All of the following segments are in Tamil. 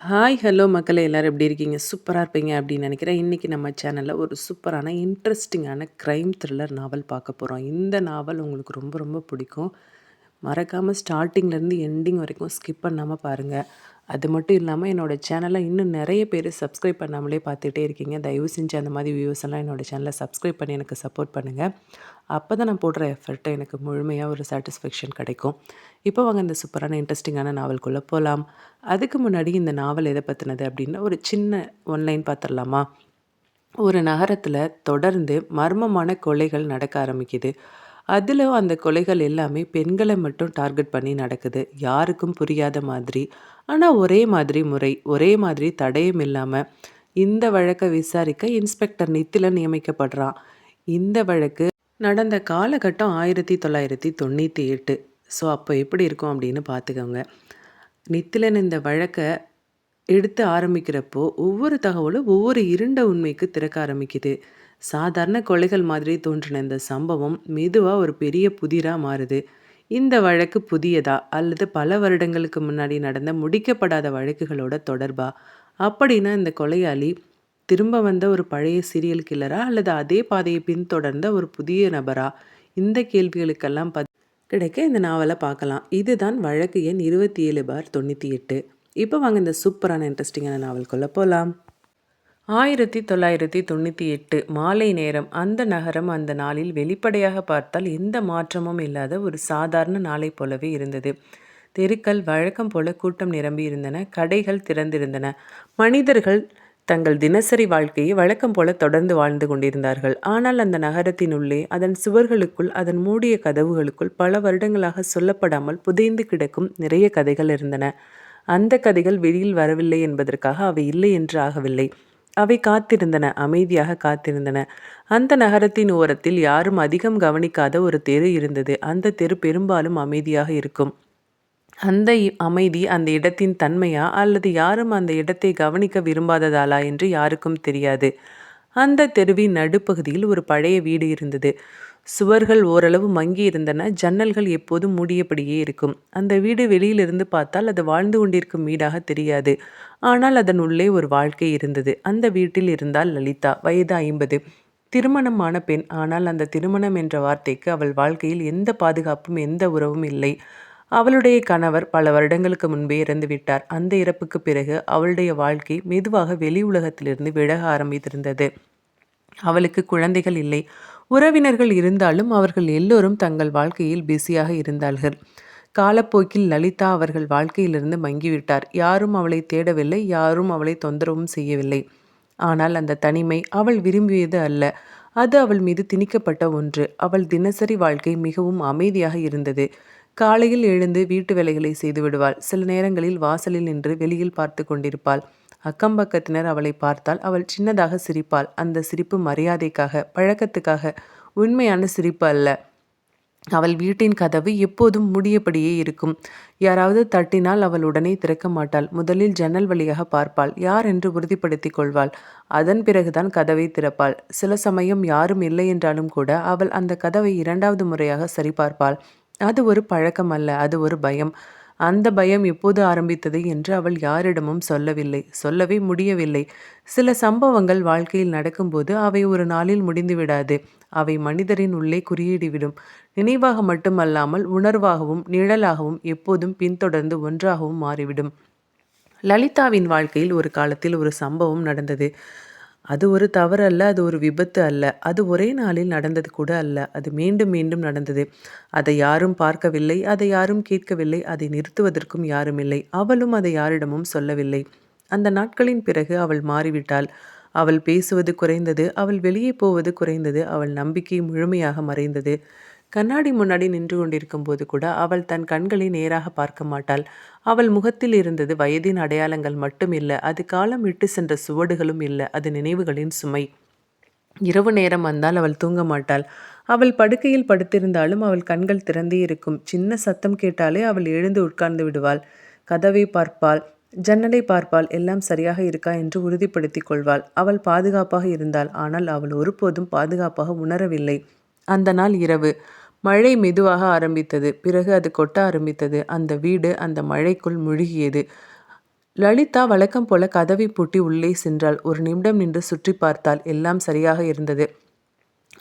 ஹாய், ஹலோ மக்களே எல்லாரும் எப்படி இருக்கீங்க? சூப்பரா இருப்பீங்க அப்படின்னு நினைக்கிறேன். இன்னைக்கு நம்ம சேனல்ல ஒரு சூப்பரான, இன்ட்ரெஸ்டிங்கான கிரைம் த்ரில்லர் நாவல் பார்க்க போறோம். இந்த நாவல் உங்களுக்கு ரொம்ப ரொம்ப பிடிக்கும். மறக்காம ஸ்டார்ட்டிங்லேருந்து எண்டிங் வரைக்கும் ஸ்கிப் பண்ணாம பாருங்க. அது மட்டும் இல்லாம என்னோட சேனல இன்னும் நெறைய பேரு சப்ஸ்கிரைப் பண்ணாமலே பார்த்துட்டே இருக்கீங்க. தயவு செஞ்சு அந்த மாதிரி வியூவர்ஸ் எல்லாம் என்னோட சேனல சப்ஸ்கிரைப் பண்ணி எனக்கு சப்போர்ட் பண்ணுங்க. அப்பதான் நான் போடுற எஃபர்ட் எனக்கு முழுமையா ஒரு சாட்டிஸ்ஃபேக்ஷன் கிடைக்கும். இப்போ வாங்க இந்த சூப்பரான இன்ட்ரெஸ்டிங்கான நாவலுக்குள்ள போலாம். அதுக்கு முன்னாடி இந்த நாவல் எத பத்தினது அப்படின்னா, ஒரு சின்ன ஒன்லைன் பார்த்துரலாமா? ஒரு நகரத்துல தொடர்ந்து மர்மமான கொலைகள் நடக்க ஆரம்பிக்குது. அதிலும் அந்த கொலைகள் எல்லாமே பெண்கள மட்டும் டார்கெட் பண்ணி நடக்குது. யாருக்கும் புரியாத மாதிரி. ஆனா ஒரே மாதிரி முறை, ஒரே மாதிரி தடயம் இல்லாம இந்த வழக்க விசாரிக்க இன்ஸ்பெக்டர் நித்திலன் நியமிக்கப்படுறான். இந்த வழக்கு நடந்த காலகட்டம் 1998. ஸோ அப்போ எப்படி இருக்கும் அப்படின்னு பார்த்துக்கோங்க. நித்திலன் இந்த வழக்க எடுத்து ஆரம்பிக்கிறப்போ, ஒவ்வொரு தகவலும் ஒவ்வொரு இருண்ட உண்மைக்கு திறக்க ஆரம்பிக்குது. சாதாரண கொலைகள் மாதிரி தோன்றின இந்த சம்பவம் மெதுவா ஒரு பெரிய புதிரா மாறுது. இந்த வழக்கு புதியதா? அல்லது பல வருடங்களுக்கு முன்னாடி நடந்த முடிக்கப்படாத வழக்குகளோட தொடர்பா? அப்படின்னா இந்த கொலையாளி திரும்ப வந்த ஒரு பழைய சீரியல் கில்லரா? அல்லது அதே பாதையை பின்தொடர்ந்த ஒரு புதிய நபரா? இந்த கேள்விகளுக்கெல்லாம் கிடைக்க இந்த நாவல பார்க்கலாம். இதுதான் வழக்கு எண் 27/98. இப்போ வாங்க இந்த சூப்பரான இன்ட்ரெஸ்டிங்கான நாவலுக்குள்ள போலாம். 1998 மாலை நேரம். அந்த நகரம் அந்த நாளில் வெளிப்படையாக பார்த்தால் எந்த மாற்றமும் இல்லாத ஒரு சாதாரண நாளைப் போலவே இருந்தது. தெருக்கள் வழக்கம் போல கூட்டம் நிரம்பி இருந்தன. கடைகள் திறந்திருந்தன. மனிதர்கள் தங்கள் தினசரி வாழ்க்கையை வழக்கம் போல தொடர்ந்து வாழ்ந்து கொண்டிருந்தார்கள். ஆனால் அந்த நகரத்தின் உள்ளே, அதன் சுவர்களுக்குள், அதன் மூடிய கதவுகளுக்குள் பல வருடங்களாக சொல்லப்படாமல் புதைந்து கிடக்கும் நிறைய கதைகள் இருந்தன. அந்த கதைகள் வெளியில் வரவில்லை என்பதற்காக அவை இல்லை என்று ஆகவில்லை. அவை காத்திருந்தன, அமைதியாக காத்திருந்தன. அந்த நகரத்தின் ஓரத்தில் யாரும் அதிகம் கவனிக்காத ஒரு தெரு இருந்தது. அந்த தெரு பெரும்பாலும் அமைதியாக இருக்கும். அந்த அமைதி அந்த இடத்தின் தன்மையா, அல்லது யாரும் அந்த இடத்தை கவனிக்க விரும்பாததாலா என்று யாருக்கும் தெரியாது. அந்த தெருவின் நடுப்பகுதியில் ஒரு பழைய வீடு இருந்தது. சுவர்கள் ஓரளவு மங்கி இருந்தன. ஜன்னல்கள் எப்போதும் மூடியபடியே இருக்கும். அந்த வீடு வெளியிலிருந்து பார்த்தால் அது வாழ்ந்து கொண்டிருக்கும் வீடாக தெரியாது. ஆனால் அதன் உள்ளே ஒரு வாழ்க்கை இருந்தது. அந்த வீட்டில் இருந்தால் லலிதா, வயது 50. திருமணமான பெண். ஆனால் அந்த திருமணம் என்ற வார்த்தைக்கு அவள் வாழ்க்கையில் எந்த பாதுகாப்பும் எந்த உறவும் இல்லை. அவளுடைய கணவர் பல வருடங்களுக்கு முன்பே இறந்துவிட்டார். அந்த இறப்புக்கு பிறகு அவளுடைய வாழ்க்கை மெதுவாக வெளி உலகத்திலிருந்து விலக ஆரம்பித்திருந்தது. அவளுக்கு குழந்தைகள் இல்லை. உறவினர்கள் இருந்தாலும் அவர்கள் எல்லோரும் தங்கள் வாழ்க்கையில் பிஸியாக இருந்தார்கள். காலப்போக்கில் லலிதா அவர்கள் வாழ்க்கையிலிருந்து மங்கிவிட்டார். யாரும் அவளை தேடவில்லை. யாரும் அவளை தொந்தரவும் செய்யவில்லை. ஆனால் அந்த தனிமை அவள் விரும்பியது அல்ல. அது அவள் மீது திணிக்கப்பட்ட ஒன்று. அவள் தினசரி வாழ்க்கை மிகவும் அமைதியாக இருந்தது. காலையில் எழுந்து வீட்டு வேலைகளை செய்து விடுவாள். சில நேரங்களில் வாசலில் நின்று வெளியில் பார்த்து கொண்டிருப்பாள். அக்கம்பக்கத்தினர் அவளை பார்த்தால் அவள் சின்னதாக சிரிப்பாள். அந்த சிரிப்பு மரியாதைக்காக, பழக்கத்துக்காக, உண்மையான சிரிப்பு அல்ல. அவள் வீட்டின் கதவு எப்போதும் மூடியபடியே இருக்கும். யாராவது தட்டினால் அவள் உடனே திறக்க மாட்டாள். முதலில் ஜன்னல் வழியாக பார்ப்பாள். யார் என்று உறுதிப்படுத்திக் கொள்வாள். அதன் பிறகுதான் கதவை திறப்பாள். சில சமயம் யாரும் இல்லை என்றாலும் கூட அவள் அந்த கதவை 2வது முறையாக சரிபார்ப்பாள். அது ஒரு பழக்கம் அல்ல, அது ஒரு பயம். அந்த பயம் எப்போது ஆரம்பித்தது என்று அவள் யாரிடமும் சொல்லவில்லை. சொல்லவே முடியவில்லை. சில சம்பவங்கள் வாழ்க்கையில் நடக்கும்போது அவை ஒரு நாளில் முடிந்துவிடாது. அவை மனிதரின் உள்ளே குறியீடுவிடும். நினைவாக மட்டுமல்லாமல் உணர்வாகவும் நிழலாகவும் எப்போதும் பின்தொடர்ந்து ஒன்றாகவும் மாறிவிடும். லலிதாவின் வாழ்க்கையில் ஒரு காலத்தில் ஒரு சம்பவம் நடந்தது. அது ஒரு தவறு அல்ல, அது ஒரு விபத்து அல்ல, அது ஒரே நாளில் நடந்தது கூட அல்ல. அது மீண்டும் மீண்டும் நடந்தது. அதை யாரும் பார்க்கவில்லை, அதை யாரும் கேட்கவில்லை, அதை நிறுத்துவதற்கும் யாரும் இல்லை. அவளும் அதை யாரிடமும் சொல்லவில்லை. அந்த நாட்களின் பிறகு அவள் மாறிவிட்டாள். அவள் பேசுவது குறைந்தது. அவள் வெளியே போவது குறைந்தது. அவள் நம்பிக்கை முழுமையாக மறைந்தது. கண்ணாடி முன்னாடி நின்று கொண்டிருக்கும் போது கூட அவள் தன் கண்களை நேராக பார்க்க மாட்டாள். அவள் முகத்தில் இருந்தது வயதின் அடையாளங்கள் மட்டும் இல்ல. அது காலம் விட்டு சென்ற சுவடுகளும் இல்ல. அது நினைவுகளின் சுமை. இரவு நேரம் வந்தால் அவள் தூங்க மாட்டாள். அவள் படுக்கையில் படுத்திருந்தாலும் அவள் கண்கள் திறந்தே இருக்கும். சின்ன சத்தம் கேட்டாலே அவள் எழுந்து உட்கார்ந்து விடுவாள். கதவை பார்ப்பாள். ஜன்னலை பார்ப்பாள். எல்லாம் சரியாக இருக்கா என்று உறுதிப்படுத்திக் கொள்வாள். அவள் பாதுகாப்பாக இருந்தாள். ஆனால் அவள் ஒருபோதும் பாதுகாப்பாக உணரவில்லை. அந்த நாள் இரவு. மழை மெதுவாக ஆரம்பித்தது. பிறகு அது கொட்ட ஆரம்பித்தது. அந்த வீடு அந்த மழைக்குள் முழுகியது. லலிதா வழக்கம் போல கதவை பூட்டி உள்ளே சென்றாள். ஒரு நிமிடம் நின்று சுற்றி பார்த்தாள். எல்லாம் சரியாக இருந்தது.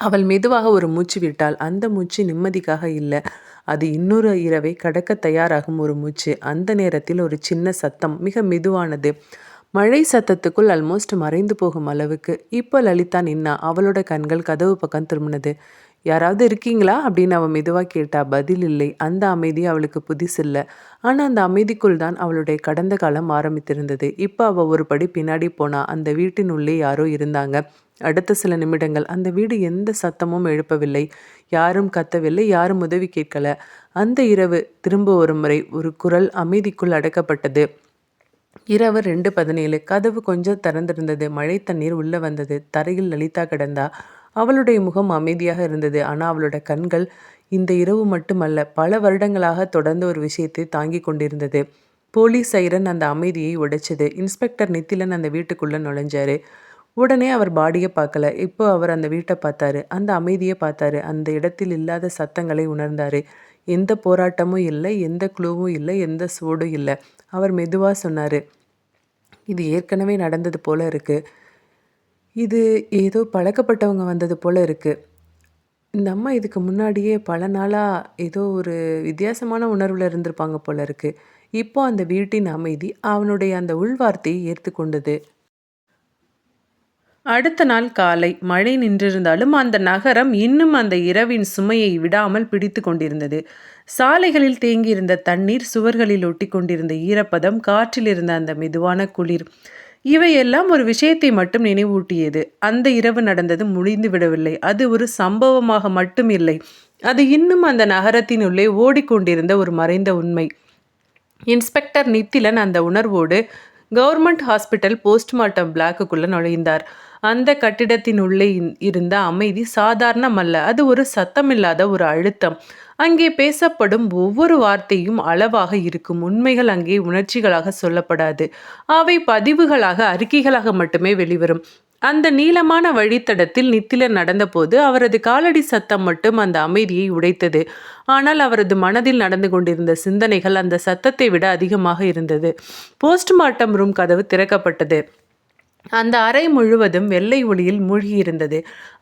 அவள் மெதுவாக ஒரு மூச்சு விட்டாள். அந்த மூச்சு நிம்மதிக்காக இல்ல. அது இன்னொரு இரவை கடக்கத் தயாராகும் ஒரு மூச்சு. அந்த நேரத்தில் ஒரு சின்ன சத்தம், மிக மெதுவானது. மழை சத்தத்துக்குள் ஆல்மோஸ்ட் மறைந்து போகும் அளவுக்கு. இப்போ லலிதா நின்னா. அவளோட கண்கள் கதவு பக்கம் திரும்பினது. யாராவது இருக்கீங்களா அப்படின்னு அவள் மெதுவாக கேட்டா. பதில் இல்லை. அந்த அமைதி அவளுக்கு புதுசில்ல. ஆனால் அந்த அமைதிக்குள் தான் அவளுடைய கடந்த காலம் ஆரம்பித்திருந்தது. இப்போ அவள் ஒரு படி பின்னாடி போனா. அந்த வீட்டின் உள்ளே யாரோ இருந்தாங்க. அடுத்த சில நிமிடங்கள் அந்த வீடு எந்த சத்தமும் எழுப்பவில்லை. யாரும் கத்தவில்லை. யாரும் உதவி கேட்கல. அந்த இரவு திரும்ப ஒரு முறை ஒரு குரல் அமைதிக்குள் அடக்கப்பட்டது. இரவு 2:17. கதவு கொஞ்சம் திறந்திருந்தது. மழை தண்ணீர் உள்ள வந்தது. தரையில் லலிதா கிடந்தா. அவளுடைய முகம் அமைதியாக இருந்தது. ஆனால் அவளோட கண்கள் இந்த இரவு மட்டுமல்ல, பல வருடங்களாக தொடர்ந்து ஒரு விஷயத்தை தாங்கி கொண்டிருந்தது. போலீஸ் சைரன் அந்த அமைதியை உடைச்சது. இன்ஸ்பெக்டர் நித்திலன் அந்த வீட்டுக்குள்ள நுழைஞ்சாரு. உடனே அவர் பாடியை பார்க்கல. இப்போ அவர் அந்த வீட்டை பார்த்தாரு. அந்த அமைதியை பார்த்தாரு. அந்த இடத்தில் இல்லாத சத்தங்களை உணர்ந்தாரு. எந்த போராட்டமும் இல்லை, எந்த குழுவும் இல்லை, எந்த சோடும் இல்லை. அவர் மெதுவாக சொன்னார், இது ஏற்கனவே நடந்தது போல இருக்கு. இது ஏதோ பழக்கப்பட்டவங்க வந்தது போல இருக்கு. இந்த அம்மா இதுக்கு முன்னாடியே பல நாளாக ஏதோ ஒரு வித்தியாசமான உணர்வில் இருந்திருப்பாங்க போல இருக்கு. இப்போ அந்த வீட்டின் அமைதி அவனுடைய அந்த உள்வார்த்தையை ஏற்றுக்கொண்டது. அடுத்த நாள் காலை மழை நின்றிருந்தாலும் அந்த நகரம் இன்னும் அந்த இரவின் சுமையை விடாமல் பிடித்து கொண்டிருந்தது. சாலைகளில் தேங்கியிருந்த தண்ணீர், சுவர்களில் ஒட்டி கொண்டிருந்த ஈரப்பதம், காற்றில் இருந்த அந்த மெதுவான குளிர், இவையெல்லாம் ஒரு விஷயத்தை மட்டும் நினைவூட்டியது. அந்த இரவு நடந்தது முடிந்து விடவில்லை. அது ஒரு சம்பவமாக மட்டும் இல்லை. அது இன்னும் அந்த நகரத்தினுள்ளே ஓடிக்கொண்டிருந்த ஒரு மறைந்த உண்மை. இன்ஸ்பெக்டர் நித்திலன் அந்த உணர்வோடு கவர்மெண்ட் ஹாஸ்பிட்டல் போஸ்ட்மார்ட்டம் பிளாக்குக்குள்ள நுழைந்தார். அந்த கட்டிடத்தின் உள்ளே இருந்த அமைதி சாதாரணமல்ல. அது ஒரு சத்தமில்லாத ஒரு அழுத்தம். அங்கே பேசப்படும் ஒவ்வொரு வார்த்தையும் அளவாக இருக்கும். உண்மைகள் அங்கே உணர்ச்சிகளாக சொல்லப்படாது. அவை பதிவுகளாக, அறிக்கைகளாக மட்டுமே வெளிவரும். அந்த நீளமான வழித்தடத்தில் நித்திலன் நடந்தபோது அவரது காலடி சத்தம் மட்டும் அந்த அமைதியை உடைத்தது. ஆனால் அவரது மனதில் நடந்து கொண்டிருந்த சிந்தனைகள் அந்த சத்தத்தை விட அதிகமாக இருந்தது. போஸ்ட்மார்ட்டம் ரூம் கதவு திறக்கப்பட்டது. அந்த அறை முழுவதும் வெள்ளை ஒளியில் மூழ்கியிருந்தது.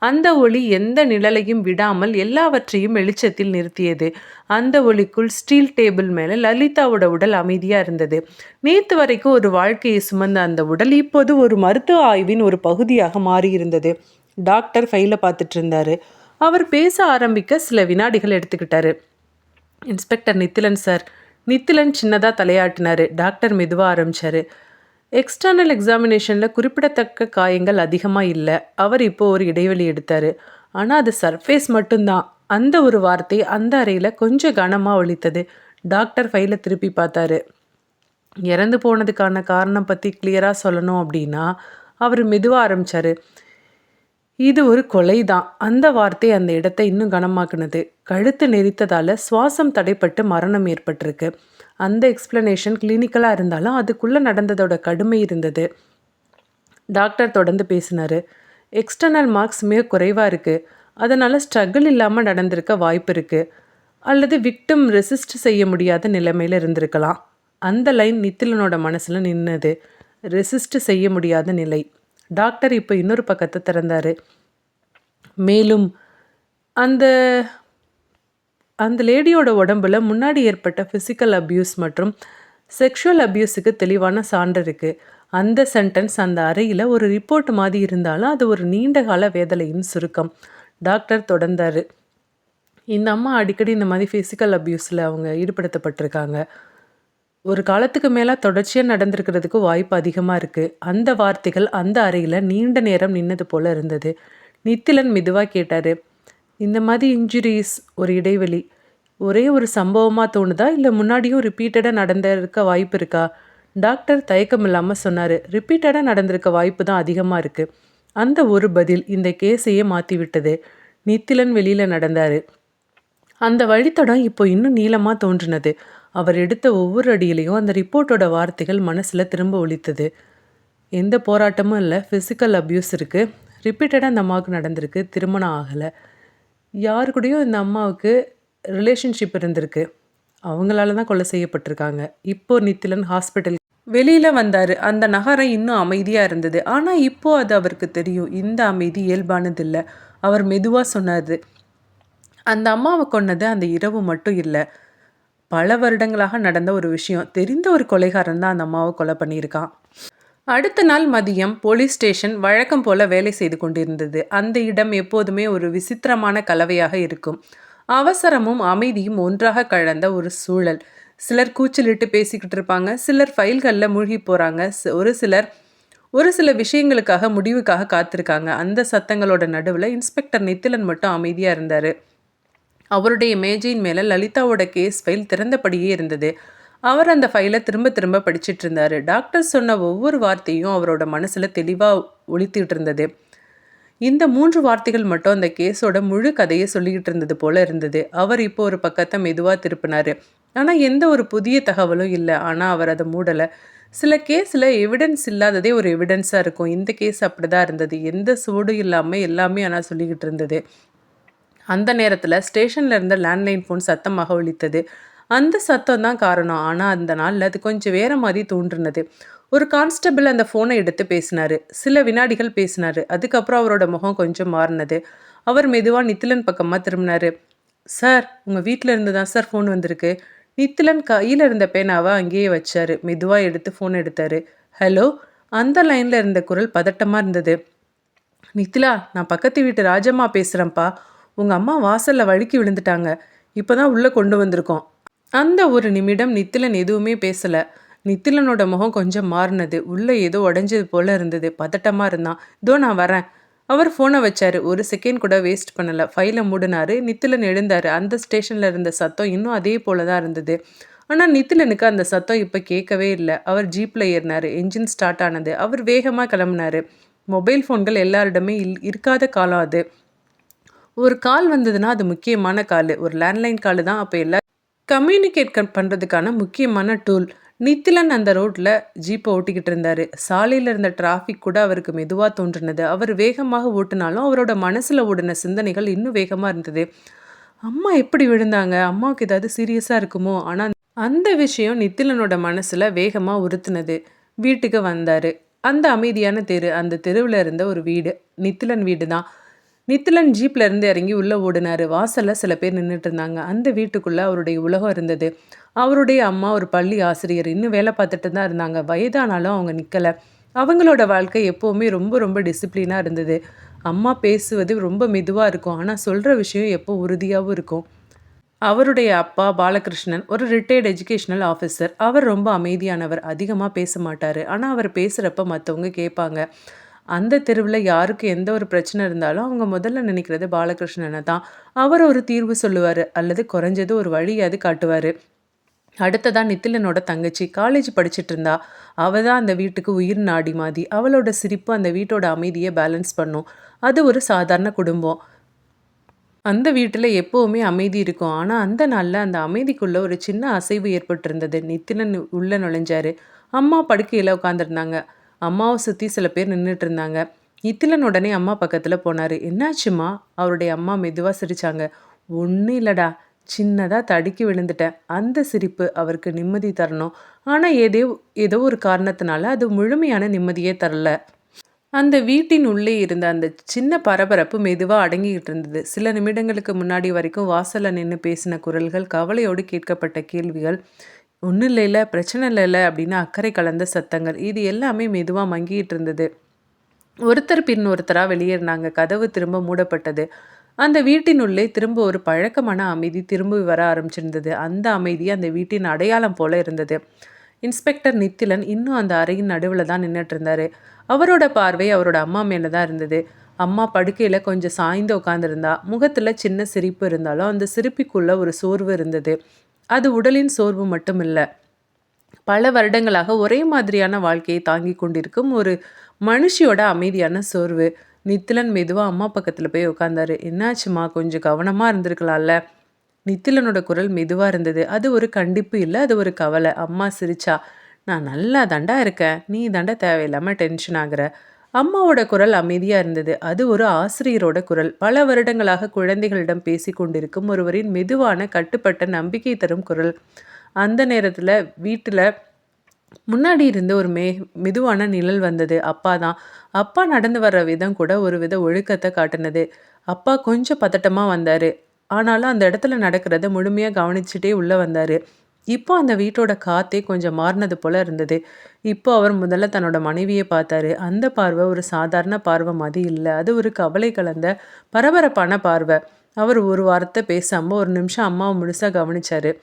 அந்த ஒளி எந்த நிழலையும் விடாமல் எல்லாவற்றையும் வெளிச்சத்தில் நிறுத்தியது. அந்த ஒளிக்குள் ஸ்டீல் டேபிள் மேலே லலிதாவோட உடல் அமைதியாக இருந்தது. நேற்று வரைக்கும் ஒரு வாழ்க்கையை சுமந்த அந்த உடல் இப்போது ஒரு மருத்துவ ஆய்வின் ஒரு பகுதியாக மாறியிருந்தது. டாக்டர் ஃபைலை பார்த்துட்டு இருந்தாரு. அவர் பேச ஆரம்பிக்க சில வினாடிகள் எடுத்துக்கிட்டாரு. Inspector Nithilan sir. நித்திலன் சின்னதாக தலையாட்டினார். டாக்டர் மெதுவாக ஆரம்பித்தார். எக்ஸ்டர்னல் எக்ஸாமினேஷனில் குறிப்பிடத்தக்க காயங்கள் அதிகமாக இல்லை. அவர் இப்போது ஒரு இடைவெளி எடுத்தார். ஆனால் அது சர்ஃபேஸ் மட்டும்தான். அந்த ஒரு வார்த்தை அந்த அறையில் கொஞ்சம் கனமாக ஒலித்தது. டாக்டர் ஃபைலை திருப்பி பார்த்தாரு. இறந்து போனதுக்கான காரணம் பற்றி கிளியராக சொல்லணும் அப்படின்னா அவர் மெதுவாக ஆரம்பித்தார். இது ஒரு கொலை தான். அந்த வார்த்தை அந்த இடத்தை இன்னும் கனமாக்குனது. கழுத்து நெரித்ததால் சுவாசம் தடைப்பட்டு மரணம் ஏற்பட்டிருக்கு. அந்த எக்ஸ்பிளனேஷன் கிளினிக்கலாக இருந்தாலும் அதுக்குள்ளே நடந்ததோட கடுமை இருந்தது. டாக்டர் தொடர்ந்து பேசினார். எக்ஸ்டர்னல் மார்க்ஸ் மிக குறைவாக இருக்குது. அதனால் ஸ்ட்ரகிள் இல்லாமல் நடந்திருக்க வாய்ப்பு இருக்குது. அல்லது விக்டிம் ரெசிஸ்ட் செய்ய முடியாத நிலைமையில் இருந்திருக்கலாம். அந்த லைன் நித்திலனோட மனசில் நின்னது. ரெசிஸ்ட் செய்ய முடியாத நிலை. டாக்டர் இப்போ இன்னொரு பக்கத்தை திறந்தார். மேலும் அந்த அந்த லேடியோட உடம்புல முன்னாடி ஏற்பட்ட ஃபிசிக்கல் அப்யூஸ் மற்றும் செக்ஷுவல் அப்யூஸுக்கு தெளிவான சான்று இருக்குது. அந்த சென்டென்ஸ் அந்த அறையில் ஒரு ரிப்போர்ட் மாதிரி இருந்தாலும் அது ஒரு நீண்ட கால வேதனையின் சுருக்கம். டாக்டர் தொடர்ந்தார். இந்த அம்மா அடிக்கடி இந்த மாதிரி ஃபிசிக்கல் அப்யூஸில் அவங்க ஈடுபடுத்தப்பட்டிருக்காங்க. ஒரு காலத்துக்கு மேலே தொடர்ச்சியாக நடந்திருக்கிறதுக்கு வாய்ப்பு அதிகமாக இருக்குது. அந்த வார்த்தைகள் அந்த அறையில் நீண்ட நேரம் நின்னது போல் இருந்தது. நித்திலன் மெதுவாக கேட்டார். இந்த மாதிரி இன்ஜுரிஸ், ஒரு இடைவெளி, ஒரே ஒரு சம்பவமாக தோணுதா இல்லை முன்னாடியும் ரிப்பீட்டடாக நடந்திருக்க வாய்ப்பு இருக்கா? டாக்டர் தயக்கம் இல்லாமல் சொன்னார். ரிப்பீட்டடாக நடந்திருக்க வாய்ப்பு தான் அதிகமாக இருக்குது. அந்த ஒரு பதில் இந்த கேஸையே மாற்றி விட்டது. நித்திலன் வெளியில் நடந்தார். அந்த வழித்தடம் இப்போ இன்னும் நீளமாக தோன்றினது. அவர் எடுத்த ஒவ்வொரு அடியிலையும் அந்த ரிப்போர்ட்டோட வார்த்தைகள் மனசில் திரும்ப ஒலித்தது. எந்த போராட்டமும் இல்லை, ஃபிசிக்கல் அப்யூஸ் இருக்குது, ரிப்பீட்டடாக அந்த அம்மாவுக்கு நடந்திருக்கு, திருமணம் ஆகலை, யாரு கூடயும் இந்த அம்மாவுக்கு ரிலேஷன்ஷிப் இருந்திருக்கு, அவங்களால தான் கொலை செய்யப்பட்டிருக்காங்க. இப்போ நித்திலன் ஹாஸ்பிட்டல் வெளியில வந்தாரு. அந்த நகரம் இன்னும் அமைதியா இருந்தது. ஆனா இப்போ அது அவருக்கு தெரியும். இந்த அமைதி இயல்பானது இல்ல. அவர் மெதுவா சொன்னாரு, "அந்த அம்மாவ கொன்னது அந்த இரவு மட்டும் இல்ல. பல வருடங்களாக நடந்த ஒரு விஷயம். தெரிந்த ஒரு கொலைகாரன் தான் அந்த அம்மாவ கொலை பண்ணியிருக்கான்." அடுத்த நாள் மதியம் போலீஸ் ஸ்டேஷன் வழக்கம் போல வேலை செய்து கொண்டிருந்தது. அந்த இடம் எப்போதுமே ஒரு விசித்திரமான கலவையாக இருக்கும். அவசரமும் அமைதியும் ஒன்றாக கலந்த ஒரு சூழல். சிலர் கூச்சலிட்டு பேசிக்கிட்டு இருப்பாங்க. சிலர் ஃபைல்களில் மூழ்கி போகிறாங்க. ஒரு சில விஷயங்களுக்காக முடிவுக்காக காத்திருக்காங்க. அந்த சத்தங்களோட நடுவில் இன்ஸ்பெக்டர் நித்திலன் மட்டும் அமைதியாக இருந்தார். அவருடைய மேஜையின் மேலே லலிதாவோட கேஸ் ஃபைல் திறந்தபடியே இருந்தது. அவர் அந்த ஃபைலை திரும்ப திரும்ப படிச்சுட்டு இருந்தார். டாக்டர் சொன்ன ஒவ்வொரு வார்த்தையும் அவரோட மனசில் தெளிவாக ஒலித்துக்கிட்டு இருந்தது. இந்த 3 வார்த்தைகள் மட்டும் அந்த கேஸோட முழு கதையை சொல்லிக்கிட்டு இருந்தது போல இருந்தது. அவர் இப்போ ஒரு பக்கத்தை மெதுவாக திருப்பினார். ஆனால் எந்த ஒரு புதிய தகவலும் இல்லை. ஆனால் அவர் அதை மூடலை. சில கேஸில் எவிடன்ஸ் இல்லாததே ஒரு எவிடன்ஸாக இருக்கும். இந்த கேஸ் அப்படி தான் இருந்தது. எந்த சூடும் இல்லாமல் எல்லாமே ஆனால் சொல்லிக்கிட்டு இருந்தது. அந்த நேரத்தில் ஸ்டேஷனில் இருந்த லேண்ட்லைன் ஃபோன் சத்தமாக ஒலித்தது. அந்த சத்தம் தான் காரணம். ஆனால் அந்த நாளில் அது கொஞ்சம் வேற மாதிரி தோன்றுனது. ஒரு கான்ஸ்டபிள் அந்த ஃபோனை எடுத்து பேசினார். சில வினாடிகள் பேசினார். அதுக்கப்புறம் அவரோட முகம் கொஞ்சம் மாறினது. அவர் மெதுவாக நித்திலன் பக்கமாக திரும்பினார். சார், உங்கள் வீட்டில் இருந்து தான் சார் ஃபோன் வந்திருக்கு. நித்திலன் கையில் இருந்த பேனாவை அங்கேயே வச்சார். மெதுவாக எடுத்து ஃபோன் எடுத்தார். ஹலோ. அந்த லைனில் இருந்த குரல் பதட்டமாக இருந்தது. நித்திலா, நான் பக்கத்து வீட்டு ராஜம்மா பேசுகிறேன்ப்பா. உங்கள் அம்மா வாசலில் வழுக்கி விழுந்துட்டாங்க. இப்போ தான் உள்ளே கொண்டு வந்திருக்கோம். அந்த ஒரு நிமிடம் நித்திலன் எதுவுமே பேசலை. நித்திலனோட முகம் கொஞ்சம் மாறினது. உள்ளே ஏதோ உடஞ்சது போல இருந்தது. பதட்டமாக இருந்தான். இதோ நான் வரேன். அவர் ஃபோனை வச்சாரு. ஒரு செகண்ட் கூட வேஸ்ட் பண்ணலை. ஃபைலை மூடினாரு. நித்திலன் எழுந்தார். அந்த ஸ்டேஷனில் இருந்த சத்தம் இன்னும் அதே போல தான் இருந்தது. ஆனால் நித்திலனுக்கு அந்த சத்தம் இப்போ கேட்கவே இல்லை. அவர் ஜீப்பில் ஏறினார். என்ஜின் ஸ்டார்ட் ஆனது. அவர் வேகமாக கிளம்புனார். மொபைல் ஃபோன்கள் எல்லாரிடமே இருக்காத காலம் அது. ஒரு கால் வந்ததுன்னா அது முக்கியமான கால். ஒரு லேண்ட்லைன் கால் தான் அப்போ எல்லா கம்யூனிகேட் பண்ணுறதுக்கான முக்கியமான டூல். நித்திலன் அந்த ரோட்டில் ஜீப்பை ஓட்டிக்கிட்டு இருந்தார். சாலையில் இருந்த டிராஃபிக் கூட அவருக்கு மெதுவாக தோன்றினது. அவர் வேகமாக ஓட்டினாலும் அவரோட மனசில் ஓடின சிந்தனைகள் இன்னும் வேகமாக இருந்தது. அம்மா எப்படி விழுந்தாங்க? அம்மாவுக்கு ஏதாவது சீரியஸாக இருக்குமோ? ஆனால் அந்த விஷயம் நித்திலனோட மனசில் வேகமாக உறுத்துனது. வீட்டுக்கு வந்தார். அந்த அமைதியான தெரு, அந்த தெருவில் இருந்த ஒரு வீடு, நித்திலன் வீடு தான். நித்திலன் ஜீப்ல இருந்து இறங்கி உள்ளே ஓடினார். வாசலில் சில பேர் நின்றுட்டு இருந்தாங்க. அந்த வீட்டுக்குள்ளே அவருடைய உலகம் இருந்தது. அவருடைய அம்மா ஒரு பள்ளி ஆசிரியர். இன்னும் வேலை பார்த்துட்டு தான் இருந்தாங்க. வயதானாலும் அவங்க நிற்கலை. அவங்களோட வாழ்க்கை எப்போவுமே ரொம்ப ரொம்ப டிசிப்ளினாக இருந்தது. அம்மா பேசுவது ரொம்ப மெதுவாக இருக்கும். ஆனால் சொல்கிற விஷயம் எப்போ உறுதியாகவும் இருக்கும். அவருடைய அப்பா பாலகிருஷ்ணன் ஒரு ரிட்டையர்டு எஜுகேஷ்னல் ஆஃபீஸர். அவர் ரொம்ப அமைதியானவர். அதிகமாக பேச மாட்டார். ஆனால் அவர் பேசுகிறப்ப மற்றவங்க கேட்பாங்க. அந்த தெருவில் யாருக்கு எந்த ஒரு பிரச்சனை இருந்தாலும் அவங்க முதல்ல நினைக்கிறது பாலகிருஷ்ணனை தான். அவர் ஒரு தீர்வு சொல்லுவார், அல்லது குறைஞ்சது ஒரு வழியாவது காட்டுவார். அடுத்ததான் நித்திலனோட தங்கச்சி காலேஜ் படிச்சுட்டு இருந்தா. அவள் தான் அந்த வீட்டுக்கு உயிர் நாடி மாதிரி. அவளோட சிரிப்பு அந்த வீட்டோட அமைதியை பேலன்ஸ் பண்ணும். அது ஒரு சாதாரண குடும்பம். அந்த வீட்டில் எப்போவுமே அமைதி இருக்கும். ஆனால் அந்த நாளில் அந்த அமைதிக்குள்ளே ஒரு சின்ன அசைவு ஏற்பட்டிருந்தது. நித்திலன் உள்ளே நுழைஞ்சாரு. அம்மா படுக்கையில் உட்காந்துருந்தாங்க. அம்மாவை சுற்றி சில பேர் நின்றுட்டு இருந்தாங்க. நித்திலன் உடனே அம்மா பக்கத்தில் போனார். என்னாச்சுமா? அவருடைய அம்மா மெதுவாக சிரித்தாங்க. ஒன்றும் இல்லைடா, சின்னதாக தடுக்கி விழுந்துட்டேன். அந்த சிரிப்பு அவருக்கு நிம்மதி தரணும். ஆனால் ஏதோ ஒரு காரணத்தினால அது முழுமையான நிம்மதியே தரல. அந்த வீட்டின் உள்ளே இருந்த அந்த சின்ன பரபரப்பு மெதுவாக அடங்கிக்கிட்டு இருந்தது. சில நிமிடங்களுக்கு முன்னாடி வரைக்கும் வாசலில் நின்று பேசின குரல்கள், கவலையோடு கேட்கப்பட்ட கேள்விகள், ஒன்றும் இல்லைல்ல, பிரச்சனை இல்லைல்ல அப்படின்னு அக்கறை கலந்த சத்தங்கள், இது எல்லாமே மெதுவாக மங்கிட்டு இருந்தது. ஒருத்தர் பின் ஒருத்தராக வெளியேறினாங்க. கதவு திரும்ப மூடப்பட்டது. அந்த வீட்டின் உள்ளே திரும்ப ஒரு பழக்கமான அமைதி திரும்பி வர ஆரம்பிச்சிருந்தது. அந்த அமைதி அந்த வீட்டின் அடையாளம் போல இருந்தது. இன்ஸ்பெக்டர் நித்திலன் இன்னும் அந்த அறையின் நடுவில் தான் நின்றுட்டு இருந்தார். அவரோட பார்வை அவரோட அம்மா மேலே தான் இருந்தது. அம்மா படுக்கையில் கொஞ்சம் சாய்ந்து உட்காந்துருந்தா. முகத்தில் சின்ன சிரிப்பு இருந்தாலும் அந்த சிரிப்புக்குள்ளே ஒரு சோர்வு இருந்தது. அது உடலின் சோர்வு மட்டும் இல்லை, பல வருடங்களாக ஒரே மாதிரியான வாழ்க்கையை தாங்கி கொண்டிருக்கும் ஒரு மனுஷியோட அமைதியான சோர்வு. நித்திலன் மெதுவாக அம்மா பக்கத்தில் போய் உட்காந்தாரு. என்னாச்சுமா, கொஞ்சம் கவனமாக இருந்திருக்கலாம்ல? நித்திலனோட குரல் மெதுவாக இருந்தது. அது ஒரு கண்டிப்பு இல்லை, அது ஒரு கவலை. அம்மா சிரிச்சா. நான் நல்லா தாண்டா இருக்கேன், நீ தாண்டா தேவையில்லாமல் டென்ஷன் ஆகுற. அம்மாவோட குரல் அமைதியாக இருந்தது. அது ஒரு ஆசிரியரோட குரல். பல வருடங்களாக குழந்தைகளிடம் பேசி கொண்டிருக்கும் ஒருவரின் மெதுவான கட்டுப்பட்ட நம்பிக்கை தரும் குரல். அந்த நேரத்தில் வீட்டில் முன்னாடி இருந்து ஒரு மெதுவான நிழல் வந்தது. அப்பா தான். அப்பா நடந்து வர்ற விதம் கூட ஒரு வித ஒழுக்கத்த காட்டுனது. அப்பா கொஞ்சம் பதட்டமா வந்தாரு. ஆனாலும் அந்த இடத்துல நடக்கிறத முழுமையா கவனிச்சுட்டே உள்ள வந்தாரு. இப்போ அந்த வீட்டோட காத்தே கொஞ்சம் மாறுனது போல இருந்தது. இப்போ அவர் முதல்ல தன்னோட மனைவிய பார்த்தாரு. அந்த பார்வை ஒரு சாதாரண பார்வை மாரி இல்ல. அது ஒரு கவலை கலந்த பரபரப்பான பார்வை. அவர் ஒரு வார்த்தை பேசாம ஒரு நிமிஷம் அம்மாவ முழுசா கவனிச்சாரு.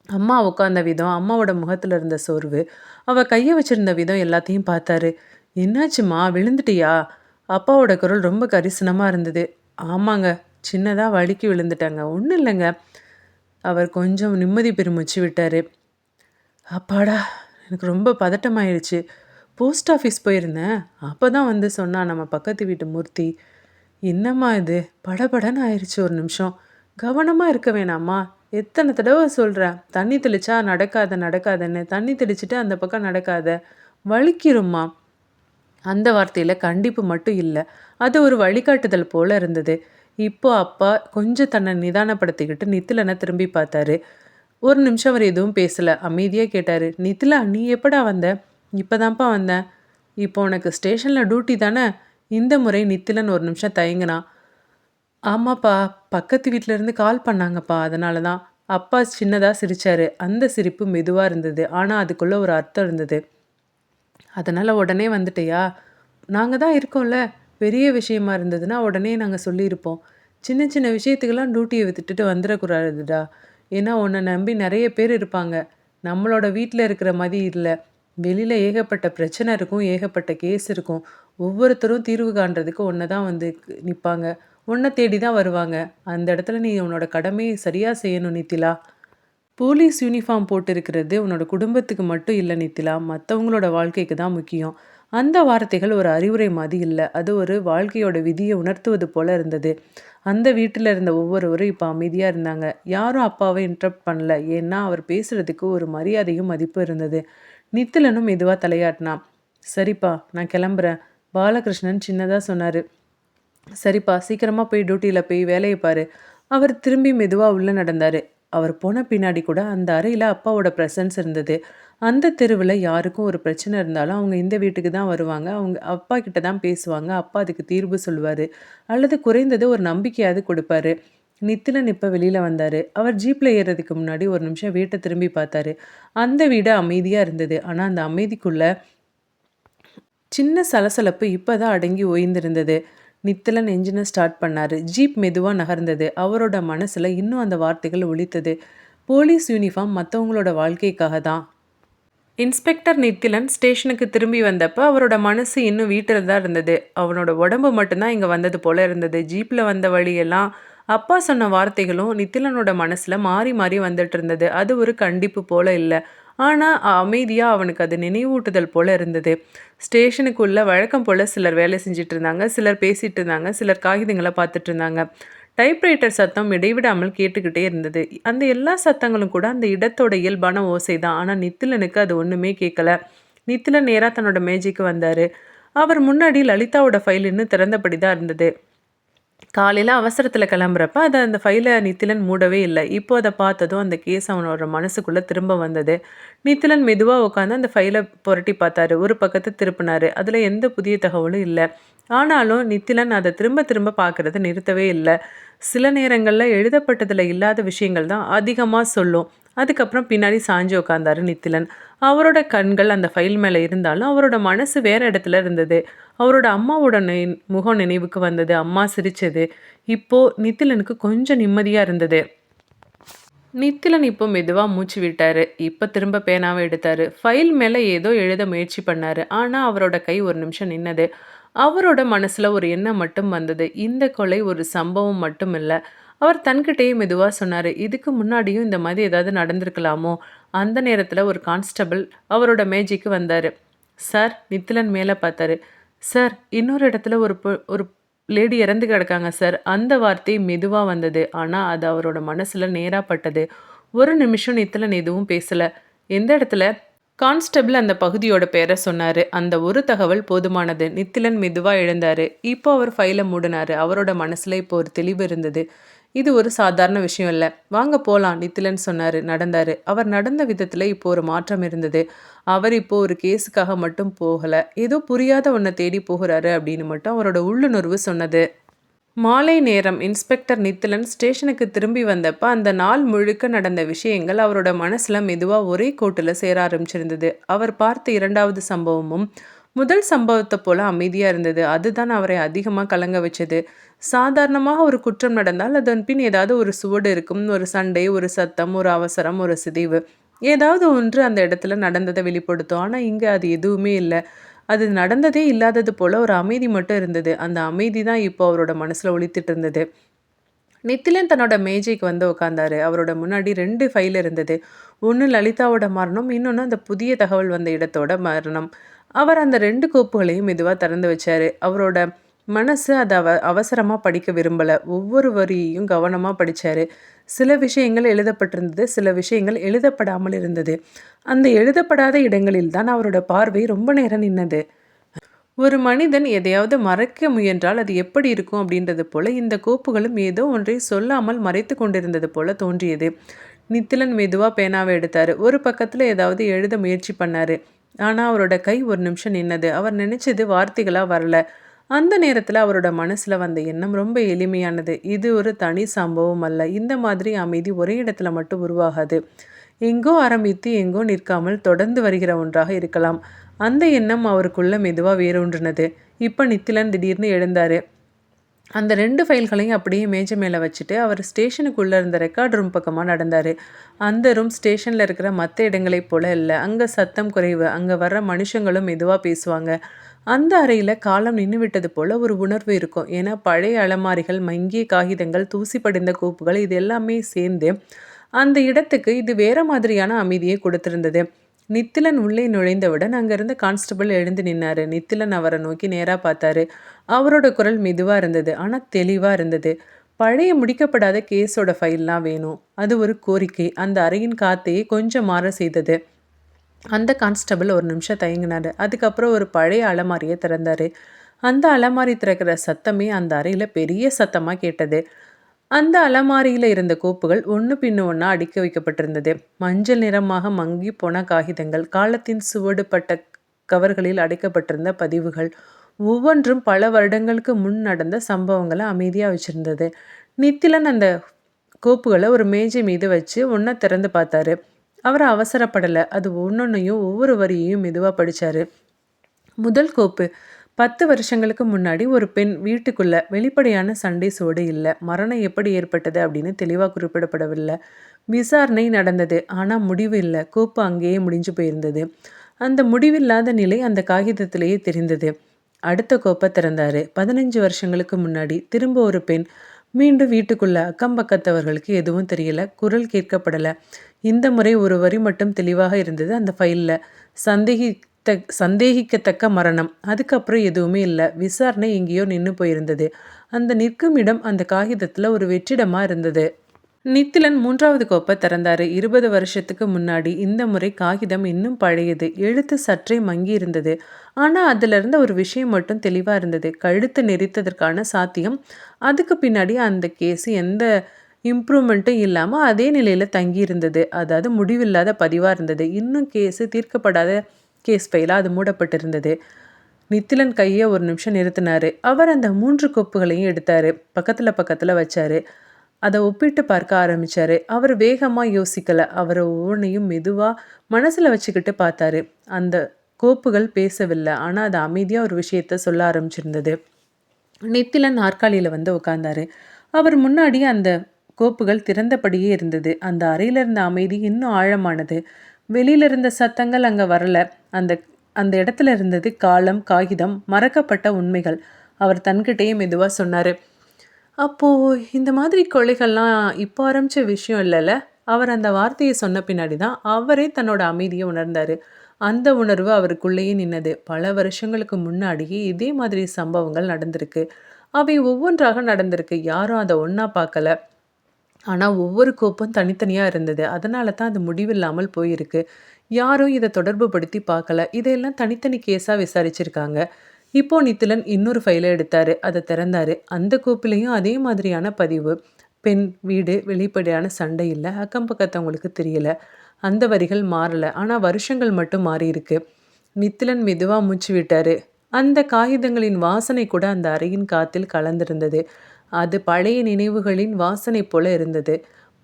அம்மா உட்காந்த விதம், அம்மாவோட முகத்துல இருந்த சோர்வு, அவ கைய வச்சிருந்த விதம் எல்லாத்தையும் பார்த்தாரு. "என்னாச்சும்மா? விழுந்துட்டியா?" அப்பாவோட குரல் ரொம்ப கரிசனமா இருந்தது. "ஆமாங்க. சின்னதா வழுக்கி விழுந்துட்டேங்க. ஒண்ணும் இல்லங்க." அவர் கொஞ்சம் நிம்மதி பெருமூச்சு விட்டாரு. "அப்பாடா! எனக்கு ரொம்ப பதட்டமாயிருச்சு. போஸ்ட் ஆஃபீஸ் போயிருந்தேன். அப்பதான் வந்து சொன்னா நம்ம பக்கத்து வீட்டு மூர்த்தி. என்னம்மா இது? படபடன்னு ஆயிருச்சு ஒரு நிமிஷம். கவனமா இருக்க வேணாமா? எத்தனை தடவை சொல்றேன். தண்ணி தெளிச்சா நடக்காத நடக்காதன்னு. தண்ணி தெளிச்சுட்டு அந்த பக்கம் நடக்காத. வலிக்கிரும்மா." அந்த வார்த்தையில கண்டிப்பு மட்டும் இல்ல. அது ஒரு வழிகாட்டுதல் போல இருந்தது. இப்போ அப்பா கொஞ்சம் தன்னை நிதானப்படுத்திக்கிட்டு நித்திலன திரும்பி பார்த்தாரு. ஒரு நிமிஷம் அவர் எதுவும் பேசல. அமைதியா கேட்டாரு. "நித்திலா, நீ எப்படா வந்த?" "இப்பதான்ப்பா வந்தேன்." "இப்போ உனக்கு ஸ்டேஷன்ல டியூட்டி தானே?" இந்த முறை நித்திலன் ஒரு நிமிஷம் தயங்கினான். "ஆமாப்பா, பக்கத்து வீட்ல இருந்து கால் பண்ணாங்கப்பா. அதனால தான்." அப்பா சின்னதா சிரிச்சாரு. அந்த சிரிப்பு மெதுவா இருந்தது. ஆனா அதுக்குள்ள ஒரு அர்த்தம் இருந்தது. "அதனால உடனே வந்துட்டியா? நாங்க தான் இருக்கோம்ல. பெரிய விஷயமா இருந்ததுன்னா உடனே நாங்க சொல்லியிருப்போம். சின்ன சின்ன விஷயத்துக்கெல்லாம் டியூட்டிய விட்டுட்டு வந்துடக்கூடாதுடா. ஏன்னா உன்ன நம்பி நெறைய பேர் இருப்பாங்க. நம்மளோட வீட்ல இருக்கிற மாரி இல்ல. வெளியில ஏகப்பட்ட பிரச்சனை இருக்கும். ஏகப்பட்ட கேஸ் இருக்கும். ஒவ்வொருத்தரும் தீர்வு காண்றதுக்கு உன்ன தான் வந்து நிப்பாங்க. உன்ன தேடி தான் வருவாங்க. அந்த இடத்துல நீ உன்னோட கடமைய சரியா செய்யணும் நித்திலா." போலீஸ் யூனிஃபார்ம் போட்டிருக்கிறது உன்னோட குடும்பத்துக்கு மட்டும் இல்ல நித்திலா, மத்தவங்களோட வாழ்க்கைக்கு தான் முக்கியம். அந்த வார்த்தைகள் ஒரு அறிவுரை மாரி இல்ல. அது ஒரு வாழ்க்கையோட விதிய உணர்த்துவது போல இருந்தது. அந்த வீட்டில இருந்த ஒவ்வொருவரும் இப்ப அமைதியா இருந்தாங்க. யாரும் அப்பாவ இன்டரப்ட் பண்ணல. ஏன்னா, அவர் பேசுறதுக்கு ஒரு மரியாதையும் மதிப்பும் இருந்தது. நித்திலனும் மெதுவா தலையாட்டினான். "சரிப்பா, நான் கிளம்புறேன்." பாலகிருஷ்ணன் சின்னதா சொன்னாரு. "சரிப்பா, சீக்கிரமா போய் டியூட்டில போய் வேலைய பாரு." அவர் திரும்பி மெதுவா உள்ள நடந்தாரு. அவர் போன பின்னாடி கூட அந்த அறையில அப்பாவோட பிரசன்ஸ் இருந்தது. அந்த தெருவுல யாருக்கும் ஒரு பிரச்சனை இருந்தாலும் அவங்க இந்த வீட்டுக்கு தான் வருவாங்க. அவங்க அப்பா கிட்ட தான் பேசுவாங்க. அப்பா அதுக்கு தீர்வு சொல்லுவாரு. அல்லது குறைந்தது ஒரு நம்பிக்கையாவது குடுப்பாரு. நித்திலன் இப்ப வெளியில வந்தாரு. அவர் ஜீப்ல ஏறுறதுக்கு முன்னாடி ஒரு நிமிஷம் வீட்ட திரும்பி பார்த்தாரு. அந்த வீடு அமைதியா இருந்தது. ஆனா அந்த அமைதிக்குள்ள சின்ன சலசலப்பு இப்பதான் அடங்கி ஓய்ந்திருந்தது. நித்திலன் என்ஜினை ஸ்டார்ட் பண்ணாரு. ஜீப் மெதுவா நகர்ந்தது. அவரோட மனசுல இன்னும் அந்த வார்த்தைகள் ஒலித்தது. போலீஸ் யூனிஃபார்ம் மத்தவங்களோட வாழ்க்கைக்காக தான். இன்ஸ்பெக்டர் நித்திலன் ஸ்டேஷனுக்கு திரும்பி வந்தப்ப அவரோட மனசு இன்னும் வீட்டில தான் இருந்தது. அவனோட உடம்பு மட்டும்தான் இங்க வந்தது போல இருந்தது. ஜீப்ல வந்த வழியெல்லாம் அப்பா சொன்ன வார்த்தைகளும் நித்திலனோட மனசுல மாறி மாறி வந்துட்டு இருந்தது. அது ஒரு கண்டிப்பு போல இல்ல. ஆனா அமைதியா அவனுக்கு அது நினைவூட்டுதல் போல இருந்தது. ஸ்டேஷனுக்குள்ள வழக்கம் போல சிலர் வேலை செஞ்சுட்டு இருந்தாங்க. சிலர் பேசிட்டு இருந்தாங்க. சிலர் காகிதங்கள பார்த்துட்டு இருந்தாங்க. டைப்ரைட்டர் சத்தம் இடைவிடாமல் கேட்டுக்கிட்டே இருந்தது. அந்த எல்லா சத்தங்களும் கூட அந்த இடத்தோட இயல்பான ஓசை தான். ஆனா நித்திலனுக்கு அது ஒண்ணுமே கேட்கல. நித்திலன் நேரா தன்னோட மேஜைக்கு வந்தாரு. அவர் முன்னாடி லலிதாவோட ஃபைல் இன்னும் திறந்தபடி தான் இருந்தது. காலையில அவசரத்துல கிளம்புறப்ப அந்த ஃபைல நித்திலன் மூடவே இல்ல. இப்போ அத பார்த்ததும் அந்த கேஸ் அவனோட மனசுக்குள்ள திரும்ப வந்தது. நித்திலன் மெதுவா உட்காந்து அந்த ஃபைல புரட்டி பார்த்தாரு. ஒரு பக்கத்த திருப்புனாரு. அதுல எந்த புதிய தகவலும் இல்ல. ஆனாலும் நித்திலன் அத திரும்ப திரும்ப பார்க்கறத நிறுத்தவே இல்ல. சில நேரங்கள்ல எழுதப்பட்டதுல இல்லாத விஷயங்கள் தான் அதிகமா சொல்லும். அதுக்கப்புறம் பின்னாடி சாஞ்சு உட்கார்ந்தாரு நித்திலன். அவரோட கண்கள் அந்த ஃபைல் மேல இருந்தாலும், அவரோட மனசு வேற இடத்துல இருந்தது. அவரோட அம்மாவோட முகம் நினைவுக்கு வந்தது. அம்மா சிரிச்சது. இப்போ நித்திலனுக்கு கொஞ்சம் நிம்மதியா இருந்தது. நித்திலன் இப்போ மெதுவா மூச்சு விட்டாரு. இப்ப திரும்ப பேனாவ எடுத்தாரு. ஃபைல் மேல ஏதோ எழுத முயற்சி பண்ணாரு. ஆனா அவரோட கை ஒரு நிமிஷம் நின்னது. அவரோட மனசுல ஒரு எண்ணம் மட்டும் வந்தது. இந்த கொலை ஒரு சம்பவம் மட்டும் இல்ல. அவர் தன்கிட்டயே மெதுவா சொன்னாரு. இதுக்கு முன்னாடியும் இந்த மாதிரி ஏதாவது நடந்திருக்கலாமோ? அந்த நேரத்துல ஒரு கான்ஸ்டபிள் அவரோட மேஜைக்கு வந்தாரு. "சார்." நித்திலன் மேல பார்த்தாரு. "சார், இன்னொரு இடத்துல ஒரு லேடி இறந்து கிடக்காங்க சார்." அந்த வார்த்தை மெதுவா வந்தது. ஆனா அது அவரோட மனசுல நேரா பட்டது. ஒரு நிமிஷம் நித்திலன் எதுவும் பேசல. "எந்த இடத்துல?" கான்ஸ்டபிள் அந்த பகுதியோட பேர சொன்னாரு. அந்த ஒரு தகவல் போதுமானது. நித்திலன் மெதுவா எழுந்தாரு. இப்போ அவர் ஃபைல மூடுனாரு. அவரோட மனசுல இப்போ ஒரு தெளிவு இருந்தது. இது ஒரு சாதாரண விஷயம் இல்ல. வாங்க போலாம் நித்திலன் சொன்னாரு. நடந்தாரு. அவர் நடந்த விதத்துல இப்போ ஒரு மாற்றம் இருந்தது. அவர் இப்போ ஒரு கேஸுக்காக மட்டும் போகல. ஏதோ புரியாத ஒண்ண தேடி போகுறாரு அப்படின்னு மட்டும் அவரோட உள்ளுணர்வு சொன்னது. மாலை நேரம் இன்ஸ்பெக்டர் நித்திலன் ஸ்டேஷனுக்கு திரும்பி வந்தப்ப அந்த நாள் முழுக்க நடந்த விஷயங்கள் அவரோட மனசுல மெதுவா ஒரே கோட்டுல சேர ஆரம்பிச்சிருந்தது. அவர் பார்த்த இரண்டாவது சம்பவமும் முதல் சம்பவத்தை போல அமைதியா இருந்தது. அதுதான் அவரை அதிகமா கலங்க வச்சது. சாதாரணமாக ஒரு குற்றம் நடந்தால் அதன் பின் ஏதாவது ஒரு சுவடு இருக்கும். ஒரு சண்டை, ஒரு சத்தம், ஒரு அவசரம், ஒரு சிதைவு. ஏதாவது ஒன்று அந்த இடத்துல நடந்ததை வெளிப்படுத்தும். ஆனா இங்க அது எதுவுமே இல்ல. அது நடந்ததே இல்லாதது போல ஒரு அமைதி மட்டும் இருந்தது. அந்த அமைதி தான் இப்போ அவரோட மனசுல ஒலித்துட்டு இருந்தது. நித்திலன் தன்னோட மேஜைக்கு வந்து உட்காந்தாரு. அவரோட முன்னாடி 2 ஃபைல் இருந்தது. ஒண்ணு லலிதாவோட மரணம், இன்னொன்னு அந்த புதிய தகவல் வந்த இடத்தோட மரணம். அவர் அந்த 2 கோப்புகளையும் மெதுவா திறந்து வச்சாரு. அவரோட மனசு அத அவசரமா படிக்க விரும்பல. ஒவ்வொரு வரியையும் கவனமா படிச்சாரு. சில விஷயங்கள் எழுதப்பட்டிருந்தது, சில விஷயங்கள் எழுதப்படாமல் இருந்தது. அந்த எழுதப்படாத இடங்களில் தான் அவரோட பார்வை ரொம்ப நேரம் நின்னது. ஒரு மனிதன் எதையாவது மறைக்க முயன்றால் அது எப்படி இருக்கும் அப்படின்றது போல இந்த கோப்புகளும் ஏதோ ஒன்றை சொல்லாமல் மறைத்து கொண்டிருந்தது போல தோன்றியது. நித்திலன் மெதுவா பேனாவை எடுத்தாரு. ஒரு பக்கத்துல ஏதாவது எழுத முயற்சி பண்ணாரு. ஆனா அவரோட கை ஒரு நிமிஷம் நின்னது. அவர் நினைச்சது வார்த்தைகளா வரல. அந்த நேரத்துல அவரோட மனசுல வந்த எண்ணம் ரொம்ப எளிமையானது. இது ஒரு தனி சம்பவம் அல்ல. இந்த மாதிரி அமைதி ஒரே இடத்துல மட்டும் உருவாகாது. எங்கோ ஆரம்பித்து எங்கோ நிற்காமல் தொடர்ந்து வருகிற ஒன்றாக இருக்கலாம். அந்த எண்ணம் அவருக்குள்ள மெதுவா வேரூன்றினது. இப்ப நித்திலன் திடீர்னு எழுந்தாரு. அந்த 2 ஃபைல்களையும் அப்படியே மேஜை மேல வச்சுட்டு அவர் ஸ்டேஷனுக்குள்ள இருந்த ரெக்கார்ட் ரூம் பக்கமா நடந்தாரு. அந்த ரூம் ஸ்டேஷன்ல இருக்கிற மத்த இடங்களைப் போல இல்ல. அங்க சத்தம் குறைவு. அங்க வர்ற மனுஷங்களும் மெதுவா பேசுவாங்க. அந்த அறையில காலம் நின்னுவிட்டது போல ஒரு உணர்வு இருக்கும். ஏன்னா பழைய அலமாரிகள், மங்கிய காகிதங்கள், தூசி படிந்த கோப்புகள் இது எல்லாமே சேர்ந்து அந்த இடத்துக்கு இது வேற மாதிரியான அமைதியை கொடுத்திருந்தது. நித்திலன் உள்ளே நுழைந்தவுடன் அங்கிருந்த கான்ஸ்டபிள் எழுந்து நின்னாரு. நித்திலன் அவரை நோக்கி நேரா பார்த்தாரு. அவரோட குரல் மெதுவா இருந்தது. ஆனா தெளிவா இருந்தது. பழைய முடிக்கப்படாத கேஸோட ஃபைல்லாம் வேணும். அது ஒரு கோரிக்கை. அந்த அறையின் காத்தையே கொஞ்சம் மாற செய்தது. அந்த கான்ஸ்டபிள் ஒரு நிமிஷம் தயங்கினாரு. அதுக்கப்புறம் ஒரு பழைய அலமாரியை திறந்தாரு. அந்த அலமாரி திறக்கிற சத்தமே அந்த அறையில பெரிய சத்தமா கேட்டது. அந்த அலமாரியில இருந்த கோப்புகள் ஒன்று பின்னு ஒன்றா அடுக்கி வைக்கப்பட்டிருந்தது. மஞ்சள் நிறமாக மங்கி போன காகிதங்கள், காலத்தின் சுவடுபட்ட கவர்களில் அடைக்கப்பட்டிருந்த பதிவுகள், ஒவ்வொன்றும் பல வருடங்களுக்கு முன் நடந்த சம்பவங்களை அமைதியாக வச்சிருந்தது. நித்திலன் அந்த கோப்புகளை ஒரு மேஜை மீது வச்சு ஒன்றை திறந்து பார்த்தாரு. அவர் அவசரப்படலை. அது ஒன்னொன்னையும் ஒவ்வொரு வரியையும் மெதுவாக படித்தாரு. முதல் கோப்பு 10 வருஷங்களுக்கு முன்னாடி ஒரு பெண் வீட்டுக்குள்ள வெளிப்படையான சண்டை சோடு இல்லை. மரணம் எப்படி ஏற்பட்டது அப்படின்னு தெளிவாக குறிப்பிடப்படவில்லை. விசாரணை நடந்தது. ஆனால் முடிவு இல்லை. கோப்பு அங்கேயே முடிஞ்சு போயிருந்தது. அந்த முடிவில்லாத நிலை அந்த காகிதத்திலேயே தெரிந்தது. அடுத்த கோப்பை திறந்தாரு. 15 வருஷங்களுக்கு முன்னாடி திரும்ப ஒரு பெண் மீண்டும் வீட்டுக்குள்ள. அக்கம் பக்கத்தவர்களுக்கு எதுவும் தெரியல. குரல் கேட்கப்படலை. இந்த முறை ஒரு வரி மட்டும் தெளிவாக இருந்தது அந்த ஃபைலில். சந்தேகிக்கத்தக்க மரணம். அதுக்கப்புறம் எதுவுமே இல்லை. விசாரணை எங்கேயோ நின்று போயிருந்தது. அந்த நிற்கும் இடம் அந்த காகிதத்தில் ஒரு வெற்றிடமா இருந்தது. நித்திலன் 3வது கோப்பை திறந்தாரு. 20 வருஷத்துக்கு முன்னாடி. இந்த முறை காகிதம் இன்னும் பழையது. எழுத்து சற்றே மங்கி இருந்தது. ஆனால் அதில் இருந்த ஒரு விஷயம் மட்டும் தெளிவாக இருந்தது. கழுத்து நெரித்ததற்கான சாத்தியம். அதுக்கு பின்னாடி அந்த கேஸ் எந்த இம்ப்ரூவ்மெண்ட்டும் இல்லாமல் அதே நிலையில் தங்கி இருந்தது. அதாவது முடிவில்லாத பதிவாக இருந்தது. இன்னும் கேஸு தீர்க்கப்படாத கேஸ் ஃபைலாக அது மூடப்பட்டிருந்தது. நித்திலன் கையை ஒரு நிமிஷம் நிறுத்தினாரு. அவர் அந்த 3 கோப்புகளையும் எடுத்தாரு. பக்கத்தில் வச்சாரு. அதை ஒப்பிட்டு பார்க்க ஆரம்பிச்சாரு. அவர் வேகமாக யோசிக்கல. அவர் ஒவ்வொன்றையும் மெதுவாக மனசில் வச்சுக்கிட்டு பார்த்தாரு. அந்த கோப்புகள் பேசவில்லை. ஆனால் அது அமைதியாக ஒரு விஷயத்த சொல்ல ஆரம்பிச்சிருந்தது. நித்திலன் நாற்காலியில் வந்து உட்கார்ந்தாரு. அவர் முன்னாடி அந்த கோப்புகள் திறந்தபடியே இருந்தது. அந்த அறையில இருந்த அமைதி இன்னும் ஆழமானது. வெளியில இருந்த சத்தங்கள் அங்கே வரல. அந்த அந்த இடத்துல இருந்தது காலம், காகிதம், மறக்கப்பட்ட உண்மைகள். அவர் தன்கிட்டயே மெதுவாக சொன்னார், அப்போது இந்த மாதிரி கொலைகள்லாம் இப்போ ஆரம்பித்த விஷயம் இல்லைல்ல. அவர் அந்த வார்த்தையை சொன்ன பின்னாடி தான் அவரே தன்னோட அமைதியை உணர்ந்தார். அந்த உணர்வு அவருக்குள்ளேயே நின்னது. பல வருஷங்களுக்கு முன்னாடியே இதே மாதிரி சம்பவங்கள் நடந்திருக்கு. அவை ஒவ்வொன்றாக நடந்திருக்கு. யாரும் அதை ஒன்றா பார்க்கல. ஆனால் ஒவ்வொரு கோப்பும் தனித்தனியாக இருந்தது. அதனால தான் அது முடிவில்லாமல் போயிருக்கு. யாரும் இதை தொடர்பு படுத்தி பார்க்கல. இதையெல்லாம் தனித்தனி கேஸாக விசாரிச்சிருக்காங்க. இப்போ நித்திலன் இன்னொரு ஃபைலை எடுத்தாரு. அதை திறந்தாரு. அந்த கோப்பிலையும் அதே மாதிரியான பதிவு. பெண் வீடு, வெளிப்படையான சண்டை இல்ல. அக்கம் பக்கத்தவங்களுக்கு தெரியல. அந்த வரிகள் மாறல. ஆனா வருஷங்கள் மட்டும் மாறியிருக்கு. நித்திலன் மெதுவா மூச்சு விட்டாரு. அந்த காகிதங்களின் வாசனை கூட அந்த அறையின் காத்தில் கலந்திருந்தது. அது பழைய நினைவுகளின் வாசனை போல இருந்தது.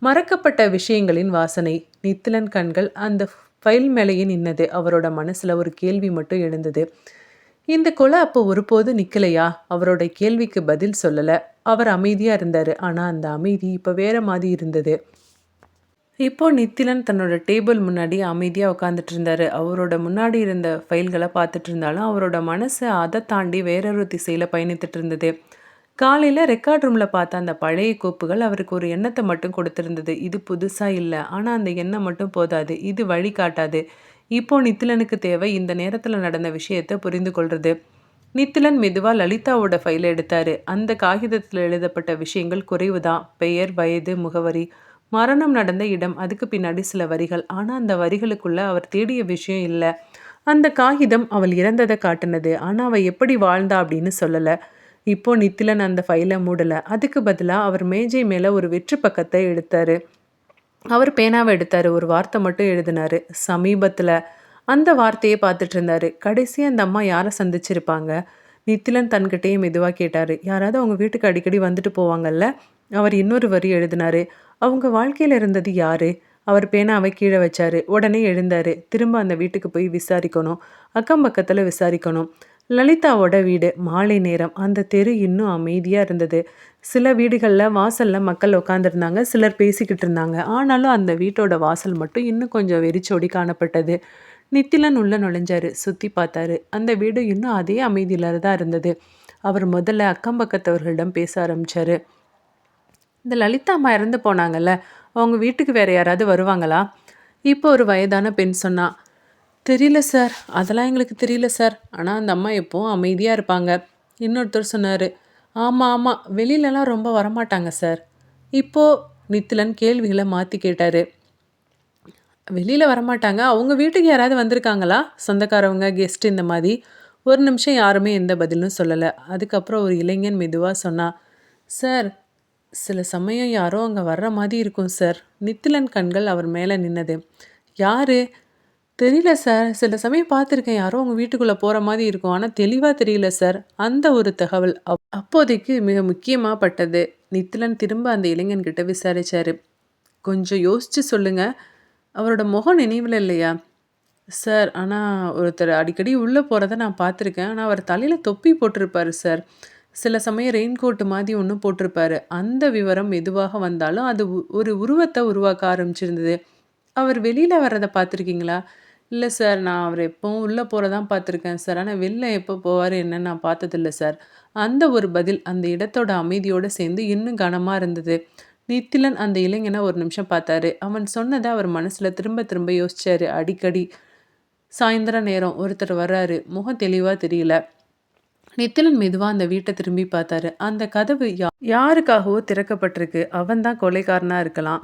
மறக்கப்பட்ட விஷயங்களின் வாசனை. நித்திலன் கண்கள் அந்த ஃபைல் மேலேயே நின்னது. அவரோட மனசுல ஒரு கேள்வி மட்டும் எழுந்தது. இந்த கொலை அப்போ ஒருபோதும் நிக்கலையா? அவரோட கேள்விக்கு பதில் சொல்லல. அவர் அமைதியா இருந்தாரு. ஆனா அந்த அமைதி இப்ப வேற மாதிரி இருந்தது. இப்போ நித்திலன் தன்னோட டேபிள் முன்னாடி அமைதியா உட்காந்துட்டு இருந்தாரு. அவரோட முன்னாடி இருந்த ஃபைல்களை பார்த்துட்டு இருந்தாலும் அவரோட மனசு அதை தாண்டி வேறொரு திசையில பயணித்துட்டு இருந்தது. காலையில ரெக்கார்ட் ரூம்ல பார்த்த அந்த பழைய கோப்புகள் அவருக்கு ஒரு எண்ணத்தை மட்டும் கொடுத்திருந்தது. இது புதுசா இல்ல. ஆனா அந்த எண்ணம் மட்டும் போதாது. இது வழிகாட்டாது. இப்போ நித்திலனுக்கு தேவை இந்த நேரத்துல நடந்த விஷயத்தை புரிந்து கொள்றது. நித்திலன் மெதுவா லலிதாவோட ஃபைலை எடுத்தாரு. அந்த காகிதத்தில் எழுதப்பட்ட விஷயங்கள் குறைவுதான். பெயர், வயது, முகவரி, மரணம் நடந்த இடம், அதுக்கு பின்னாடி சில வரிகள். ஆனா அந்த வரிகளுக்குள்ள அவர் தேடிய விஷயம் இல்ல. அந்த காகிதம் அவள் இறந்ததை காட்டுனது. ஆனா அவ எப்படி வாழ்ந்தா அப்படின்னு சொல்லல. இப்போ நித்திலன் அந்த ஃபைலை மூடல. அதுக்கு பதிலா அவர் மேஜை மேல ஒரு வெற்று பக்கத்தை எடுத்தாரு. அவர் பேனாவை எடுத்தாரு. ஒரு வார்த்தை மட்டும் எழுதினாரு. சமீபத்துல. அந்த வார்த்தையை பார்த்துட்டு இருந்தாரு. கடைசியா அந்த அம்மா யாரை சந்திச்சிருப்பாங்க? நித்திலன் தன்கிட்டயே மெதுவா கேட்டாரு. யாராவது அவங்க வீட்டுக்கு அடிக்கடி வந்துட்டு போவாங்கல்ல? அவர் இன்னொரு வரி எழுதினாரு. அவங்க வாழ்க்கையில இருந்தது யாரு? அவர் பேனாவை கீழே வச்சாரு. உடனே எழுந்தாரு. திரும்ப அந்த வீட்டுக்கு போய் விசாரிக்கணும். அக்கம் பக்கத்துல விசாரிக்கணும். லலிதாவோட வீடு. மாலை நேரம். அந்த தெரு இன்னும் அமைதியா இருந்தது. சில வீடுகள்ல வாசல்ல மக்கள் உட்காந்துருந்தாங்க. சிலர் பேசிக்கிட்டு இருந்தாங்க. ஆனாலும் அந்த வீட்டோட வாசல் மட்டும் இன்னும் கொஞ்சம் வெறிச்சோடி காணப்பட்டது. நித்திலன் உள்ள நுழைஞ்சாரு. சுத்தி பார்த்தாரு. அந்த வீடு இன்னும் அதே அமைதியில தான் இருந்தது. அவர் முதல்ல அக்கம் பக்கத்தவர்களிடம் பேச ஆரம்பிச்சாரு. இந்த லலிதா அம்மா இறந்து போனாங்கல்ல, அவங்க வீட்டுக்கு வேற யாராவது வருவாங்களா? இப்போ ஒரு வயதான பெண் சொன்னா. தெரியல சார். அதெல்லாம் எங்களுக்கு தெரியல சார். ஆனா அந்த அம்மா எப்பவும் அமைதியா இருப்பாங்க. இன்னொருத்தர் சொன்னாரு. ஆமா ஆமா, வெளியிலலாம் ரொம்ப வரமாட்டாங்க சார். இப்போ நித்திலன் கேள்விகளை மாத்தி கேட்டாரு. வெளியில வரமாட்டாங்க. அவங்க வீட்டுக்கு யாராவது வந்திருக்காங்களா? சொந்தக்காரவங்க, கெஸ்ட் இந்த மாதிரி. ஒரு நிமிஷம் யாருமே எந்த பதிலும் சொல்லல. அதுக்கப்புறம் ஒரு இளைஞன் மெதுவா சொன்னா. சார், சில சமயம் யாரோ அங்க வர்ற மாதிரி இருக்கும் சார். நித்திலன் கண்கள் அவர் மேல நின்னது. யாரு? தெரியல சார். சில சமயம் பார்த்துருக்கேன். யாரோ உங்க வீட்டுக்குள்ள போற மாதிரி இருக்கும். ஆனா தெளிவா தெரியல சார். அந்த ஒரு தகவல் அப்போதைக்கு மிக முக்கியமா பட்டது. நித்திலன் திரும்ப அந்த இளைஞன் கிட்ட விசாரிச்சாரு. கொஞ்சம் யோசிச்சு சொல்லுங்க. அவரோட முகம் நினைவுல இல்லையா? சார், ஆனா ஒருத்தர் அடிக்கடி உள்ள போறத நான் பார்த்துருக்கேன். ஆனா அவர் தலையில தொப்பி போட்டிருப்பாரு சார். சில சமயம் ரெயின் கோட் மாதிரி ஒண்ணு போட்டிருப்பாரு. அந்த விவரம் எதுவாக வந்தாலும் அது ஒரு உருவத்த உருவாக்க ஆரம்பிச்சிருந்தது. அவர் வெளியில வர்றத பார்த்துருக்கீங்களா? இல்ல சார். நான் அவர் எப்பவும் உள்ள போறதான் பார்த்துருக்கேன் சார். ஆனா வெளில எப்போ போவாரு என்னன்னு நான் பார்த்ததில்ல சார். அந்த ஒரு பதில் அந்த இடத்தோட அமைதியோட சேர்ந்து இன்னும் கனமா இருந்தது. நித்திலன் அந்த இளைஞனை ஒரு நிமிஷம் பார்த்தாரு. அவன் சொன்னதை அவர் மனசுல திரும்ப திரும்ப யோசிச்சாரு. அடிக்கடி சாயந்தர நேரம் ஒருத்தர் வர்றாரு. முகம் தெளிவா தெரியல. நித்திலன் மெதுவா அந்த வீட்டை திரும்பி பார்த்தாரு. அந்த கதவு யாருக்காகவோ திறக்கப்பட்டிருக்கு. அவன் தான் கொலைகாரனா இருக்கலாம்.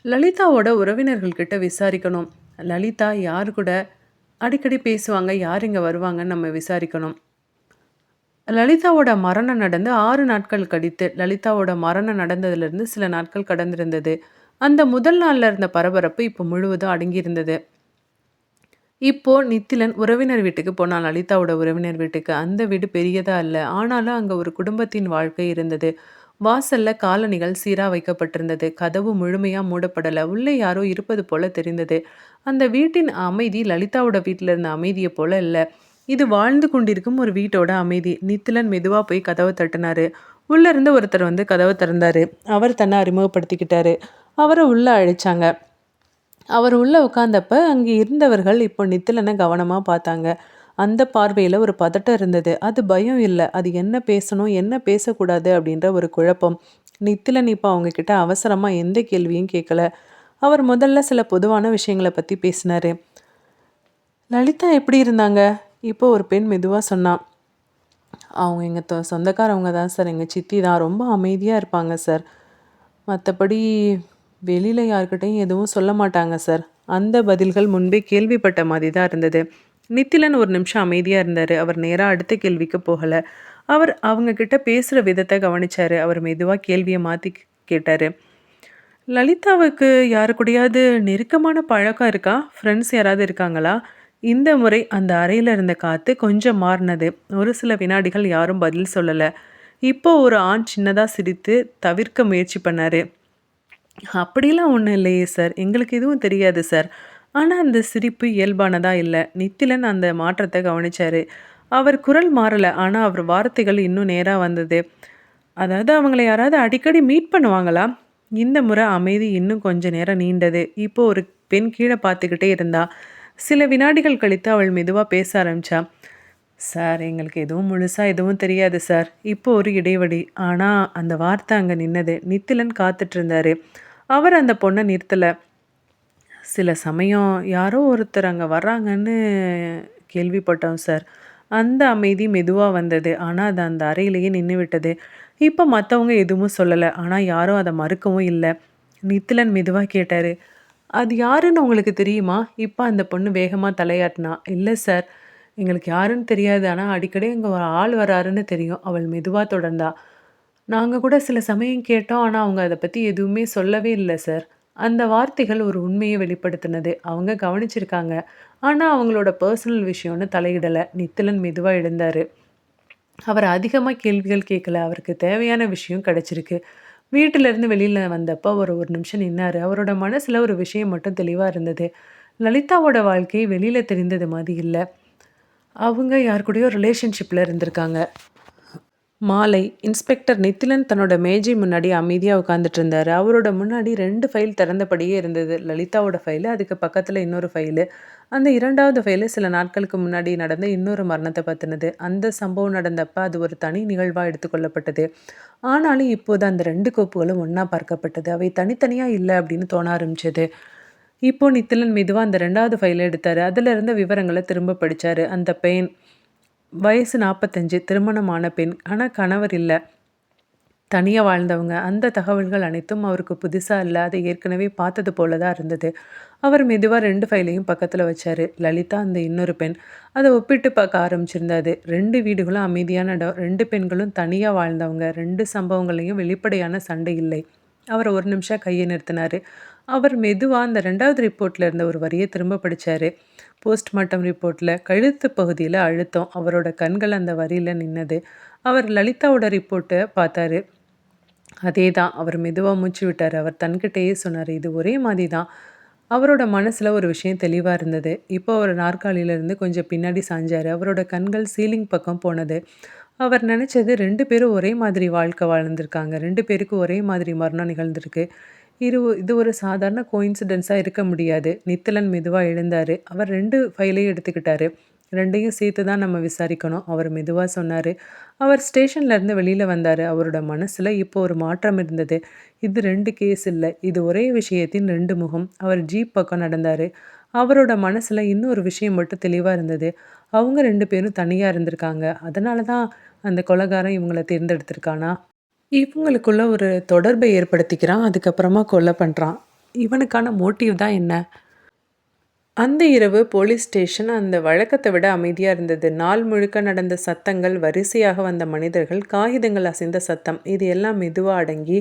லலிதாவோட உறவினர்கள் கிட்ட விசாரிக்கணும். லலிதா யாரு கூட அடிக்கடி பேசுவாங்க, யார் இங்க வருவாங்கன்னு நம்ம விசாரிக்கணும். லலிதாவோட மரணம் நடந்து 6 நாட்கள் கழித்து, லலிதாவோட மரணம் நடந்ததுலேருந்து சில நாட்கள் கடந்திருந்தது. அந்த முதல் நாள்ல இருந்த பரபரப்பு இப்போ முழுவதும் அடங்கியிருந்தது. இப்போ நித்திலன் உறவினர் வீட்டுக்கு போனான். லலிதாவோட உறவினர் வீட்டுக்கு. அந்த வீடு பெரியதா இல்ல. ஆனாலும் அங்க ஒரு குடும்பத்தின் வாழ்க்கை இருந்தது. வாசல்ல காலணிகள் சீரா வைக்கப்பட்டிருந்தது. கதவு முழுமையா மூடப்படல. உள்ளே யாரோ இருப்பது போல தெரிந்தது. அந்த வீட்டின் அமைதி லலிதாவோட வீட்டில் இருந்த அமைதியை போல இல்ல. இது வாழ்ந்து கொண்டிருக்கும் ஒரு வீட்டோட அமைதி. நித்திலன் மெதுவா போய் கதவை தட்டினாரு. உள்ள இருந்து ஒருத்தர் வந்து கதவை திறந்தாரு. அவர் தன்னை அறிமுகப்படுத்திக்கிட்டாரு. அவரை உள்ள அழைச்சாங்க. அவர் உள்ள உட்கார்ந்தப்ப அங்கே இருந்தவர்கள் இப்போ நித்திலனை கவனமா பார்த்தாங்க. அந்த பார்வையில ஒரு பதட்டம் இருந்தது. அது பயம் இல்ல. அது என்ன பேசணும், என்ன பேசக்கூடாது அப்படின்ற ஒரு குழப்பம். நித்திலன் இப்போ அவங்க கிட்ட அவசரமா எந்த கேள்வியும் கேட்கல. அவர் முதல்ல சில பொதுவான விஷயங்களை பத்தி பேசினாரு. லலிதா எப்படி இருந்தாங்க? இப்போ ஒரு பெண் மெதுவா சொன்னா. அவங்க எங்க சொந்தக்காரவங்க தான் சார். எங்க சித்தி தான். ரொம்ப அமைதியா இருப்பாங்க சார். மற்றபடி வெளியில யார்கிட்டையும் எதுவும் சொல்ல மாட்டாங்க சார். அந்த பதில்கள் முன்பே கேள்விப்பட்ட மாதிரி தான் இருந்தது. நித்திலன் ஒரு நிமிஷம் அமைதியா இருந்தாரு. அவர் நேரா அடுத்த கேள்விக்கு போகல. அவர் அவங்க கிட்ட பேசுற விதத்தை கவனிச்சாரு. அவர் மெதுவா கேள்வியை மாத்தி கேட்டார். லலிதாவுக்கு யாரு கூடயாவது நெருக்கமான பழக்கம் இருக்கா? ஃப்ரெண்ட்ஸ் யாராவது இருக்காங்களா? இந்த முறை அந்த அறையில இருந்த காத்து கொஞ்சம் மாறுனது. ஒரு சில வினாடிகள் யாரும் பதில் சொல்லல. இப்போ ஒரு ஆண் சின்னதா சிரித்து தவிர்க்க முயற்சி பண்ணாரு. அப்படிலாம் ஒண்ணும் இல்லையே சார். எங்களுக்கு எதுவும் தெரியாது சார். ஆனா அந்த சிரிப்பு இயல்பானதா இல்ல. நித்திலன் அந்த மாற்றத்த கவனிச்சாரு. அவர் குரல் மாறல. ஆனா அவர் வார்த்தைகள் இன்னும் நேரா வந்தது. அதாவது அவங்கள யாராவது அடிக்கடி மீட் பண்ணுவாங்களா? இந்த முறை அமைதி இன்னும் கொஞ்ச நேரம் நீண்டது. இப்போ ஒரு பெண் கீழ பார்த்துக்கிட்டே இருந்தா. சில வினாடிகள் கழித்து அவள் மெதுவா பேச ஆரம்பிச்சா. சார் எங்களுக்கு எதுவும் முழுசா எதுவும் தெரியாது சார். இப்போ ஒரு இடைவெளி. ஆனா அந்த வார்த்தை அங்க நின்னது. நித்திலன் காத்துட்டு இருந்தாரு. அவர் அந்த பொண்ண நிறுத்தல. சில சமயம் யாரோ ஒருத்தர் அங்க வர்றாங்கன்னு கேள்விப்பட்டோம் சார். அந்த அமைதி மெதுவா வந்தது. ஆனா அது அந்த அறையிலேயே நின்னுவிட்டது. இப்ப மத்தவங்க எதுவும் சொல்லல. ஆனா யாரும் அத மறுக்கவும் இல்ல. நித்திலன் மெதுவா கேட்டாரு. அது யாருன்னு உங்களுக்கு தெரியுமா? இப்ப அந்த பொண்ணு வேகமா தலையாட்டுனா. இல்ல சார். எங்களுக்கு யாருன்னு தெரியாது. ஆனா அடிக்கடி அங்க ஒரு ஆள் வராருன்னு தெரியும். அவள் மெதுவா தொடர்ந்தா. நாங்க கூட சில சமயம் கேட்டோம். ஆனா அவங்க அத பத்தி எதுவுமே சொல்லவே இல்ல சார். அந்த வார்த்தைகள் ஒரு உண்மைய வெளிப்படுத்தினது. அவங்க கவனிச்சிருக்காங்க. ஆனா அவங்களோட பர்சனல் விஷயம்னு தலையிடல. நித்திலன் மெதுவா எழுந்தாரு. அவர் அதிகமா கேள்விகள் கேட்கல. அவருக்கு தேவையான விஷயம் கிடைச்சிருக்கு. வீட்டிலிருந்து வெளியில வந்தப்ப அவர் ஒரு நிமிஷம் நின்னாரு. அவரோட மனசுல ஒரு விஷயம் மட்டும் தெளிவா இருந்தது. லலிதாவோட வாழ்க்கை வெளியில தெரிந்தது மாரி இல்ல. அவங்க யார் கூடயோ ரிலேஷன்ஷிப்ல இருந்திருக்காங்க. மாலை இன்ஸ்பெக்டர் நித்திலன் தன்னோட மேஜை முன்னாடி அமைதியா உட்கார்ந்துட்டு இருந்தாரு. அவரோட முன்னாடி 2 ஃபைல் திறந்தபடியே இருந்தது. லலிதாவோட ஃபைலு, அதுக்கு பக்கத்துல இன்னொரு ஃபைலு. அந்த 2வது ஃபைலு சில நாட்களுக்கு முன்னாடி நடந்த இன்னொரு மரணத்த பத்தினது. அந்த சம்பவம் நடந்தப்ப அது ஒரு தனி நிகழ்வா எடுத்துக்கொள்ளப்பட்டது. ஆனாலும் இப்போது அந்த 2 கோப்புகளும் ஒண்ணா பார்க்கப்பட்டது. அவை தனித்தனியா இல்ல அப்படின்னு தோண ஆரம்பிச்சது. இப்போ நித்திலன் மெதுவா அந்த 2வது ஃபைல எடுத்தாரு. அதுல இருந்த விவரங்கள திரும்ப படிச்சாரு. அந்த பெண் வயசு 45, திருமணமான பெண். ஆனா கணவர் இல்ல. தனியா வாழ்ந்தவங்க. அந்த தகவல்கள் அனைத்தும் அவருக்கு புதுசா இல்ல. அதை ஏற்கனவே பார்த்தது போல தான் இருந்தது. அவர் மெதுவா 2 ஃபைலையும் பக்கத்துல வச்சாரு. லலிதா அந்த இன்னொரு பெண். அத ஒப்பிட்டு பார்க்க ஆரம்பிச்சிருந்தாரு. 2 வீடுகளும் அமைதியான இடம். 2 பெண்களும் தனியா வாழ்ந்தவங்க. 2 சம்பவங்கள்லயும் வெளிப்படையான சண்டை இல்லை. அவர் ஒரு நிமிஷம் கைய நிறுத்தினாரு. அவர் மெதுவா அந்த 2வது ரிப்போர்ட்ல இருந்த ஒரு வரிய திரும்ப படிச்சாரு. போஸ்ட்மார்ட்டம் ரிப்போர்ட்ல கழுத்து பகுதியில அழுத்தம். அவரோட கண்கள் அந்த வரியில நின்னது. அவர் லலிதாவோட ரிப்போர்ட்ட பார்த்தாரு. அதேதான். அவர் மெதுவா மூச்சு விட்டாரு. அவர் தன்கிட்டயே சொன்னாரு. இது ஒரே மாரி தான். அவரோட மனசுல ஒரு விஷயம் தெளிவா இருந்தது. இப்போ அவர் நாற்காலியில இருந்து கொஞ்சம் பின்னாடி சாஞ்சாரு. அவரோட கண்கள் சீலிங் பக்கம் போனது. அவர் நெனச்சது 2 பேரும் ஒரே மாதிரி வாழ்க்கை வாழ்ந்திருக்காங்க. 2 பேருக்கும் ஒரே மாதிரி மரணம் நிகழ்ந்திருக்கு. இது ஒரு சாதாரண கோயின்சிடென்ஸா இருக்க முடியாது. நித்திலன் மெதுவா எழுந்தாரு. அவர் 2 ஃபைலையும் எடுத்துக்கிட்டாரு. 2யும் சேர்த்து தான் நம்ம விசாரிக்கணும். அவர் மெதுவா சொன்னாரு. அவர் ஸ்டேஷன்ல இருந்து வெளியில வந்தாரு. அவரோட மனசுல இப்போ ஒரு மாற்றம் இருந்தது. இது 2 கேஸ் இல்ல. இது ஒரே விஷயத்தின் 2 முகம். அவர் ஜீப் பக்கம் நடந்தாரு. அவரோட மனசுல இன்னொரு விஷயம் மட்டும் தெளிவா இருந்தது. அவங்க 2 பேரும் தனியா இருந்திருக்காங்க. அதனால தான் அந்த கொலைகாரன் இவங்கள தேர்ந்தெடுத்திருக்கானா? இவங்களுக்குள்ள ஒரு தொடர்பை ஏற்படுத்திக்கிறான். அதுக்கப்புறமா கொலை பண்றான். இவனுக்கான மோட்டிவ் தான் என்ன? அந்த இரவு போலீஸ் ஸ்டேஷன் அந்த வழக்கத்தை விட அமைதியா இருந்தது. நாள் முழுக்க நடந்த சத்தங்கள், வரிசையாக வந்த மனிதர்கள், காகிதங்கள் அசைந்த சத்தம், இது எல்லாம் மெதுவா அடங்கி,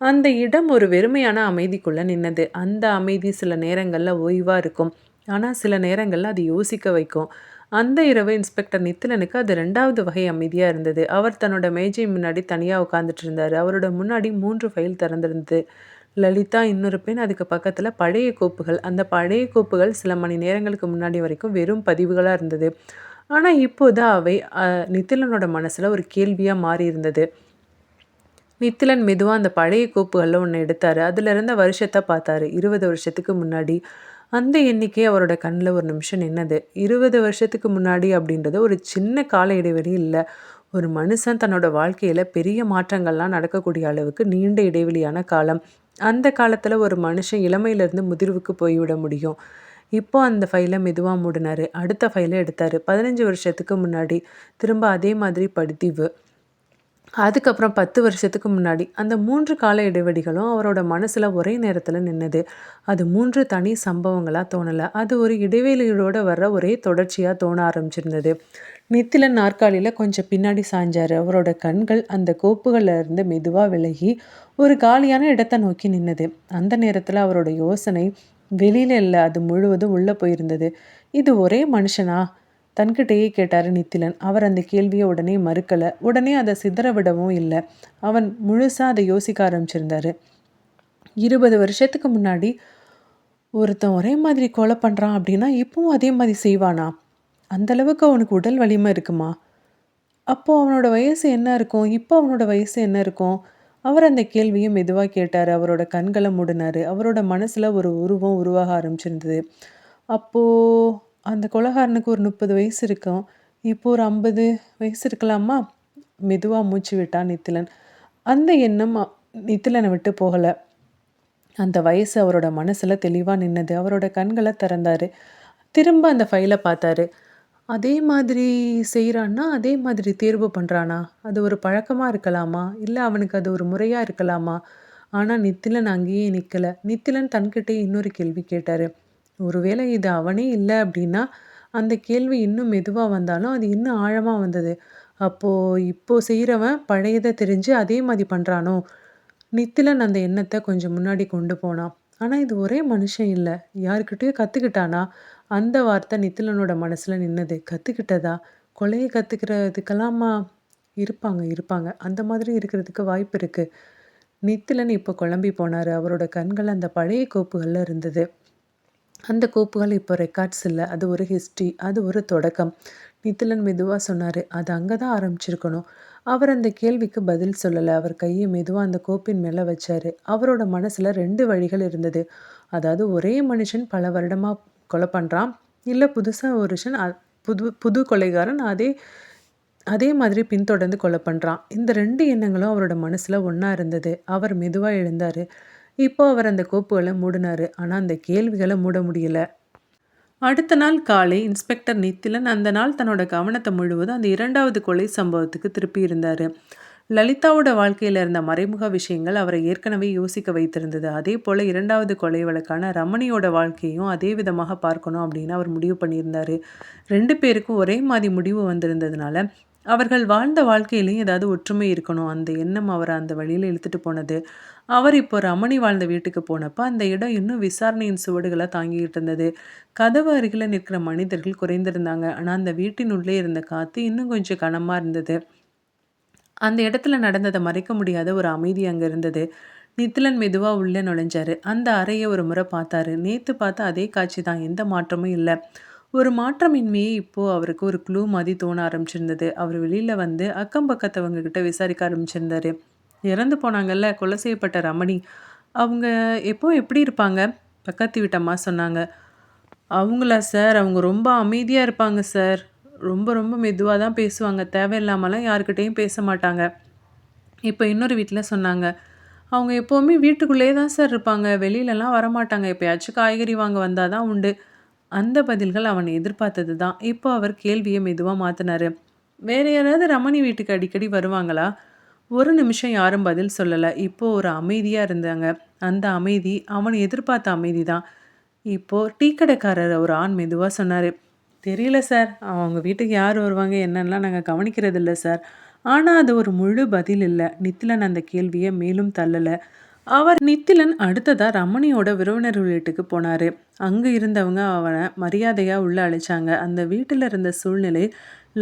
அந்த இடம் ஒரு வெறுமையான அமைதிக்குள்ள நின்னது. அந்த அமைதி சில நேரங்கள்ல ஓய்வா இருக்கும். ஆனா சில நேரங்கள்ல அது யோசிக்க வைக்கும். அந்த இரவு இன்ஸ்பெக்டர் நித்திலனுக்கு அது 2வது வகை அமைதியா இருந்தது. அவர் தன்னோட மேஜை முன்னாடி தனியா உட்கார்ந்துட்டு இருந்தாரு. அவரோட முன்னாடி 3 ஃபைல் திறந்திருந்தது. லலிதா இன்னொரு பெண், அதுக்கு பக்கத்துல பழைய கோப்புகள். அந்த பழைய கோப்புகள் சில மணி நேரங்களுக்கு முன்னாடி வரைக்கும் வெறும் பதிவுகளா இருந்தது. ஆனா இப்போது அவை நித்திலனோட மனசுல ஒரு கேள்வியா மாறி இருந்தது. நித்திலன் மெதுவா அந்த பழைய கோப்புகள்ல ஒண்ண எடுத்தாரு. அதுல இருந்த வருஷத்த பார்த்தாரு. 20 வருஷத்துக்கு முன்னாடி. அந்த எண்ணிக்கை அவரோட கண்ல ஒரு நிமிஷம் நின்னது. 20 வருஷத்துக்கு முன்னாடி அப்படின்றது ஒரு சின்ன கால இடைவெளி இல்ல. ஒரு மனுஷன் தன்னோட வாழ்க்கையில பெரிய மாற்றங்கள்லாம் நடக்கக்கூடிய அளவுக்கு நீண்ட இடைவெளியான காலம். அந்த காலத்துல ஒரு மனுஷன் இளமையிலிருந்து முதிர்வுக்கு போய்விட முடியும். இப்போ அந்த ஃபைல மெதுவா மூடுனாரு. அடுத்த ஃபைல எடுத்தாரு. 15 வருஷத்துக்கு முன்னாடி. திரும்ப அதே மாதிரி பதிவு. அதுக்கப்புறம் 10 வருஷத்துக்கு முன்னாடி. அந்த 3 கால இடைவெளிகளும் அவரோட மனசுல ஒரே நேரத்துல நின்னது. அது 3 தனி சம்பவங்களா தோணல. அது ஒரு இடைவெளியோட வர்ற ஒரே தொடர்ச்சியா தோண ஆரம்பிச்சிருந்தது. நித்திலன் நாற்காலியில் கொஞ்சம் பின்னாடி சாஞ்சாரு. அவரோட கண்கள் அந்த கோப்புகள்ல இருந்து மெதுவாக விலகி ஒரு காலியான இடத்தை நோக்கி நின்னது. அந்த நேரத்தில் அவரோட யோசனை வெளியில இல்லை, அது முழுவதும் உள்ளே போயிருந்தது. இது ஒரே மனுஷனா? தன்கிட்டயே கேட்டார் நித்திலன். அவர் அந்த கேள்வியை உடனே மறுக்கலை, உடனே அதை சிதற விடவும் இல்லை. அவன் முழுசாக அதை யோசிக்க ஆரம்பிச்சிருந்தாரு. 20 வருஷத்துக்கு முன்னாடி ஒருத்தன் ஒரே மாதிரி கொலை பண்ணுறான் அப்படின்னா இப்பவும் அதே மாதிரி செய்வானா? அந்தளவுக்கு அவனுக்கு உடல் வலிமை இருக்குமா? அப்போது அவனோட வயசு என்ன இருக்கும்? இப்போ அவனோட வயசு என்ன இருக்கும்? அவர் அந்த கேள்வியை மெதுவாக கேட்டார். அவரோட கண்களை மூடினார். அவரோட மனசில் ஒரு உருவம் உருவாக ஆரம்பிச்சிருந்தது. அப்போது அந்த கொலைகாரனுக்கு ஒரு 30 வயசு இருக்கும். இப்போ ஒரு 50 வயசு இருக்கலாமா? மெதுவாக மூச்சு விட்டான் நித்திலன். அந்த எண்ணம் நித்திலனை விட்டு போகலை. அந்த வயசு அவரோட மனசில் தெளிவாக நின்னது. அவரோட கண்களை திறந்தார். திரும்ப அந்த ஃபைலை பார்த்தாரு. அதே மாதிரி செய்கிறான்னா அதே மாதிரி தேர்வு பண்ணுறானா? அது ஒரு பழக்கமாக இருக்கலாமா? இல்லை அவனுக்கு அது ஒரு முறையாக இருக்கலாமா? ஆனால் நித்திலன் அங்கேயே நிற்கலை. நித்திலன் தன்கிட்டே இன்னொரு கேள்வி கேட்டார். ஒருவேளை இது அவனே இல்லை அப்படின்னா அந்த கேள்வி இன்னும் மெதுவாக வந்தாலும் அது இன்னும் ஆழமாக வந்தது. இப்போது செய்கிறவன் பழையதை தெரிஞ்சு அதே மாதிரி பண்ணுறானோ? நித்திலன் அந்த எண்ணத்தை கொஞ்சம் முன்னாடி கொண்டு போனான். ஆனால் இது ஒரே மனுஷன் இல்லை, யாருக்கிட்டேயோ கற்றுக்கிட்டானா? அந்த வார்த்தை நித்திலனோட மனசில் நின்னது. கற்றுக்கிட்டதா? கொலையை கற்றுக்கிறதுக்கெல்லாமா? இருப்பாங்க. அந்த மாதிரி இருக்கிறதுக்கு வாய்ப்பு இருக்குது. நித்திலன் இப்போ குழம்பி போனார். அவரோட கண்கள் அந்த பழைய கோப்புகளில் இருந்தது. அந்த கோப்புகள் இப்போ ரெக்கார்ட்ஸ் இல்லை, அது ஒரு ஹிஸ்ட்ரி, அது ஒரு தொடக்கம். நித்திலன் மெதுவாக சொன்னார், அது அங்கே தான் ஆரம்பிச்சிருக்கணும். அவர் அந்த கேள்விக்கு பதில் சொல்லலை. அவர் கையை மெதுவாக அந்த கோப்பின் மேலே வச்சார். அவரோட மனசில் 2 வழிகள் இருந்தது. அதாவது ஒரே மனுஷன் பல வருடமாக கொலை பண்ணுறான், இல்லை புதுசாக ஒரு மனுஷன் புது கொலைகாரன் அதே மாதிரி பின்தொடர்ந்து கொலை பண்ணுறான். இந்த 2 எண்ணங்களும் அவரோட மனசில் ஒன்றா இருந்தது. அவர் மெதுவாக எழுந்தார். இப்போ அவர் அந்த கோப்புகளை மூடினார். ஆனால் அந்த கேள்விகளை மூட முடியல. அடுத்த நாள் காலை இன்ஸ்பெக்டர் நித்திலன் அந்த நாள் தன்னோட கவனத்தை முழுவதும் அந்த 2வது கொலை சம்பவத்துக்கு திருப்பி இருந்தார். லலிதாவோட வாழ்க்கையில் இருந்த மறைமுக விஷயங்கள் அவரை ஏற்கனவே யோசிக்க வைத்திருந்தது. அதே போல் 2வது கொலை வழக்கான ரமணியோட வாழ்க்கையும் அதே விதமாக பார்க்கணும் அப்படின்னு அவர் முடிவு பண்ணியிருந்தார். 2 பேருக்கும் ஒரே மாதிரி முடிவு வந்திருந்ததுனால அவர்கள் வாழ்ந்த வாழ்க்கையிலையும் ஏதாவது ஒற்றுமை இருக்கணும். அந்த எண்ணம் அவரை அந்த வழியில் இழுத்துட்டு போனது. அவர் இப்போ ரமணி வாழ்ந்த வீட்டுக்கு போனப்போ அந்த இடம் இன்னும் விசாரணையின் சுவடுகளை தாங்கிட்டு இருந்தது. கதவு அருகில் நிற்கிற மனிதர்கள் குறைந்திருந்தாங்க. ஆனால் அந்த வீட்டின் உள்ளே இருந்த காற்று இன்னும் கொஞ்சம் கனமாக இருந்தது. அந்த இடத்துல நடந்ததை மறைக்க முடியாத ஒரு அமைதி அங்கே இருந்தது. நித்திலன் மெதுவாக உள்ளே நுழைஞ்சாரு. அந்த அறையை ஒரு முறை பார்த்தாரு. நேற்று பார்த்த அதே காட்சி தான், எந்த மாற்றமும் இல்லை. ஒரு மாற்றமின்மையே இப்போது அவருக்கு ஒரு க்ளூ மாதிரி தோண ஆரம்பிச்சிருந்தது. அவர் வெளியில் வந்து அக்கம் பக்கத்தவங்க கிட்ட விசாரிக்க ஆரம்பிச்சிருந்தாரு. இறந்து போனாங்கல்ல, கொலை செய்யப்பட்ட ரமணி, அவங்க எப்படி இருப்பாங்க? பக்கத்து வீட்டம்மா சொன்னாங்க. அவங்களா சார்? அவங்க ரொம்ப அமைதியாக இருப்பாங்க சார். ரொம்ப ரொம்ப மெதுவாக தான் பேசுவாங்க. தேவையில்லாமலாம் யாருக்கிட்டேயும் பேச மாட்டாங்க. இப்போ இன்னொரு வீட்டில் சொன்னாங்க. அவங்க எப்போவுமே வீட்டுக்குள்ளேயே தான் சார் இருப்பாங்க. வெளியிலலாம் வரமாட்டாங்க. எப்போயாச்சும் காய்கறி வாங்க வந்தால் தான் உண்டு. அந்த பதில்கள் அவன் எதிர்பார்த்தது தான். இப்போ அவர் கேள்வியை மெதுவாக மாற்றினார். வேறு யாராவது ரமணி வீட்டுக்கு அடிக்கடி வருவாங்களா? ஒரு நிமிஷம் யாரும் பதில் சொல்லலை. இப்போது ஒரு அமைதியாக இருந்தாங்க. அந்த அமைதி அவன் எதிர்பார்த்த அமைதி தான். இப்போது டீ கடைக்காரர் ஒரு ஆண் மெதுவாக சொன்னார். தெரியல சார், அவங்க வீட்டுக்கு யார் வருவாங்க என்னென்னலாம் நாங்கள் கவனிக்கிறது இல்லை சார். ஆனால் அது ஒரு முழு பதில் இல்லை. நித்திலன் அந்த கேள்வியை மேலும் தள்ளலை. நித்திலன் அடுத்ததாக ரமணியோட விருந்தினர் வீட்டுக்கு போனார். அங்கே இருந்தவங்க அவனை மரியாதையாக உள்ளே அழைச்சாங்க. அந்த வீட்டில் இருந்த சூழ்நிலை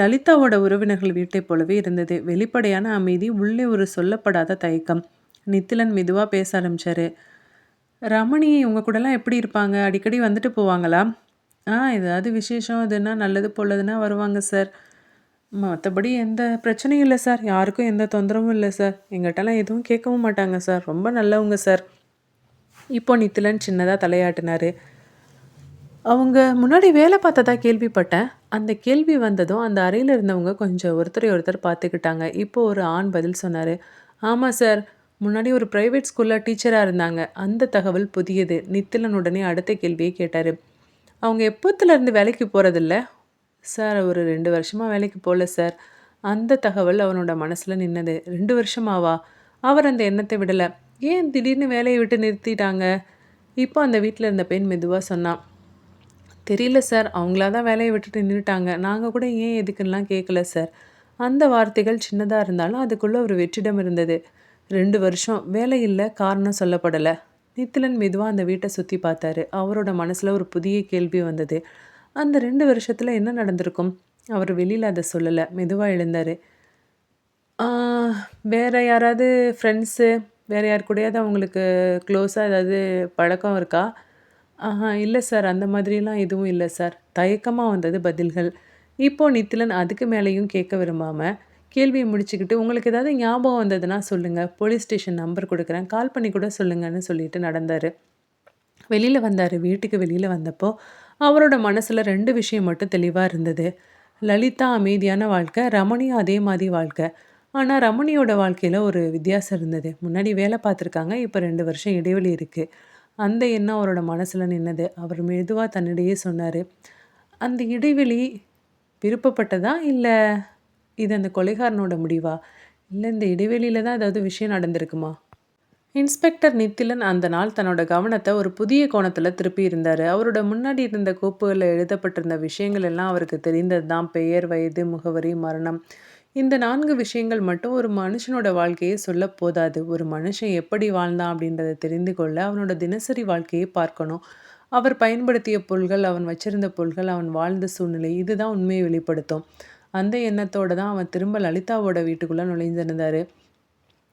லலிதாவோட உறவினர்கள் வீட்டை போலவே இருந்தது. வெளிப்படையான அமைதி, உள்ளே ஒரு சொல்லப்படாத தயக்கம். நித்திலன் மெதுவாக பேச ஆரம்பித்தார். ரமணி உங்கள் கூடலாம் எப்படி இருப்பாங்க? அடிக்கடி வந்துட்டு போவாங்களா? ஏதாவது விசேஷம் இதுன்னா நல்லது போலதுன்னா வருவாங்க சார். மற்றபடி எந்த பிரச்சனையும் இல்லை சார். யாருக்கும் எந்த தொந்தரவும் இல்லை சார். எங்கிட்டலாம் எதுவும் கேட்கவும் மாட்டாங்க சார். ரொம்ப நல்லவங்க சார். இப்போ நித்திலன் சின்னதாக தலையாட்டினார். அவங்க முன்னாடி வேலை பார்த்ததா கேள்விப்பட்டேன். அந்த கேள்வி வந்ததும் அந்த அறையில் இருந்தவங்க கொஞ்சம் ஒருத்தர் பார்த்துக்கிட்டாங்க. இப்போ ஒரு ஆண் பதில் சொன்னார். ஆமாம் சார், முன்னாடி ஒரு ப்ரைவேட் ஸ்கூலில் டீச்சராக இருந்தாங்க. அந்த தகவல் புதியது. நித்திலன் உடனே அடுத்த கேள்வியை கேட்டார். அவங்க எப்போத்துலேருந்து வேலைக்கு போகிறதில்ல? சார், ஒரு 2 வருஷமாக வேலைக்கு போகல சார். அந்த தகவல் அவனோட மனசில் நின்னது. 2 வருஷமாவா? அவர் அந்த எண்ணத்தை விடலை. ஏன் திடீர்னு வேலையை விட்டு நிறுத்திட்டாங்க? இப்போ அந்த வீட்டில் இருந்த பெண் மெதுவாக சொன்னான். தெரியல சார். அவங்களா தான் வேலைய விட்டுட்டு நின்னுட்டாங்க. நாங்க கூட ஏன் எதுக்குன்னுலாம் கேட்கல சார். அந்த வார்த்தைகள் சின்னதா இருந்தாலும் அதுக்குள்ள ஒரு வெற்றிடம் இருந்தது. 2 வருஷம் வேலை இல்ல, காரணம் சொல்லப்படல. நித்திலன் மெதுவா அந்த வீட்ட சுத்தி பார்த்தாரு. அவரோட மனசுல ஒரு புதிய கேள்வி வந்தது. அந்த 2 வருஷத்துல என்ன நடந்திருக்கும்? அவர் வெளியில அத சொல்லல. மெதுவா எழுந்தாரு. ஆ வேற யாராவது ஃப்ரெண்ட்ஸு, வேற யார் கூடயாவது அவங்களுக்கு க்ளோஸா ஏதாவது பழக்கம் இருக்கா? இல்ல சார். அந்த மாதிரிலாம் எதுவும் இல்ல சார். தயக்கமா வந்தது பதில்கள். இப்போ நித்திலன் அதுக்கு மேலேயும் கேட்க விரும்பாம, கேள்விய முடிச்சுக்கிட்டு, உங்களுக்கு ஏதாவது ஞாபகம் வந்ததுன்னா சொல்லுங்க. போலீஸ் ஸ்டேஷன் நம்பர் குடுக்குறேன். கால் பண்ணி கூட சொல்லுங்கன்னு சொல்லிட்டு நடந்தாரு. வெளியில வந்தாரு. வீட்டுக்கு வெளியில வந்தப்போ, அவரோட மனசுல 2 விஷயம் மட்டும் தெளிவா இருந்தது. லலிதா அமைதியான வாழ்க்கை, ரமணியும் அதே மாரி வாழ்க்கை. ஆனா, ரமணியோட வாழ்க்கையில ஒரு வித்தியாசம் இருந்தது. முன்னாடி வேலை பார்த்துருக்காங்க. இப்ப 2 வருஷம் இடைவெளி இருக்கு. அந்த எண்ணம் அவரோட மனசுல நின்னது. அவர் மெதுவா தன்னிடையே சொன்னாரு. "அந்த இடைவெளி விருப்பப்பட்டதா? இல்ல இது அந்த கொலைகாரனோட முடிவா? இல்ல இந்த இடைவெளியில தான் ஏதாவது விஷயம் நடந்திருக்குமா?" இன்ஸ்பெக்டர் நித்திலன் அந்த நாள் தன்னோட கவனத்த ஒரு புதிய கோணத்துல திருப்பி இருந்தாரு. அவரோட முன்னாடி இருந்த கோப்புகள்ல எழுதப்பட்டிருந்த விஷயங்கள் எல்லாம் அவருக்கு தெரிந்தது தான். பெயர், வயது, முகவரி, மரணம். இந்த 4 விஷயங்கள் மட்டும் ஒரு மனுஷனோட வாழ்க்கையை சொல்லப் போதாது. ஒரு மனுஷன் எப்படி வாழ்ந்தான் அப்படின்றத தெரிந்து கொள்ள அவனோட தினசரி வாழ்க்கையை பார்க்கணும். அவர் பயன்படுத்திய பொருள்கள், அவன் வச்சிருந்த பொருள்கள், அவன் வாழ்ந்த சூழ்நிலை இதுதான் உண்மையை வெளிப்படுத்தும். அந்த எண்ணத்தோட தான் அவன் திரும்ப லலிதாவோட வீட்டுக்குள்ள நுழைந்திருந்தாரு.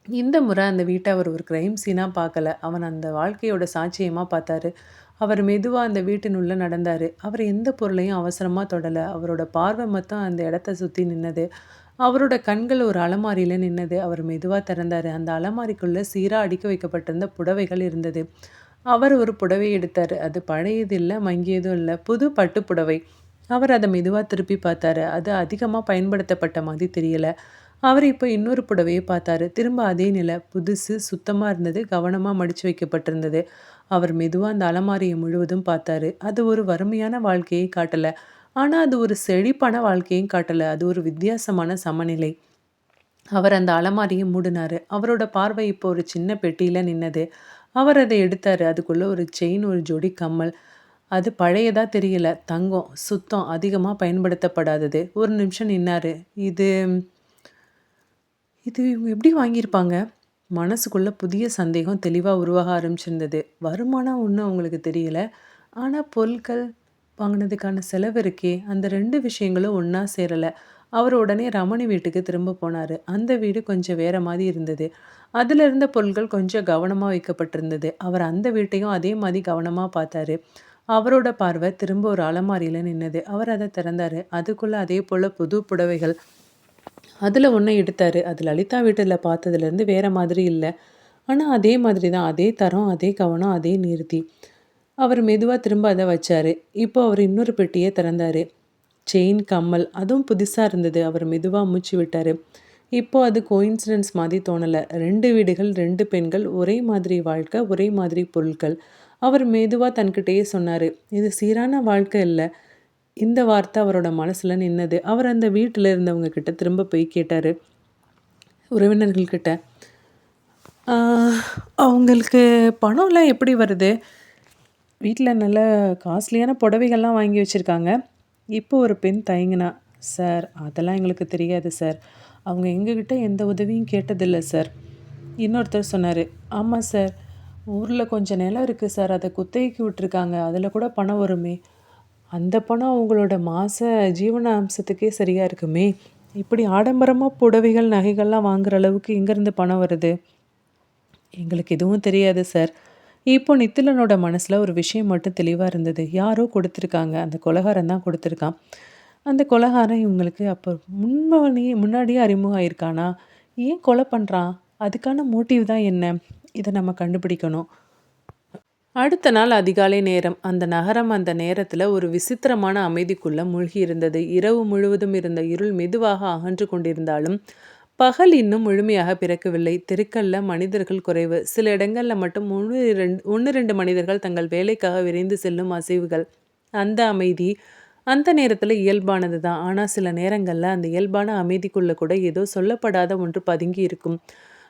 இந்த முறை அந்த வீட்ட அவர் ஒரு கிரைம் சீனா பார்க்கல. அவன் அந்த வாழ்க்கையோட சாட்சியமா பார்த்தாரு. அவர் மெதுவா அந்த வீட்டின் உள்ள நடந்தாரு. அவர் எந்த பொருளையும் அவசரமா தொடல. அவரோட பார்வை மட்டும் அந்த இடத்த சுத்தி நின்னது. அவரோட கண்கள் ஒரு அலமாரியில நின்னது. அவர் மெதுவா திறந்தாரு. அந்த அலமாரிக்குள்ள சீரா அடுக்கி வைக்கப்பட்டிருந்த புடவைகள் இருந்தது. அவர் ஒரு புடவை எடுத்தாரு. அது பழையது இல்ல, மங்கியதும் இல்ல. புது பட்டு புடவை. அவர் அத மெதுவா திருப்பி பார்த்தாரு. அது அதிகமா பயன்படுத்தப்பட்ட மாதிரி தெரியல. அவர் இப்ப இன்னொரு புடவைய பார்த்தாரு. திரும்ப அதே நிலை. புதுசு, சுத்தமா இருந்தது. கவனமா மடிச்சு வைக்கப்பட்டிருந்தது. அவர் மெதுவா அந்த அலமாரிய முழுவதும் பார்த்தாரு. அது ஒரு வறுமையான வாழ்க்கையை காட்டல. ஆனா, அது ஒரு செழிப்பான வாழ்க்கையும் காட்டல. அது ஒரு வித்தியாசமான சமநிலை. அவர் அந்த அலமாரிய மூடுனாரு. அவரோட பார்வை இப்போ ஒரு சின்ன பெட்டியில நின்னது. அவர் அத எடுத்தாரு. அதுக்குள்ள ஒரு செயின், ஒரு ஜோடி கம்மல். அது பழையதா தெரியல. தங்கம், சுத்தம், அதிகமா பயன்படுத்தப்படாதது. ஒரு நிமிஷம் நின்னாரு. இது இது இவங்க எப்படி வாங்கியிருப்பாங்க? மனசுக்குள்ள புதிய சந்தேகம் தெளிவா உருவாக ஆரம்பிச்சிருந்தது. வருமானம் ஒண்ணும் அவங்களுக்கு தெரியல. ஆனா பொருட்கள் வாங்குனதுக்கான செலவு இருக்கே, அந்த 2 விஷயங்களும் ஒண்ணா சேரல. அவர் உடனே ரமணி வீட்டுக்கு திரும்ப போனாரு. அந்த வீடு கொஞ்சம் வேற மாரி இருந்தது. அதுல இருந்த பொருட்கள் கொஞ்சம் கவனமா வைக்கப்பட்டிருந்தது. அவர் அந்த வீட்டையும் அதே மாரி கவனமா பார்த்தாரு. அவரோட பார்வை திரும்ப ஒரு அலமாரியில நின்னது. அவர் அத திறந்தாரு. அதுக்குள்ள அதே போல புது புடவைகள். அதுல ஒண்ண எடுத்தாரு. அது லலிதா வீட்டுல பார்த்ததுலேருந்து வேற மாதிரி இல்ல. ஆனா அதே மாதிரி தான். அதே தரம், அதே கவனம், அதே நேர்த்தி. அவர் மெதுவா திரும்ப அத வச்சாரு. இப்போ அவர் இன்னொரு பெட்டிய திறந்தாரு. செயின், கம்மல் அதுவும் புதுசா இருந்தது. அவர் மெதுவா மூச்சு விட்டாரு. இப்போ அது கோயின்சிடென்ஸ் மாதிரி தோணல. 2 வீடுகள், 2 பெண்கள், ஒரே மாதிரி வாழ்க்கை, ஒரே மாதிரி பொருட்கள். அவர் மெதுவா தன்கிட்டயே சொன்னாரு. இது சீரான வாழ்க்கை இல்ல. இந்த வார்த்தை அவரோட மனசுல நின்னது. அவர் அந்த வீட்டுல இருந்தவங்க கிட்ட திரும்ப போய் கேட்டாரு. உறவினர்கள் கிட்ட. "ஆ அவங்களுக்கு பணம்லாம் எப்படி வருது? வீட்ல நல்ல காஸ்ட்லியான புடவைகள்லாம் வாங்கி வச்சிருக்காங்க." இப்போ ஒரு பெண் தயங்கினா. "சார் அதெல்லாம் எங்களுக்கு தெரியாது சார். அவங்க எங்ககிட்ட எந்த உதவியும் கேட்டதில்ல சார்." இன்னொருத்தர் சொன்னாரு. "ஆமா சார். ஊர்ல கொஞ்சம் நிலம் இருக்கு சார். அத குத்தகைக்கு விட்டுருக்காங்க. அதுல கூட பணம் வருமே." அந்த பணம் உங்களோட மாச ஜீவன அம்சத்துக்கே சரியா இருக்குமே! இப்படி ஆடம்பரமா புடவைகள், நகைகள்லாம் வாங்குற அளவுக்கு எங்கேருந்து பணம் வருது? எங்களுக்கு எதுவும் தெரியாது சார். இப்போ நித்திலனோட மனசுல ஒரு விஷயம் மட்டும் தெளிவா இருந்தது. யாரோ கொடுத்துருக்காங்க. அந்த கொலைகாரன் தான் கொடுத்துருக்கான். அந்த கொலைகாரன் இவங்களுக்கு அப்போ முன்னாடியே அறிமுகம் ஆயிருக்கானா? ஏன் கொலை பண்றான்? அதுக்கான மோட்டிவ் தான் என்ன? இத நம்ம கண்டுபிடிக்கணும். அடுத்த நாள் அதிகாலை நேரம். அந்த நகரம் அந்த நேரத்துல ஒரு விசித்திரமான அமைதிக்குள்ள மூழ்கி இருந்தது. இரவு முழுவதும் இருந்த இருள் மெதுவாக அகன்று கொண்டிருந்தாலும், பகல் இன்னும் முழுமையாக பிறக்கவில்லை. தெருக்கள்ல மனிதர்கள் குறைவு. சில இடங்கள்ல மட்டும் 1, 2 மனிதர்கள் தங்கள் வேலைக்காக விரைந்து செல்லும் அசைவுகள். அந்த அமைதி அந்த நேரத்துல இயல்பானது தான். ஆனா சில நேரங்கள்ல அந்த இயல்பான அமைதிக்குள்ள கூட ஏதோ சொல்லப்படாத ஒன்று பதுங்கி இருக்கும்.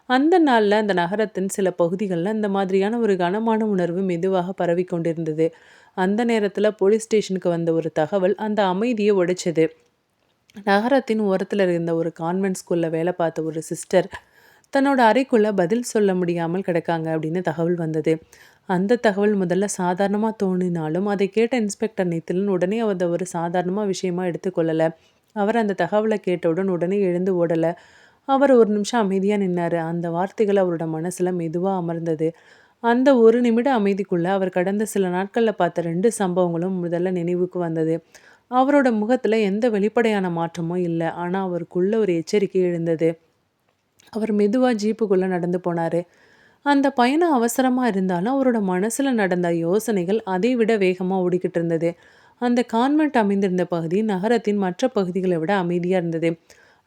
அந்த நாள்ல அந்த நகரத்தின் சில பகுதிகள்ல அந்த மாதிரியான ஒரு கனமான உணர்வு மெதுவாக பரவிக் கொண்டிருந்தது. அந்த நேரத்தில் போலீஸ் ஸ்டேஷனுக்கு வந்த ஒரு தகவல் அந்த அமைதியை உடைச்சது. நகரத்தின் ஓரத்தில் இருந்த ஒரு கான்வென்ட் ஸ்கூலில் வேலை பார்த்த ஒரு சிஸ்டர் தன்னோட அறைக்குள்ளே பதில் சொல்ல முடியாமல் கிடக்காங்க அப்படின்னு தகவல் வந்தது. அந்த தகவல் முதல்ல சாதாரணமாக தோணினாலும் அதை கேட்ட இன்ஸ்பெக்டர் நித்திலன் உடனே அதை ஒரு சாதாரணமாக விஷயமா எடுத்துக்கொள்ளலை. அவர் அந்த தகவலை கேட்டவுடன் உடனே எழுந்து ஓடலை. அவர் ஒரு நிமிஷம் அமைதியாக நின்னார். அந்த வார்த்தைகள் அவரோட மனசில் மெதுவாக அமர்ந்தது. அந்த ஒரு நிமிட அமைதிக்குள்ளே அவர் கடந்த சில நாட்களில் பார்த்த 2 சம்பவங்களும் முதல்ல நினைவுக்கு வந்தது. அவரோட முகத்தில் எந்த வெளிப்படையான மாற்றமும் இல்லை. ஆனால் அவருக்குள்ள ஒரு எச்சரிக்கை எழுந்தது. அவர் மெதுவாக ஜீப்புக்குள்ளே நடந்து போனார். அந்த பயணம் அவசரமாக இருந்தாலும் அவரோட மனசில் நடந்த யோசனைகள் அதை விட வேகமாக ஓடிக்கிட்டு இருந்தது. அந்த கான்வென்ட் அமைந்திருந்த பகுதி நகரத்தின் மற்ற பகுதிகளை விட அமைதியாக இருந்தது.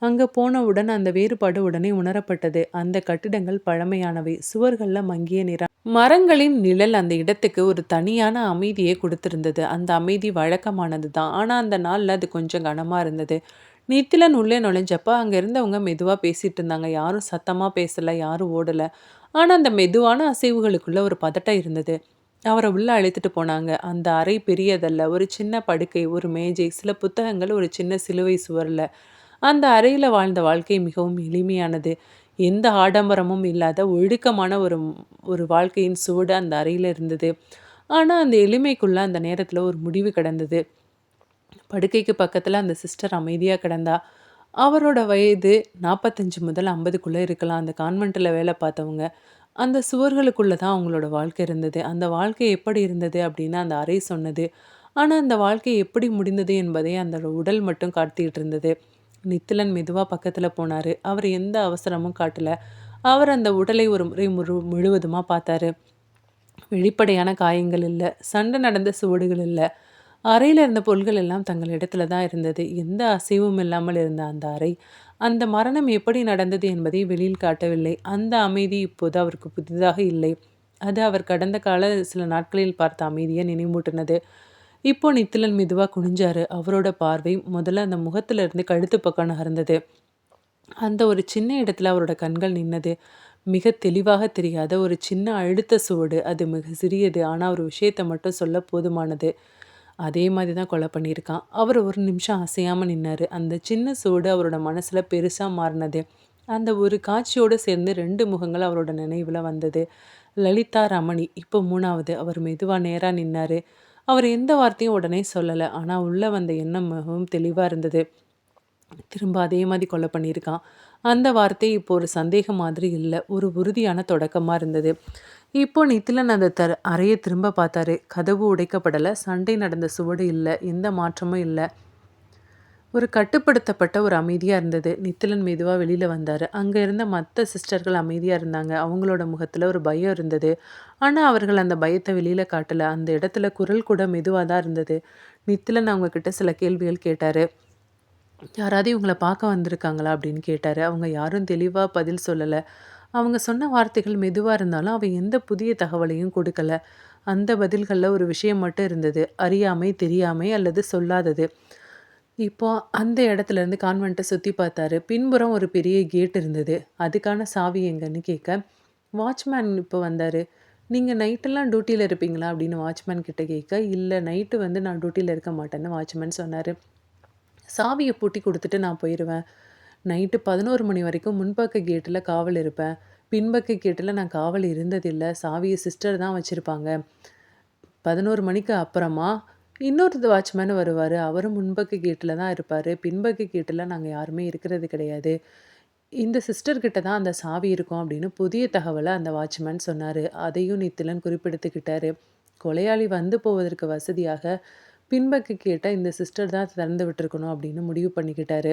அங்கே போனவுடன் அந்த வேறுபாடு உடனே உணரப்பட்டது. அந்த கட்டிடங்கள் பழமையானவை, சுவர்களில் மங்கிய நிறம், மரங்களின் நிழல் அந்த இடத்துக்கு ஒரு தனியான அமைதியை கொடுத்திருந்தது. அந்த அமைதி வழக்கமானது தான், ஆனால் அந்த நாளில் அது கொஞ்சம் கனமாக இருந்தது. நித்திலன் உள்ளே நுழைஞ்சப்போ அங்கே இருந்தவங்க மெதுவாக பேசிகிட்டு இருந்தாங்க. யாரும் சத்தமாக பேசலை, யாரும் ஓடலை. ஆனால் அந்த மெதுவான அசைவுகளுக்குள்ள ஒரு பதட்டம் இருந்தது. அவரை உள்ளே அழைத்துட்டு போனாங்க. அந்த அறை பெரியதல்ல, ஒரு சின்ன படுக்கை, ஒரு மேஜை, சில புத்தகங்கள், ஒரு சின்ன சிலுவை சுவரில். அந்த அறையில் வாழ்ந்த வாழ்க்கை மிகவும் எளிமையானது. எந்த ஆடம்பரமும் இல்லாத ஒழுக்கமான ஒரு ஒரு வாழ்க்கையின் சுவடு அந்த அறையில் இருந்தது. ஆனால் அந்த எளிமைக்குள்ளே அந்த நேரத்தில் ஒரு முடிவு கிடந்தது. படுக்கைக்கு பக்கத்தில் அந்த சிஸ்டர் அமைதியாக கிடந்தா. அவரோட வயது 45 முதல் 50க்குள்ளே இருக்கலாம். அந்த கான்வென்ட்டில் வேலை பார்த்தவங்க. அந்த சுவர்களுக்குள்ளே தான் அவங்களோட வாழ்க்கை இருந்தது. அந்த வாழ்க்கை எப்படி இருந்தது அப்படின்னு அந்த அறை சொன்னது. ஆனால் அந்த வாழ்க்கை எப்படி முடிந்தது என்பதை அந்த உடல் மட்டும் காட்டிகிட்டு இருந்தது. நித்திலன் மெதுவாக பக்கத்தில் போனார். அவர் எந்த அவசரமும் காட்டலை. அவர் அந்த உடலை ஒரு முறை முழுவதுமாக பார்த்தாரு. வெளிப்படையான காயங்கள் இல்லை, சண்டை நடந்த சுவடுகள் இல்லை. அறையில் இருந்த பொருள்கள் எல்லாம் தங்கள் இடத்துல தான் இருந்தது. எந்த அசைவும் இல்லாமல் இருந்த அந்த அறை அந்த மரணம் எப்படி நடந்தது என்பதை வெளியில் காட்டவில்லை. அந்த அமைதி இப்போது அவருக்கு புதிதாக இல்லை. அது அவர் கடந்த கால சில நாட்களில் பார்த்த அமைதியை நினைவூட்டினது. இப்போ நித்திலன் மெதுவாக குனிஞ்சாரு. அவரோட பார்வை முதல்ல அந்த முகத்துல இருந்து கழுத்து பக்கம் நகர்ந்தது. அந்த ஒரு சின்ன இடத்துல அவரோட கண்கள் நின்னது. மிக தெளிவாக தெரியாத ஒரு சின்ன அழுத்த சுவடு. அது மிக சிறியது, ஆனால் ஒரு விஷயத்தை மட்டும் சொல்ல போதுமானது. அதே மாதிரி தான் கொலை பண்ணியிருக்கான். அவர் ஒரு நிமிஷம் அசையாமல் நின்னார். அந்த சின்ன சுவடு அவரோட மனசில் பெருசாக மாறினது. அந்த ஒரு காட்சியோடு சேர்ந்து 2 முகங்கள் அவரோட நினைவில் வந்தது. லலிதா, ரமணி. இப்போ 3வது. அவர் மெதுவாக நேராக நின்னார். அவர் எந்த வார்த்தையும் உடனே சொல்லலை. ஆனால் உள்ளே வந்த எண்ணம் மிகவும் தெளிவாக இருந்தது. திரும்ப அதே மாதிரி கொலை பண்ணியிருக்கான். அந்த வார்த்தை இப்போ ஒரு சந்தேகம் மாதிரி இல்லை, ஒரு உறுதியான தொடக்கமாக இருந்தது. இப்போ நித்திலன் அந்த அறையை திரும்ப பார்த்தாரு. கதவு உடைக்கப்படலை, சண்டை நடந்த சுவடு இல்லை, எந்த மாற்றமும் இல்லை. ஒரு கட்டுப்படுத்தப்பட்ட ஒரு அமைதியாக இருந்தது. நித்திலன் மெதுவாக வெளியில் வந்தார். அங்கே இருந்த மற்ற சிஸ்டர்கள் அமைதியாக இருந்தாங்க. அவங்களோட முகத்தில் ஒரு பயம் இருந்தது. ஆனால் அவர்கள் அந்த பயத்தை வெளியில் காட்டலை. அந்த இடத்துல குரல் கூட மெதுவாக தான் இருந்தது. நித்திலன் அவங்கக்கிட்ட சில கேள்விகள் கேட்டார். யாராவது இவங்கள பார்க்க வந்திருக்காங்களா அப்படின்னு கேட்டார். அவங்க யாரும் தெளிவாக பதில் சொல்லலை. அவங்க சொன்ன வார்த்தைகள் மெதுவாக இருந்தாலும் அவை எந்த புதிய தகவலையும் கொடுக்கல. அந்த பதில்களில் ஒரு விஷயம் மட்டும் இருந்தது. அறியாமை, தெரியாமை அல்லது சொல்லாதது. இப்போ அந்த இடத்துலேருந்து கான்வென்ட்டை சுற்றி பார்த்தாரு. பின்புறம் ஒரு பெரிய கேட் இருந்தது. அதுக்கான சாவி எங்கன்னு கேட்க, வாட்ச்மேன் இப்போ வந்தார். நீங்கள் நைட்டெல்லாம் டியூட்டியில் இருப்பீங்களா அப்படின்னு வாட்ச்மேன் கிட்ட கேட்க, இல்லை நைட்டு நான் டியூட்டியில் இருக்க மாட்டேன்னு வாட்ச்மேன் சொன்னார். சாவியை பூட்டி கொடுத்துட்டு நான் போயிடுவேன். நைட்டு 11 மணி வரைக்கும் முன்பக்க கேட்டில் காவல் இருப்பேன். பின்பக்க கேட்டில் நான் காவல் இருந்ததில்லை. சாவியை சிஸ்டர் தான் வச்சுருப்பாங்க. 11 மணிக்கு அப்புறமா இன்னொரு வாட்ச்மேன் வருவார். அவரும் முன்பக்க கேட்டில் தான் இருப்பார். பின்பக்க கேட்டில் நாங்கள் யாருமே இருக்கிறது கிடையாது. இந்த சிஸ்டர்கிட்ட தான் அந்த சாவி இருக்கும் அப்படின்னு புதிய தகவலை அந்த வாட்ச்மேன் சொன்னார். அதையும் நித்திலன் குறிப்பிடுத்துக்கிட்டாரு. கொலையாளி வந்து போவதற்கு வசதியாக பின்பக்க கேட்ட இந்த சிஸ்டர் தான் திறந்து விட்டுருக்கணும் அப்படின்னு முடிவு பண்ணிக்கிட்டாரு.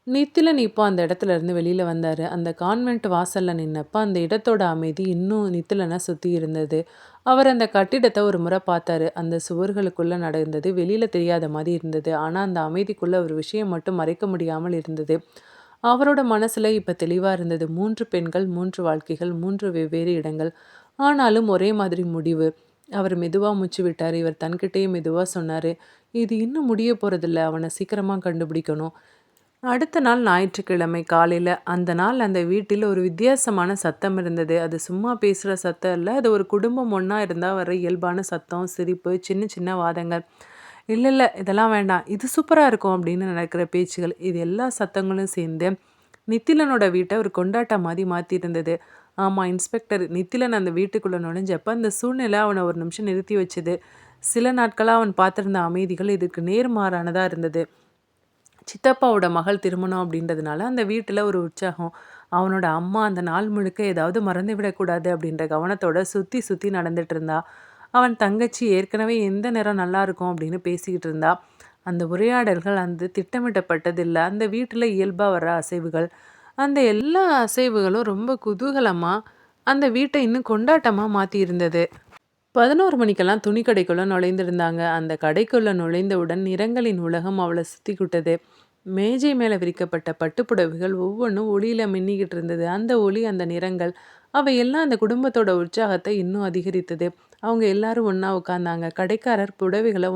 நித்திலன் இப்போ அந்த இடத்துல இருந்து வெளியில் வந்தார். அந்த கான்வென்ட் வாசலில் நின்னப்போ அந்த இடத்தோட அமைதி இன்னும் நித்திலனை சுற்றி இருந்தது. அவர் அந்த கட்டிடத்தை ஒரு முறை பார்த்தாரு. அந்த சுவர்களுக்குள்ளே நடந்தது வெளியில் தெரியாத மாதிரி இருந்தது. ஆனால் அந்த அமைதிக்குள்ளே ஒரு விஷயம் மட்டும் மறைக்க முடியாமல் இருந்தது. அவரோட மனசில் இப்போ தெளிவாக இருந்தது. 3 பெண்கள், 3 வாழ்க்கைகள், 3 வெவ்வேறு இடங்கள். ஆனாலும் ஒரே மாதிரி முடிவு. அவர் மெதுவாக மூச்சு விட்டார். இவர் தன்கிட்டேயே மெதுவாக சொன்னார், இது இன்னும் முடிய போகிறதில்ல, அவனை சீக்கிரமாக கண்டுபிடிக்கணும். அடுத்த நாள் ஞாயிற்றுக்கிழமை காலையில, அந்த நாள் அந்த வீட்டில் ஒரு வித்தியாசமான சத்தம் இருந்தது. அது சும்மா பேசுற சத்தம் இல்ல. அது ஒரு குடும்பம் ஒண்ணா இருந்தா வர இயல்பான சத்தம், சிரிப்பு, சின்ன சின்ன வாதங்கள். "இல்ல, இல்ல இதெல்லாம் வேண்டாம். இது சூப்பரா இருக்கும்." அப்படின்னு நடக்கிற பேச்சுகள். இது எல்லா சத்தங்களும் சேர்ந்து நித்திலனோட வீட்ட ஒரு கொண்டாட்டம் மாரி மாத்தியிருந்தது. ஆமா, இன்ஸ்பெக்டர் நித்திலன் அந்த வீட்டுக்குள்ள நுழைஞ்சப்ப, அந்த சூழ்நிலை அவன ஒரு நிமிஷம் நிறுத்தி வச்சது. சில நாட்களா அவன் பார்த்திருந்த அமைதிகள் இதுக்கு நேர்மாறானதா இருந்தது. சித்தப்பாவோட மகள் திருமணம் அப்படின்றதுனால அந்த வீட்டில் ஒரு உற்சாகம். அவனோட அம்மா அந்த நாள் முழுக்க ஏதாவது மறந்து விடக்கூடாது அப்படின்ற கவனத்தோட சுற்றி சுற்றி நடந்துட்டு இருந்தா. அவன் தங்கச்சி ஏற்கனவே எந்த நேரம் நல்லா இருக்கும் அப்படின்னு பேசிக்கிட்டு இருந்தா. அந்த உரையாடல்கள் அந்த திட்டமிட்டப்பட்டதில்ல. அந்த வீட்டில் இயல்பாக வர அசைவுகள். அந்த எல்லா அசைவுகளும் ரொம்ப குதூகலமாக அந்த வீட்டை இன்னும் கொண்டாட்டமாக மாற்றி இருந்தது. 11 மணிக்கெல்லாம் துணி கடைக்குள்ள நுழைந்திருந்தாங்க. அந்த கடைக்குள்ள நுழைந்தவுடன் நிறங்களின் உலகம் அவளை சுத்திக்கிட்டது. மேஜை மேல விரிக்கப்பட்ட பட்டுப் புடவைகள் ஒவ்வொன்னும் ஒளியில மின்னிக்கிட்டு இருந்தது. அந்த ஒளி, அந்த நிறங்கள், அவை எல்லாம் அந்த குடும்பத்தோட உற்சாகத்தை இன்னும் அதிகரித்தது. அவங்க எல்லாரும் ஒண்ணா உட்கார்ந்தாங்க. கடைக்காரர் புடவைகள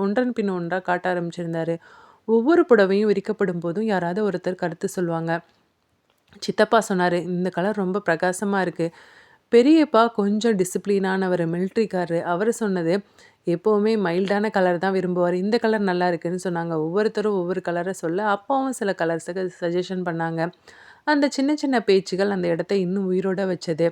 ஒன்றன் பின் ஒன்றா காட்ட ஆரம்பிச்சிருந்தாரு. ஒவ்வொரு புடவையும் விரிக்கப்படும் போதும் யாராவது ஒருத்தர் கருத்து சொல்லுவாங்க. சித்தப்பா சொன்னாரு, "இந்த கலர் ரொம்ப பிரகாசமா இருக்கு." பெரியப்பா கொஞ்சம் டிசிப்ளினானவரு, மிலிட்ரிக்காரரு. அவரு சொன்னது, எப்பவுமே மைல்டான கலர் தான் விரும்புவாரு. இந்த கலர் நல்லா இருக்குன்னு சொன்னாங்க. ஒவ்வொருத்தரும் ஒவ்வொரு கலர சொல்ல, அப்பாவும் சில கலர்ஸுக்கு சஜஷன் பண்ணாங்க. அந்த சின்ன சின்ன பேச்சுகள் அந்த இடத்த இன்னும் உயிரோட வச்சது.